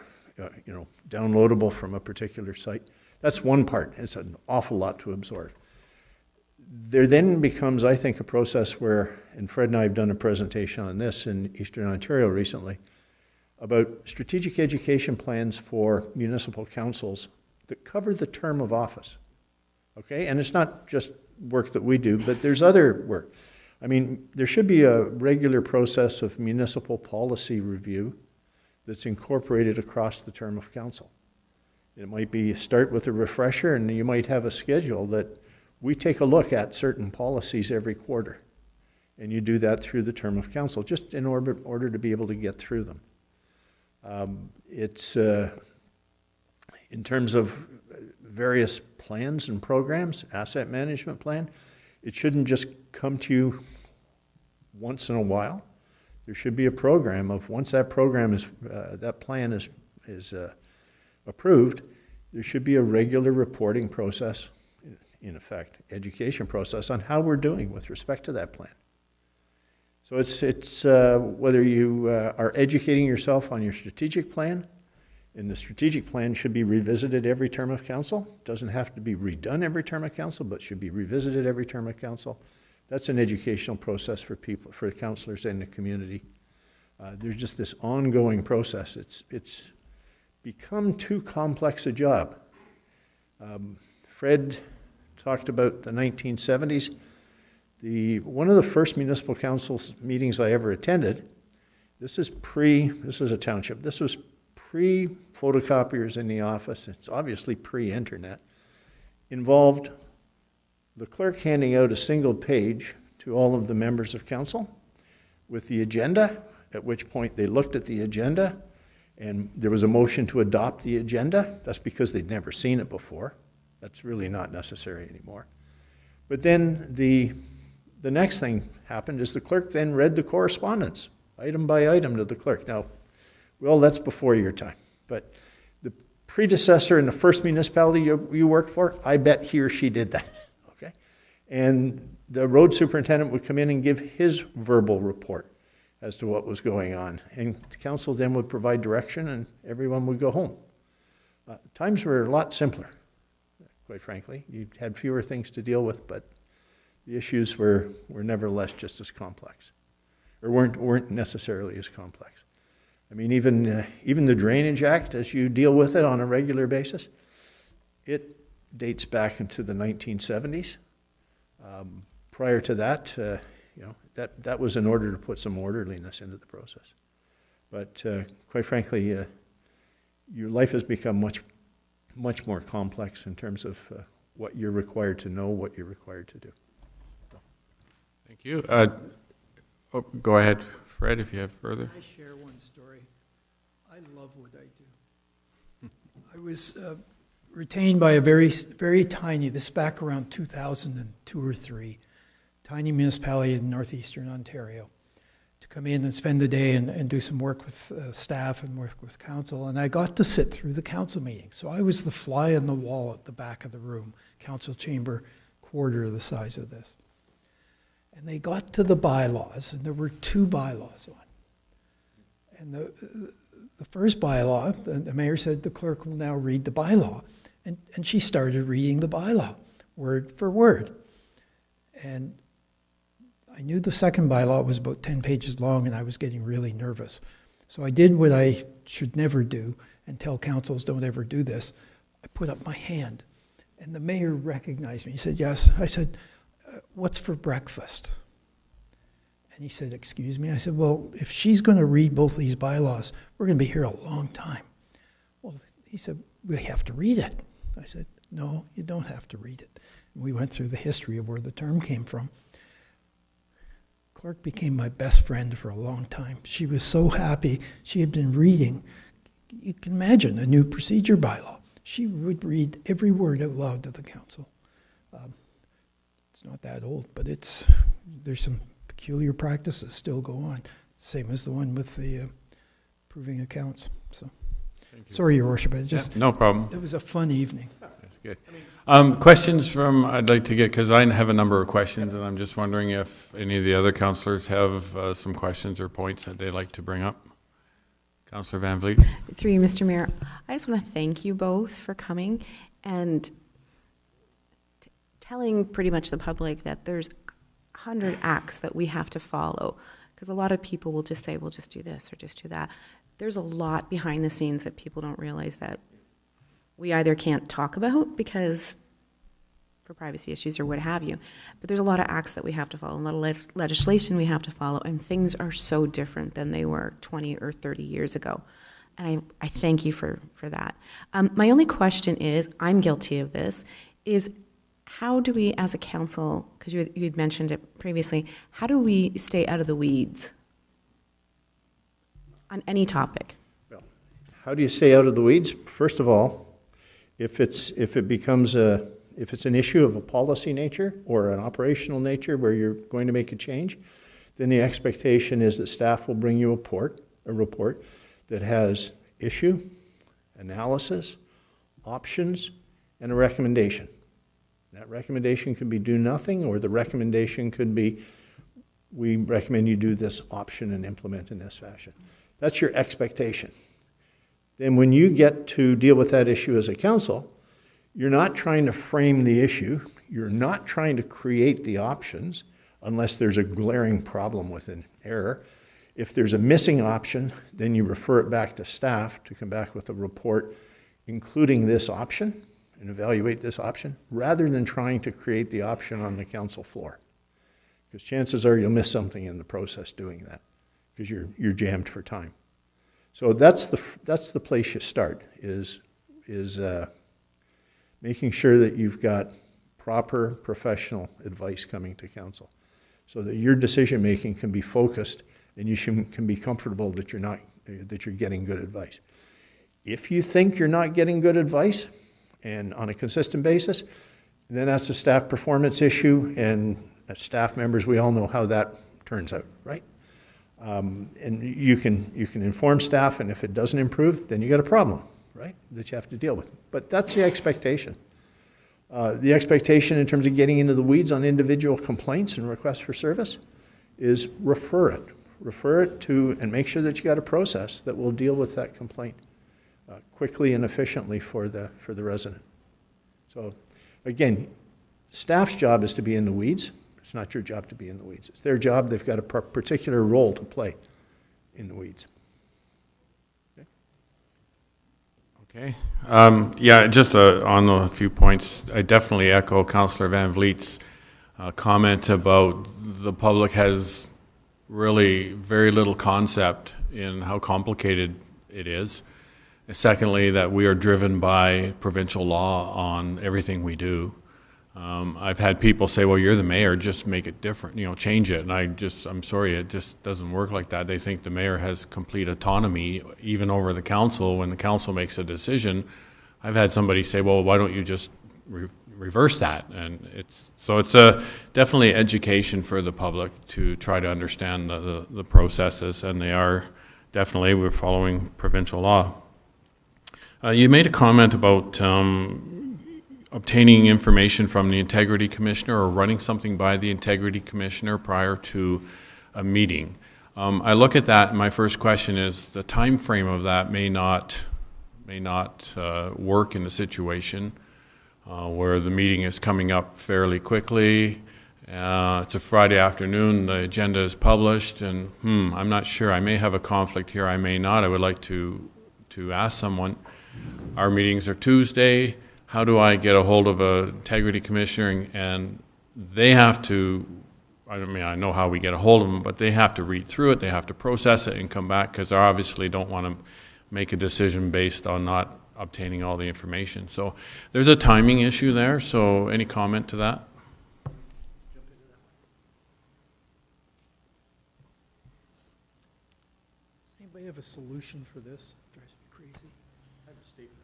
[SPEAKER 2] downloadable from a particular site. That's one part. It's an awful lot to absorb. There then becomes, I think, a process where, and Fred and I have done a presentation on this in Eastern Ontario recently, about strategic education plans for municipal councils that cover the term of office. Okay? And it's not just work that we do, but there's other work. I mean, there should be a regular process of municipal policy review that's incorporated across the term of council. It might be start with a refresher, and you might have a schedule that we take a look at certain policies every quarter. And you do that through the term of council, just in order to be able to get through them. It's in terms of various plans and programs, asset management plan, it shouldn't just come to you once in a while. There should be a program of, once that program is, that plan is approved, there should be a regular reporting process, in effect, education process on how we're doing with respect to that plan. So it's whether you are educating yourself on your strategic plan, and the strategic plan should be revisited every term of council. It doesn't have to be redone every term of council, but should be revisited every term of council. That's an educational process for people, for councillors in the community. There's just this ongoing process. It's become too complex a job. Fred talked about the 1970s. One of the first municipal council meetings I ever attended, this is a township, this was pre-photocopiers in the office, it's obviously pre-internet, involved the clerk handing out a single page to all of the members of council with the agenda, at which point they looked at the agenda and there was a motion to adopt the agenda. That's because they'd never seen it before. That's really not necessary anymore. But then the next thing happened is the clerk then read the correspondence, item by item, to the clerk. Now, well, that's before your time. But the predecessor in the first municipality you worked for, I bet he or she did that, okay? And the road superintendent would come in and give his verbal report as to what was going on. And the council then would provide direction and everyone would go home. Times were a lot simpler, quite frankly. You had fewer things to deal with, but the issues were nevertheless just as complex, or weren't necessarily as complex. I mean, even the Drainage Act, as you deal with it on a regular basis, it dates back into the 1970s. Prior to that, that was in order to put some orderliness into the process. But quite frankly, your life has become much more complex in terms of what you're required to know, what you're required to do.
[SPEAKER 1] Thank you. Go ahead, Fred, if you have further.
[SPEAKER 3] I share one story. I love what I do. I was retained by a very tiny, this is back around 2002 or 3, tiny municipality in northeastern Ontario, to come in and spend the day and do some work with staff and work with council. And I got to sit through the council meeting. So I was the fly on the wall at the back of the room, council chamber, quarter the size of this. And they got to the bylaws, and there were 2 bylaws on. And the first bylaw, the mayor said the clerk will now read the bylaw. And she started reading the bylaw, word for word. And I knew the second bylaw was about 10 pages long, and I was getting really nervous. So I did what I should never do and tell councils don't ever do this. I put up my hand, and the mayor recognized me. He said, yes. I said, what's for breakfast? And he said, excuse me? I said, well, if she's going to read both these bylaws, we're going to be here a long time. Well, he said, we have to read it. I said, no, you don't have to read it. And we went through the history of where the term came from. Clerk became my best friend for a long time. She was so happy. She had been reading, you can imagine, a new procedure bylaw. She would read every word out loud to the council. It's not that old, but there's some peculiar practices still go on, same as the one with the approving accounts. So, sorry, Your Worship,
[SPEAKER 1] No problem.
[SPEAKER 3] It was a fun evening.
[SPEAKER 1] That's good. Questions I'd like to get, because I have a number of questions, and I'm just wondering if any of the other councillors have some questions or points that they'd like to bring up. Councillor Van Vliet.
[SPEAKER 5] Through you, Mr. Mayor, I just want to thank you both for coming and telling pretty much the public that there's 100 acts that we have to follow, because a lot of people will just say, we'll just do this or just do that. There's a lot behind the scenes that people don't realize that we either can't talk about because for privacy issues or what have you, but there's a lot of acts that we have to follow, a lot of legislation we have to follow, and things are so different than they were 20 or 30 years ago. And I thank you for that. My only question is, I'm guilty of this, is how do we as a council, because you had mentioned it previously, how do we stay out of the weeds on any topic?
[SPEAKER 2] Well, how do you stay out of the weeds? First of all, if it's an issue of a policy nature or an operational nature where you're going to make a change, then the expectation is that staff will bring you a report that has issue, analysis, options, and a recommendation. That recommendation could be do nothing, or the recommendation could be we recommend you do this option and implement in this fashion. That's your expectation. Then when you get to deal with that issue as a council, you're not trying to frame the issue. You're not trying to create the options unless there's a glaring problem with an error. If there's a missing option, then you refer it back to staff to come back with a report including this option and evaluate this option, rather than trying to create the option on the council floor. Because chances are you'll miss something in the process doing that, because you're jammed for time. So that's the place you start, is making sure that you've got proper professional advice coming to council, so that your decision making can be focused and you can be comfortable that you're getting good advice. If you think you're not getting good advice, and on a consistent basis, then that's a staff performance issue, and as staff members, we all know how that turns out, right? And you can inform staff, and if it doesn't improve, then you got a problem, right, that you have to deal with. But that's the expectation. The expectation in terms of getting into the weeds on individual complaints and requests for service is refer it to, and make sure that you got a process that will deal with that complaint quickly and efficiently for the resident. So again, staff's job is to be in the weeds. It's not your job to be in the weeds. It's their job. They've got a particular role to play in the weeds.
[SPEAKER 1] Okay. Yeah, just on a few points, I definitely echo Councillor Van Vliet's comment about the public has really very little concept in how complicated it is. Secondly, that we are driven by provincial law on everything we do. I've had people say, well, you're the mayor, just make it different, change it. And I'm sorry, it just doesn't work like that. They think the mayor has complete autonomy, even over the council. When the council makes a decision, I've had somebody say, well, why don't you just reverse that? And it's definitely education for the public to try to understand the processes, and we're following provincial law. You made a comment about obtaining information from the Integrity Commissioner or running something by the Integrity Commissioner prior to a meeting. I look at that, and my first question is the time frame of that may not work in a situation where the meeting is coming up fairly quickly. It's a Friday afternoon, the agenda is published, and I'm not sure. I may have a conflict here, I may not. I would like to ask someone. Our meetings are Tuesday. How do I get a hold of an Integrity Commissioner? And they have to, I know how we get a hold of them, but they have to read through it, they have to process it and come back, because they obviously don't want to make a decision based on not obtaining all the information. So there's a timing issue there, so any comment to that?
[SPEAKER 3] Does anybody have a solution for this? Drives me crazy. I have a statement.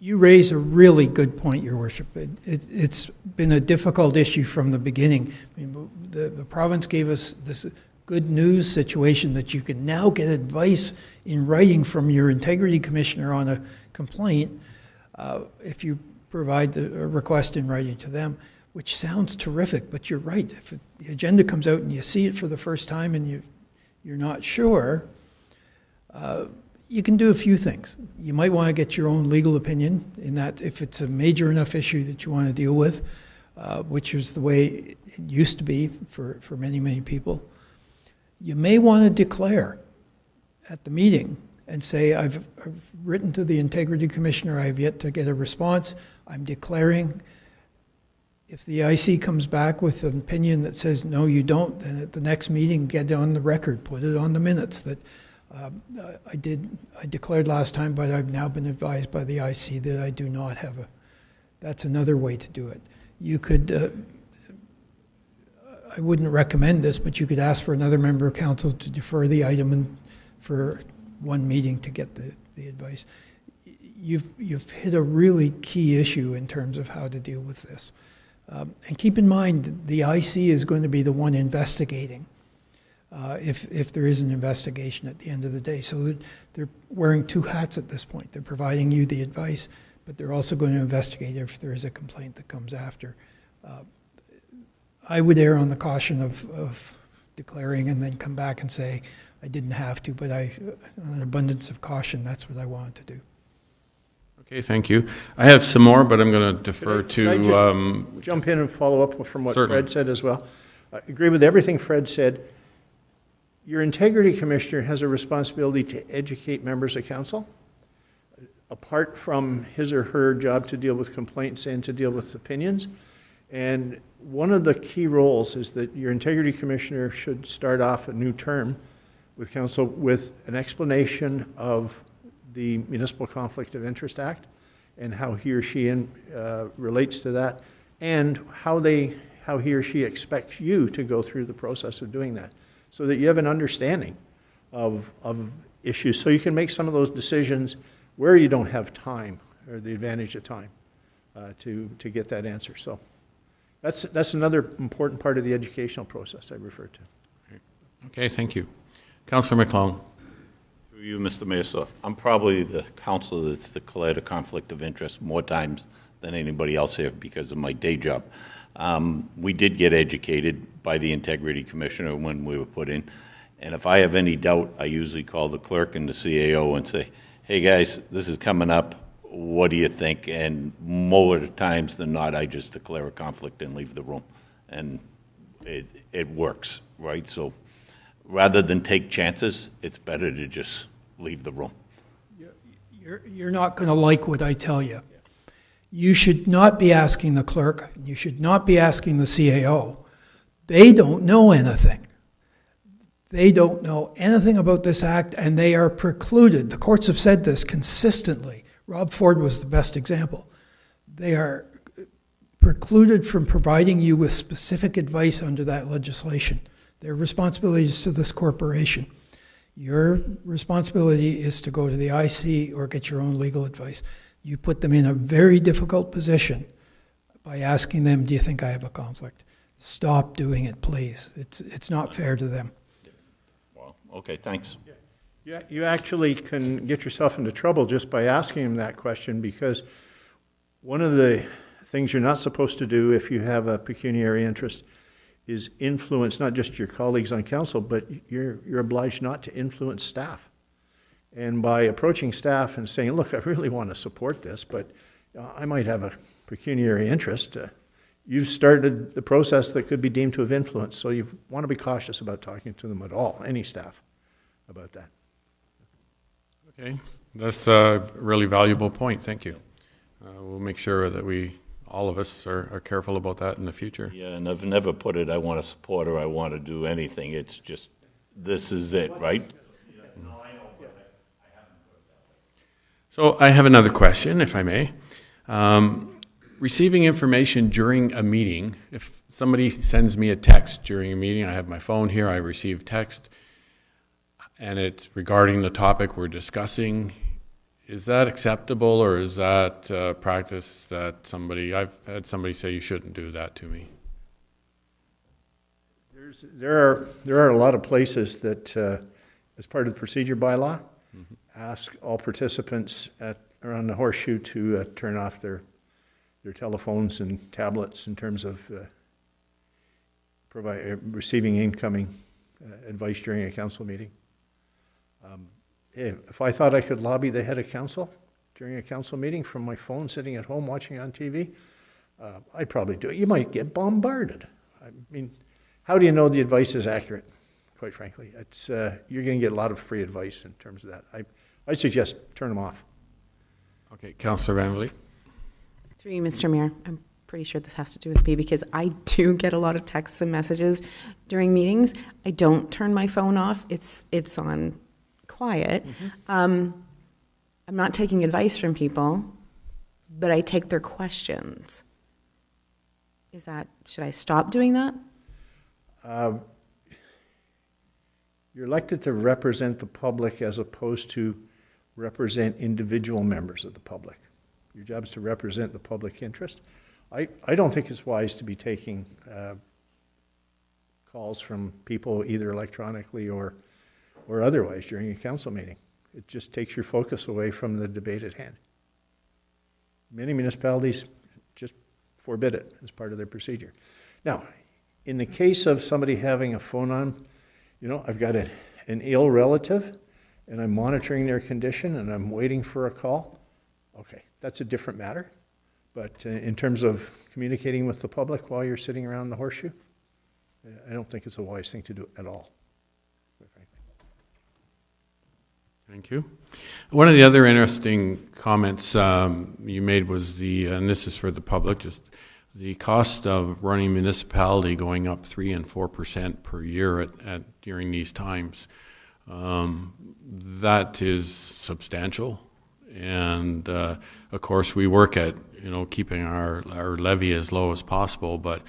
[SPEAKER 3] You raise a really good point, Your Worship. It's been a difficult issue from the beginning. I mean, the province gave us this good news situation that you can now get advice in writing from your Integrity Commissioner on a complaint if you provide a request in writing to them, which sounds terrific, but you're right. If the agenda comes out and you see it for the first time and you're not sure, you can do a few things. You might want to get your own legal opinion in that if it's a major enough issue that you want to deal with, which is the way it used to be for many, many people. You may want to declare at the meeting and say, I've written to the Integrity Commissioner, I've yet to get a response, I'm declaring. If the IC comes back with an opinion that says, no, you don't, then at the next meeting, get it on the record, put it on the minutes that I declared last time, but I've now been advised by the IC that I do not have that's another way to do it. You could, I wouldn't recommend this, but you could ask for another member of council to defer the item for one meeting to get the advice. You've hit a really key issue in terms of how to deal with this. And keep in mind, the IC is going to be the one investigating. If there is an investigation at the end of the day. So they're wearing two hats at this point. They're providing you the advice, but they're also going to investigate if there is a complaint that comes after. I would err on the caution of declaring and then come back and say, I didn't have to, but on an abundance of caution, that's what I wanted to do.
[SPEAKER 1] Okay, thank you. I have some more, but I'm going to defer
[SPEAKER 2] Could I just jump in and follow up from what
[SPEAKER 1] Certainly.
[SPEAKER 2] Fred said as well? I agree with everything Fred said. Your Integrity Commissioner has a responsibility to educate members of council, apart from his or her job to deal with complaints and to deal with opinions. And one of the key roles is that your Integrity Commissioner should start off a new term with council with an explanation of the Municipal Conflict of Interest Act and how he or she relates to that, and how he or she expects you to go through the process of doing that, so that you have an understanding of issues, so you can make some of those decisions where you don't have time or the advantage of time to get that answer. So that's another important part of the educational process I referred to.
[SPEAKER 1] Okay, thank you. Councillor McClellan.
[SPEAKER 6] Through you, Mr. Mayor, so I'm probably the councillor that's declared a conflict of interest more times than anybody else here because of my day job. We did get educated by the Integrity Commissioner when we were put in, and if I have any doubt, I usually call the clerk and the CAO and say, hey guys, this is coming up, what do you think? And more times than not, I just declare a conflict and leave the room, and it works, right? So rather than take chances, it's better to just leave the room.
[SPEAKER 3] You're not going to like what I tell you. You should not be asking the clerk. You should not be asking the CAO. They don't know anything. They don't know anything about this act, and they are precluded. The courts have said this consistently. Rob Ford was the best example. They are precluded from providing you with specific advice under that legislation. Their responsibility is to this corporation. Your responsibility is to go to the IC or get your own legal advice. You put them in a very difficult position by asking them, do you think I have a conflict? Stop doing it, please. It's not fair to them.
[SPEAKER 6] Well, okay, thanks.
[SPEAKER 2] Yeah, you actually can get yourself into trouble just by asking them that question, because one of the things you're not supposed to do if you have a pecuniary interest is influence not just your colleagues on council, but you're obliged not to influence staff. And by approaching staff and saying, look, I really want to support this, but I might have a pecuniary interest, you've started the process that could be deemed to have influence. So you want to be cautious about talking to them at all, any staff, about that.
[SPEAKER 1] Okay, that's a really valuable point. Thank you. We'll make sure that all of us are careful about that in the future.
[SPEAKER 6] Yeah, and I've never put it, I want to support or I want to do anything. It's just, this is it, right?
[SPEAKER 1] So I have another question, if I may. Receiving information during a meeting, if somebody sends me a text during a meeting, I have my phone here, I receive text, and it's regarding the topic we're discussing, is that acceptable, or is that practice that I've had somebody say you shouldn't do that to me?
[SPEAKER 2] There are a lot of places that, as part of the procedure bylaw, ask all participants around the horseshoe to turn off their telephones and tablets in terms of receiving incoming advice during a council meeting. If I thought I could lobby the head of council during a council meeting from my phone sitting at home watching on TV, I'd probably do it. You might get bombarded. I mean, how do you know the advice is accurate? Quite frankly, you're going to get a lot of free advice in terms of that. I suggest turn them off.
[SPEAKER 1] Okay, Councillor Van Vliet.
[SPEAKER 5] Through you, Mr. Mayor, I'm pretty sure this has to do with me because I do get a lot of texts and messages during meetings. I don't turn my phone off. It's on quiet. I'm not taking advice from people, but I take their questions. Should I stop doing that? You're
[SPEAKER 2] elected to represent the public as opposed to represent individual members of the public. Your job is to represent the public interest. I don't think it's wise to be taking calls from people either electronically or otherwise during a council meeting. It just takes your focus away from the debate at hand. Many municipalities just forbid it as part of their procedure. Now, in the case of somebody having a phone on, I've got an ill relative and I'm monitoring their condition and I'm waiting for a call, okay, that's a different matter. But in terms of communicating with the public while you're sitting around the horseshoe, I don't think it's a wise thing to do at all.
[SPEAKER 1] Thank you. One of the other interesting comments you made was and this is for the public, just the cost of running municipality going up 3% and 4% per year during these times. That is substantial. And of course we work at keeping our levy as low as possible, but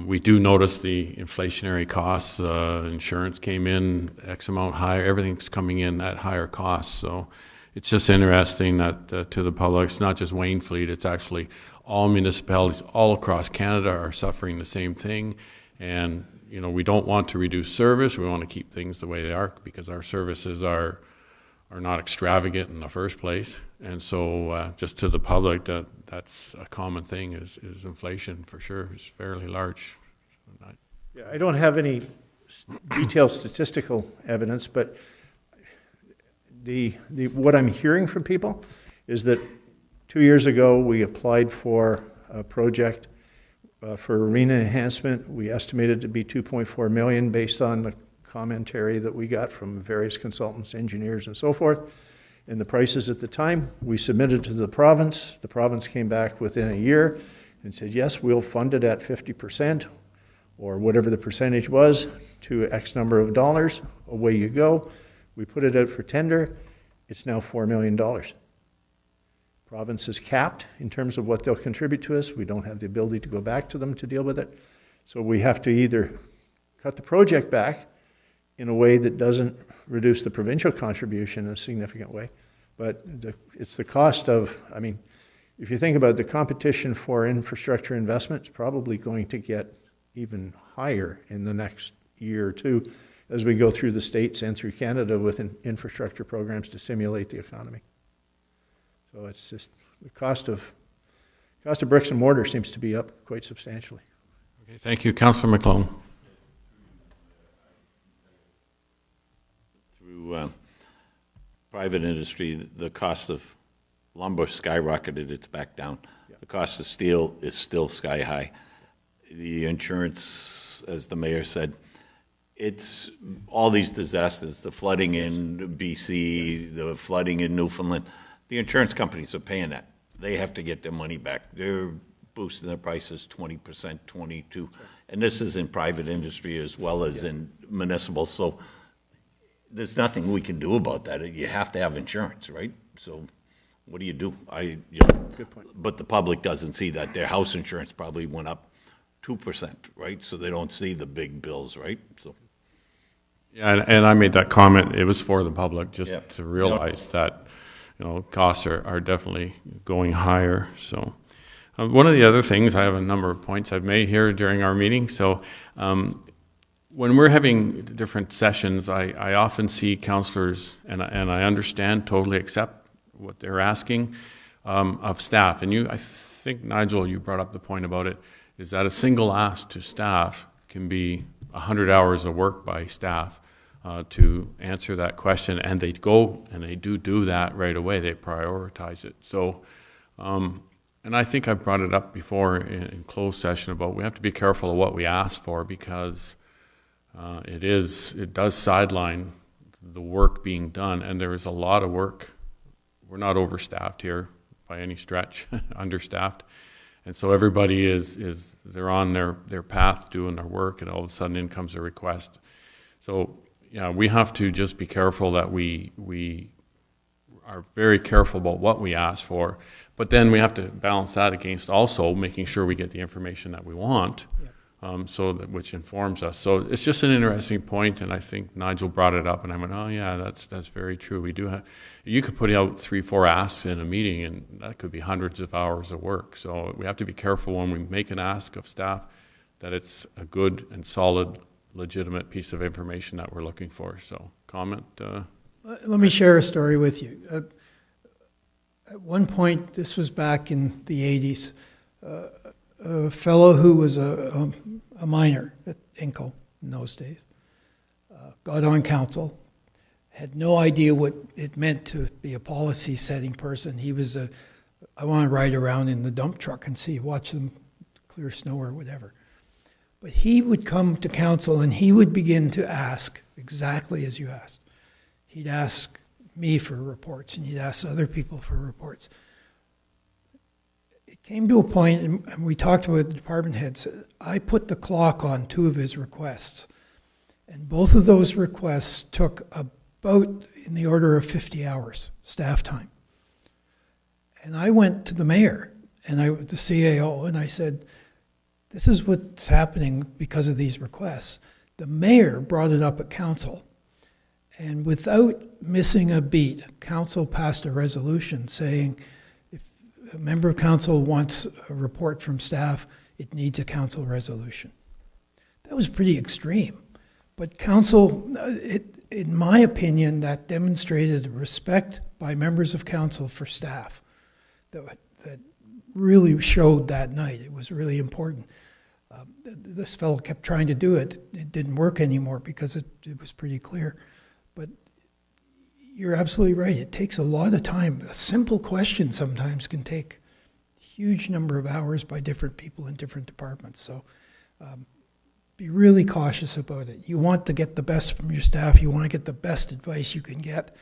[SPEAKER 1] we do notice the inflationary costs. Insurance came in X amount higher. Everything's coming in at higher costs. So it's just interesting that to the public, it's not just Wainfleet, it's actually all municipalities all across Canada are suffering the same thing. And we don't want to reduce service. We want to keep things the way they are because our services are not extravagant in the first place. And so just to the public, that's a common thing is inflation for sure. It's fairly large.
[SPEAKER 2] Yeah, I don't have any detailed statistical evidence, but what I'm hearing from people is that 2 years ago we applied for a project for arena enhancement. We estimated it to be $2.4 million based on the commentary that we got from various consultants, engineers, and so forth. And the prices at the time, we submitted to the province. The province came back within a year and said, yes, we'll fund it at 50%, or whatever the percentage was, to X number of dollars. Away you go. We put it out for tender. It's now $4 million. Province is capped in terms of what they'll contribute to us. We don't have the ability to go back to them to deal with it. So we have to either cut the project back in a way that doesn't reduce the provincial contribution in a significant way. But it's the cost of, I mean, if you think about the competition for infrastructure investment, it's probably going to get even higher in the next year or two as we go through the states and through Canada with infrastructure programs to stimulate the economy. So it's just the cost of bricks and mortar seems to be up quite substantially.
[SPEAKER 1] Okay, thank you. Councillor McClone.
[SPEAKER 6] Through private industry, the cost of lumber skyrocketed, it's back down. Yeah. The cost of steel is still sky high. The insurance, as the mayor said, it's all these disasters, the flooding in BC, the flooding in Newfoundland, the insurance companies are paying that. They have to get their money back. They're boosting their prices 20%, 22%. And this is in private industry as well as in municipal. So there's nothing we can do about that. You have to have insurance, right? So what do? Good point. But the public doesn't see that. Their house insurance probably went up 2%, right? So they don't see the big bills, right? So.
[SPEAKER 1] Yeah, and I made that comment. It was for the public, just to realize that, costs are definitely going higher. So, one of the other things, I have a number of points I've made here during our meeting. So, when we're having different sessions, I often see councillors, and I understand, totally accept what they're asking of staff. And I think, Nigel, you brought up the point about it, is that a single ask to staff can be 100 hours of work by staff to answer that question, and they go and they do that right away. They prioritize it. So, and I think I've brought it up before in closed session about we have to be careful of what we ask for, because it does sideline the work being done, and there is a lot of work. We're not overstaffed here by any stretch, understaffed. And so everybody they're on their path doing their work, and all of a sudden in comes a request. So, we have to just be careful that we are very careful about what we ask for, but then we have to balance that against also making sure we get the information that we want, which informs us. So it's just an interesting point, and I think Nigel brought it up, and I went, oh yeah, that's very true. We do have, you could put out 3-4 asks in a meeting, and that could be hundreds of hours of work. So we have to be careful when we make an ask of staff that it's a good and solid, legitimate piece of information that we're looking for. So comment.
[SPEAKER 3] Let me share a story with you. At one point, this was back in the 80s, a fellow who was a miner at Inco in those days got on council, had no idea what it meant to be a policy-setting person. He was I want to ride around in the dump truck and watch them clear snow or whatever. But he would come to council and he would begin to ask exactly as you asked. He'd ask me for reports, and he'd ask other people for reports. It came to a point, and we talked with the department heads, I put the clock on 2 of his requests, and both of those requests took about in the order of 50 hours staff time. And I went to the mayor and the CAO, and I said, this is what's happening because of these requests. The mayor brought it up at council, and without missing a beat, council passed a resolution saying if a member of council wants a report from staff, it needs a council resolution. That was pretty extreme. But council, in my opinion, that demonstrated respect by members of council for staff that really showed that night. It was really important. This fellow kept trying to do it. It didn't work anymore because it was pretty clear. But you're absolutely right. It takes a lot of time. A simple question sometimes can take a huge number of hours by different people in different departments. So be really cautious about it. You want to get the best from your staff. You want to get the best advice you can get.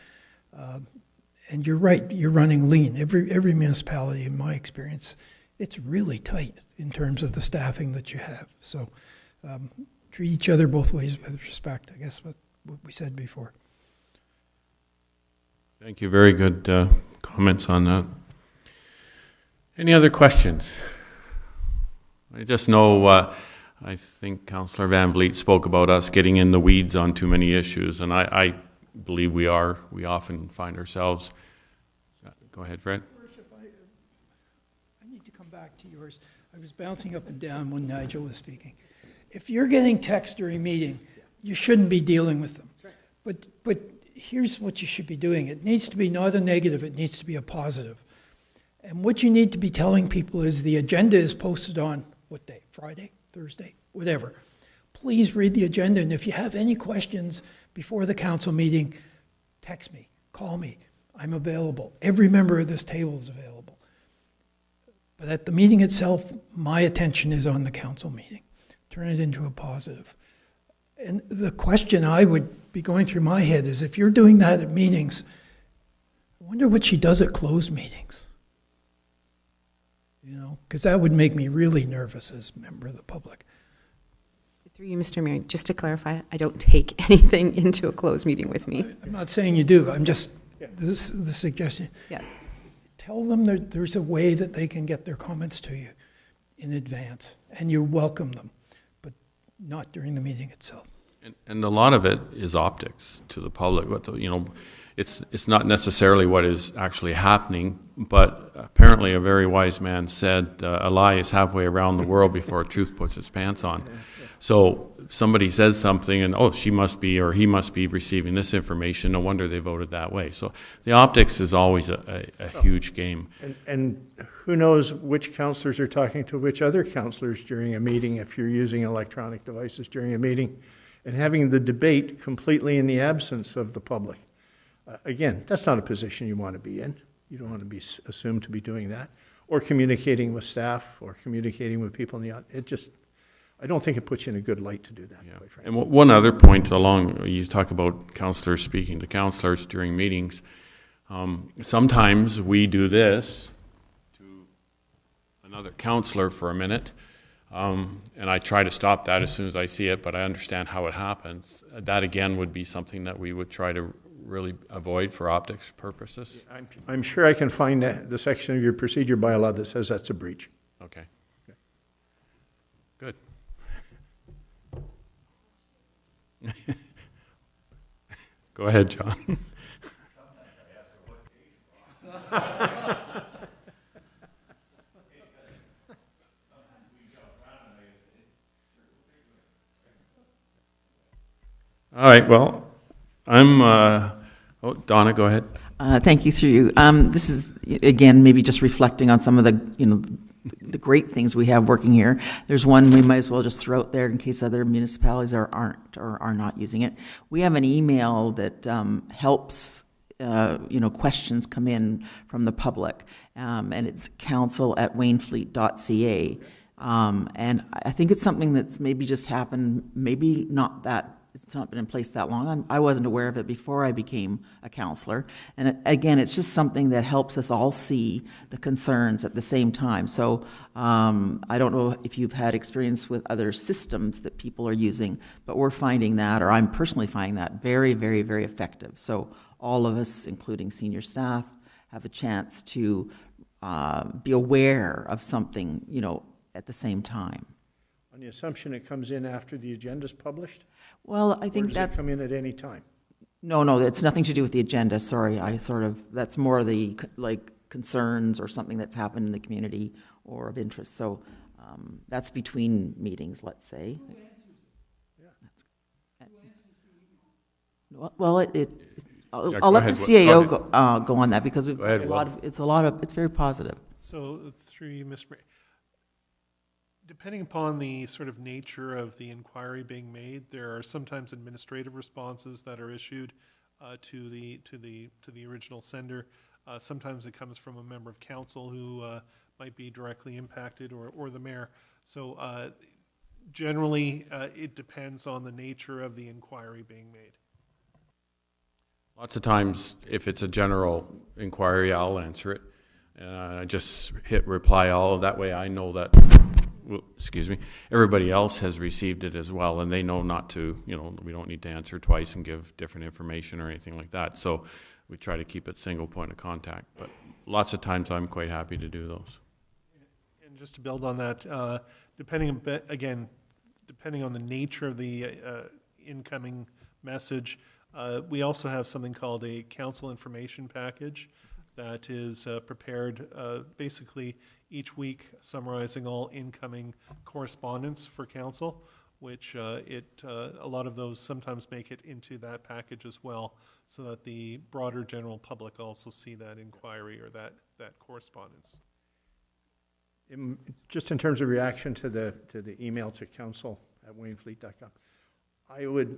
[SPEAKER 3] And you're right, you're running lean. Every municipality, in my experience, it's really tight in terms of the staffing that you have. So treat each other both ways with respect, I guess what we said before.
[SPEAKER 1] Thank you. Very good comments on that. Any other questions? I just know, I think Councillor Van Vliet spoke about us getting in the weeds on too many issues, and I believe we are. We often find ourselves. Go ahead, Fred.
[SPEAKER 3] Worship, I need to come back to yours. I was bouncing up and down when Nigel was speaking. If you're getting text during meeting, you shouldn't be dealing with them. But here's what you should be doing. It needs to be not a negative, it needs to be a positive. And what you need to be telling people is the agenda is posted on what day? Friday, Thursday, whatever. Please read the agenda, and if you have any questions before the council meeting, text me, call me. I'm available. Every member of this table is available. But at the meeting itself, my attention is on the council meeting. Turn it into a positive. And the question I would be going through my head is, if you're doing that at meetings, I wonder what she does at closed meetings. You know, because that would make me really nervous as a member of the public.
[SPEAKER 5] Through you, Mr. Mayor, just to clarify, I don't take anything into a closed meeting with me.
[SPEAKER 3] I'm not saying you do. I'm just, the suggestion.
[SPEAKER 5] Yeah.
[SPEAKER 3] Tell them that there's a way that they can get their comments to you in advance, and you welcome them, but not during the meeting itself.
[SPEAKER 1] And a lot of it is optics to the public. It's not necessarily what is actually happening, but apparently a very wise man said, a lie is halfway around the world before truth puts its pants on. So somebody says something and, oh, she must be or he must be receiving this information. No wonder they voted that way. So the optics is always a huge game.
[SPEAKER 2] And who knows which councillors are talking to which other councillors during a meeting if you're using electronic devices during a meeting, and having the debate completely in the absence of the public. Again, that's not a position you want to be in. You don't want to be assumed to be doing that, or communicating with staff, or communicating with people in the. I don't think it puts you in a good light to do that.
[SPEAKER 1] Yeah.
[SPEAKER 2] Quite frankly.
[SPEAKER 1] And one other point along, you talk about councillors speaking to councillors during meetings. Sometimes we do this to another councillor for a minute, and I try to stop that as soon as I see it, but I understand how it happens. That again would be something that we would try to really avoid for optics purposes.
[SPEAKER 2] I'm sure I can find the section of your procedure bylaw that says that's a breach.
[SPEAKER 1] Okay. Good. Go ahead, John. All right, well, Donna, go ahead.
[SPEAKER 4] Thank you, through you. This is, again, maybe just reflecting on some of the great things we have working here. There's one we might as well just throw out there in case other municipalities are not using it. We have an email that helps questions come in from the public, and it's counsel@wainfleet.ca. And I think it's something that's maybe just happened, maybe not that. It's not been in place that long. I wasn't aware of it before I became a councillor. And again, it's just something that helps us all see the concerns at the same time. So I don't know if you've had experience with other systems that people are using, but we're finding that, or I'm personally finding that very, very, very effective. So all of us, including senior staff, have a chance to be aware of something, at the same time.
[SPEAKER 2] On the assumption it comes in after the agenda's published?
[SPEAKER 4] Well, I think
[SPEAKER 2] or does it come in at any time?
[SPEAKER 4] No, it's nothing to do with the agenda. Sorry, that's more the concerns or something that's happened in the community or of interest. So that's between meetings, let's say. Well, I'll let the CAO go on that because we've got it's very positive.
[SPEAKER 7] So through you, Mr. Mayor, depending upon the sort of nature of the inquiry being made, there are sometimes administrative responses that are issued to the original sender. Sometimes it comes from a member of council who might be directly impacted, or the mayor. So generally, it depends on the nature of the inquiry being made.
[SPEAKER 1] Lots of times, if it's a general inquiry, I'll answer it. And I just hit reply all. That way I know that, excuse me, everybody else has received it as well. And they know not to, we don't need to answer twice and give different information or anything like that. So we try to keep it single point of contact. But lots of times I'm quite happy to do those.
[SPEAKER 7] And just to build on that, depending on the nature of the incoming message, we also have something called a council information package that is prepared basically each week, summarizing all incoming correspondence for council, which a lot of those sometimes make it into that package as well, so that the broader general public also see that inquiry or that correspondence.
[SPEAKER 2] Just in terms of reaction to the email to council@wainfleet.com,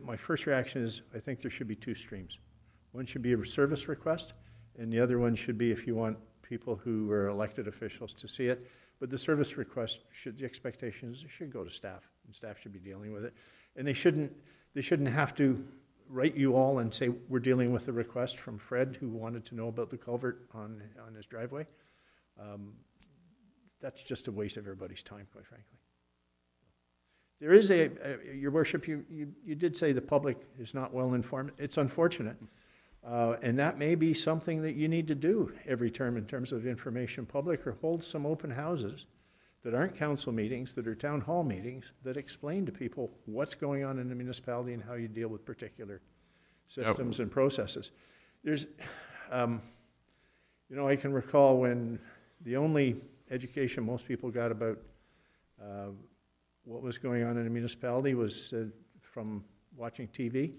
[SPEAKER 2] my first reaction is I think there should be two streams. One should be a service request, and the other one should be if you want people who are elected officials to see it. But the service request the expectation is it should go to staff, and staff should be dealing with it. And they shouldn't have to write you all and say, we're dealing with a request from Fred who wanted to know about the culvert on his driveway. That's just a waste of everybody's time, quite frankly. There is Your Worship, you did say the public is not well informed. It's unfortunate. And that may be something that you need to do every term in terms of information public, or hold some open houses that aren't council meetings, that are town hall meetings, that explain to people what's going on in the municipality and how you deal with particular systems and processes. There's, I can recall when the only education most people got about what was going on in the municipality was from watching TV,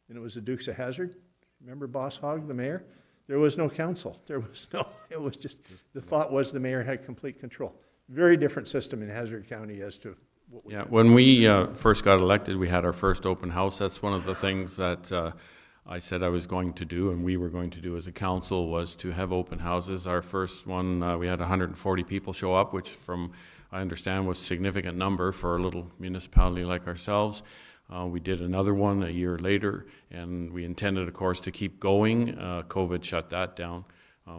[SPEAKER 2] and it was the Dukes of Hazzard. Remember Boss Hogg, the mayor? There was no council. It was just, the thought was the mayor had complete control. Very different system in Hazzard County as to what we had.
[SPEAKER 1] When we first got elected, we had our first open house. That's one of the things that I said I was going to do, and we were going to do as a council, was to have open houses. Our first one, we had 140 people show up, which from, I understand, was a significant number for a little municipality like ourselves. We did another one a year later, and we intended, of course, to keep going. COVID shut that down.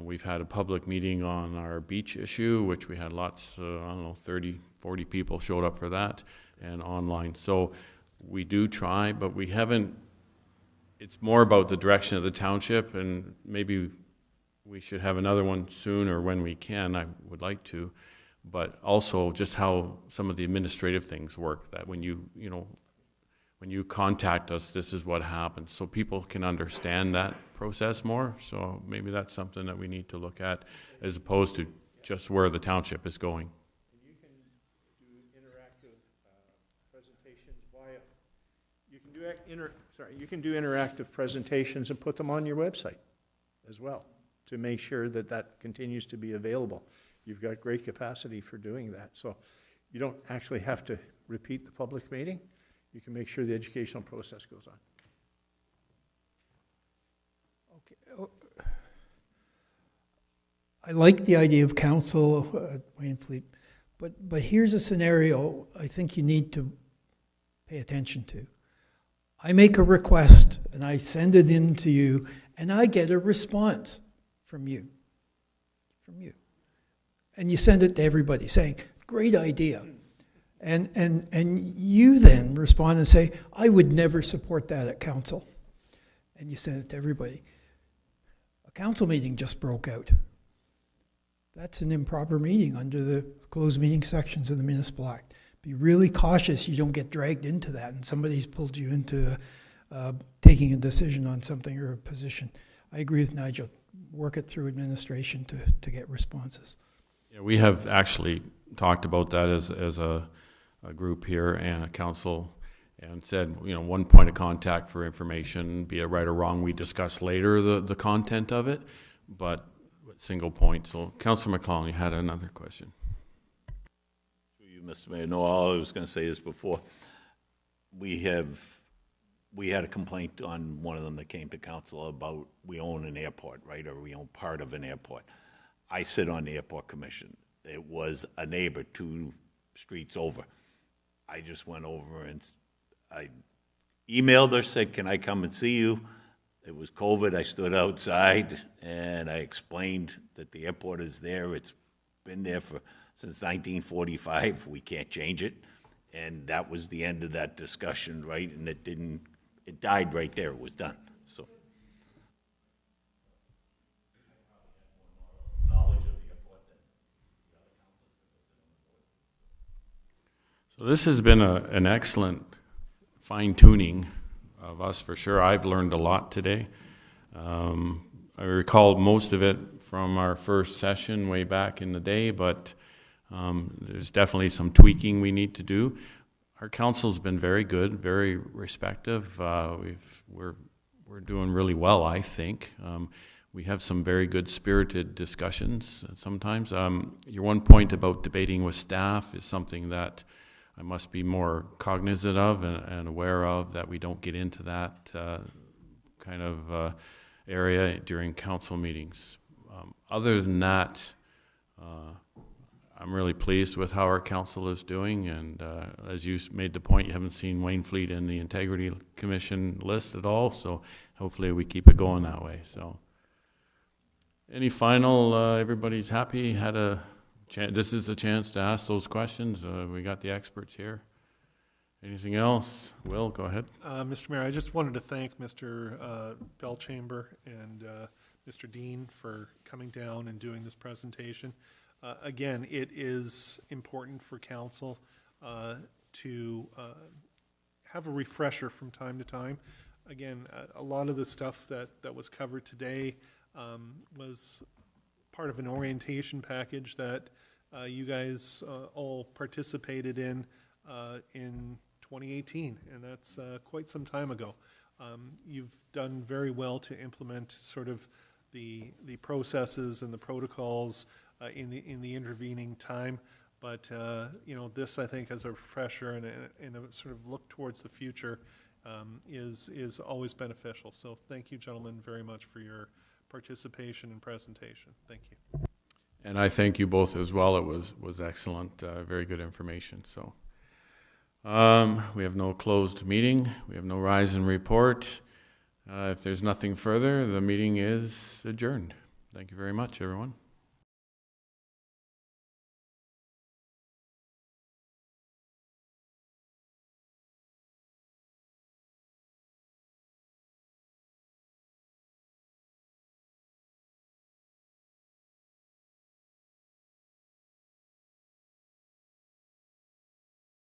[SPEAKER 1] We've had a public meeting on our beach issue, which we had lots, 30, 40 people showed up for that, and online. So we do try, but we haven't, it's more about the direction of the township, and maybe we should have another one soon or when we can. I would like to, but also just how some of the administrative things work, that when when you contact us, this is what happens, so people can understand that process more. So maybe that's something that we need to look at, as opposed to just where the township is going.
[SPEAKER 2] You can do interactive presentations via. You can do interactive presentations and put them on your website as well, to make sure that that continues to be available. You've got great capacity for doing that, so you don't actually have to repeat the public meeting. You can make sure the educational process goes on.
[SPEAKER 3] Okay. I like the idea of council at Wainfleet, but here's a scenario I think you need to pay attention to. I make a request and I send it in to you, and I get a response from you. And you send it to everybody saying, great idea. And you then respond and say, I would never support that at council. And you send it to everybody. A council meeting just broke out. That's an improper meeting under the closed meeting sections of the Municipal Act. Be really cautious you don't get dragged into that and somebody's pulled you into taking a decision on something or a position. I agree with Nigel. Work it through administration to get responses.
[SPEAKER 1] Yeah, we have actually talked about that as a group here and a council, and said, one point of contact for information, be it right or wrong, we discuss later the content of it, but single point. So Councillor McClellan, you had another question.
[SPEAKER 6] You, Mr. Mayor, no, all I was going to say is before, we had a complaint on one of them that came to council about we own an airport, right, or we own part of an airport. I sit on the airport commission. It was a neighbor 2 streets over. I just went over and I emailed her, said, can I come and see you? It was COVID, I stood outside and I explained that the airport is there. It's been there since 1945. We can't change it. And that was the end of that discussion, right? And it died right there. It was done, so.
[SPEAKER 1] So this has been an excellent fine-tuning of us, for sure. I've learned a lot today. I recall most of it from our first session way back in the day, but there's definitely some tweaking we need to do. Our council's been very good, very respective. We're doing really well, I think. We have some very good spirited discussions sometimes. Your one point about debating with staff is something that I must be more cognizant of and aware of, that we don't get into that kind of area during council meetings. Other than that, I'm really pleased with how our council is doing, and as you made the point, you haven't seen Wainfleet in the Integrity Commission list at all, so hopefully we keep it going that way. So, any final, everybody's happy, had a this is the chance to ask those questions. We got the experts here. Anything else? Will, go ahead.
[SPEAKER 7] Mr. Mayor, I just wanted to thank Mr. Belchamber and Mr. Dean for coming down and doing this presentation. Again, it is important for council to have a refresher from time to time. Again, a lot of the stuff that was covered today was part of an orientation package that you guys all participated in 2018, and that's quite some time ago. You've done very well to implement sort of the processes and the protocols in the intervening time, but you know, this I think as a refresher and a sort of look towards the future is always beneficial. So thank you, gentlemen, very much for your participation and presentation. Thank you.
[SPEAKER 1] And I thank you both as well. It was excellent, very good information. So we have no closed meeting. We have no rise and report. If there's nothing further, the meeting is adjourned. Thank you very much, everyone.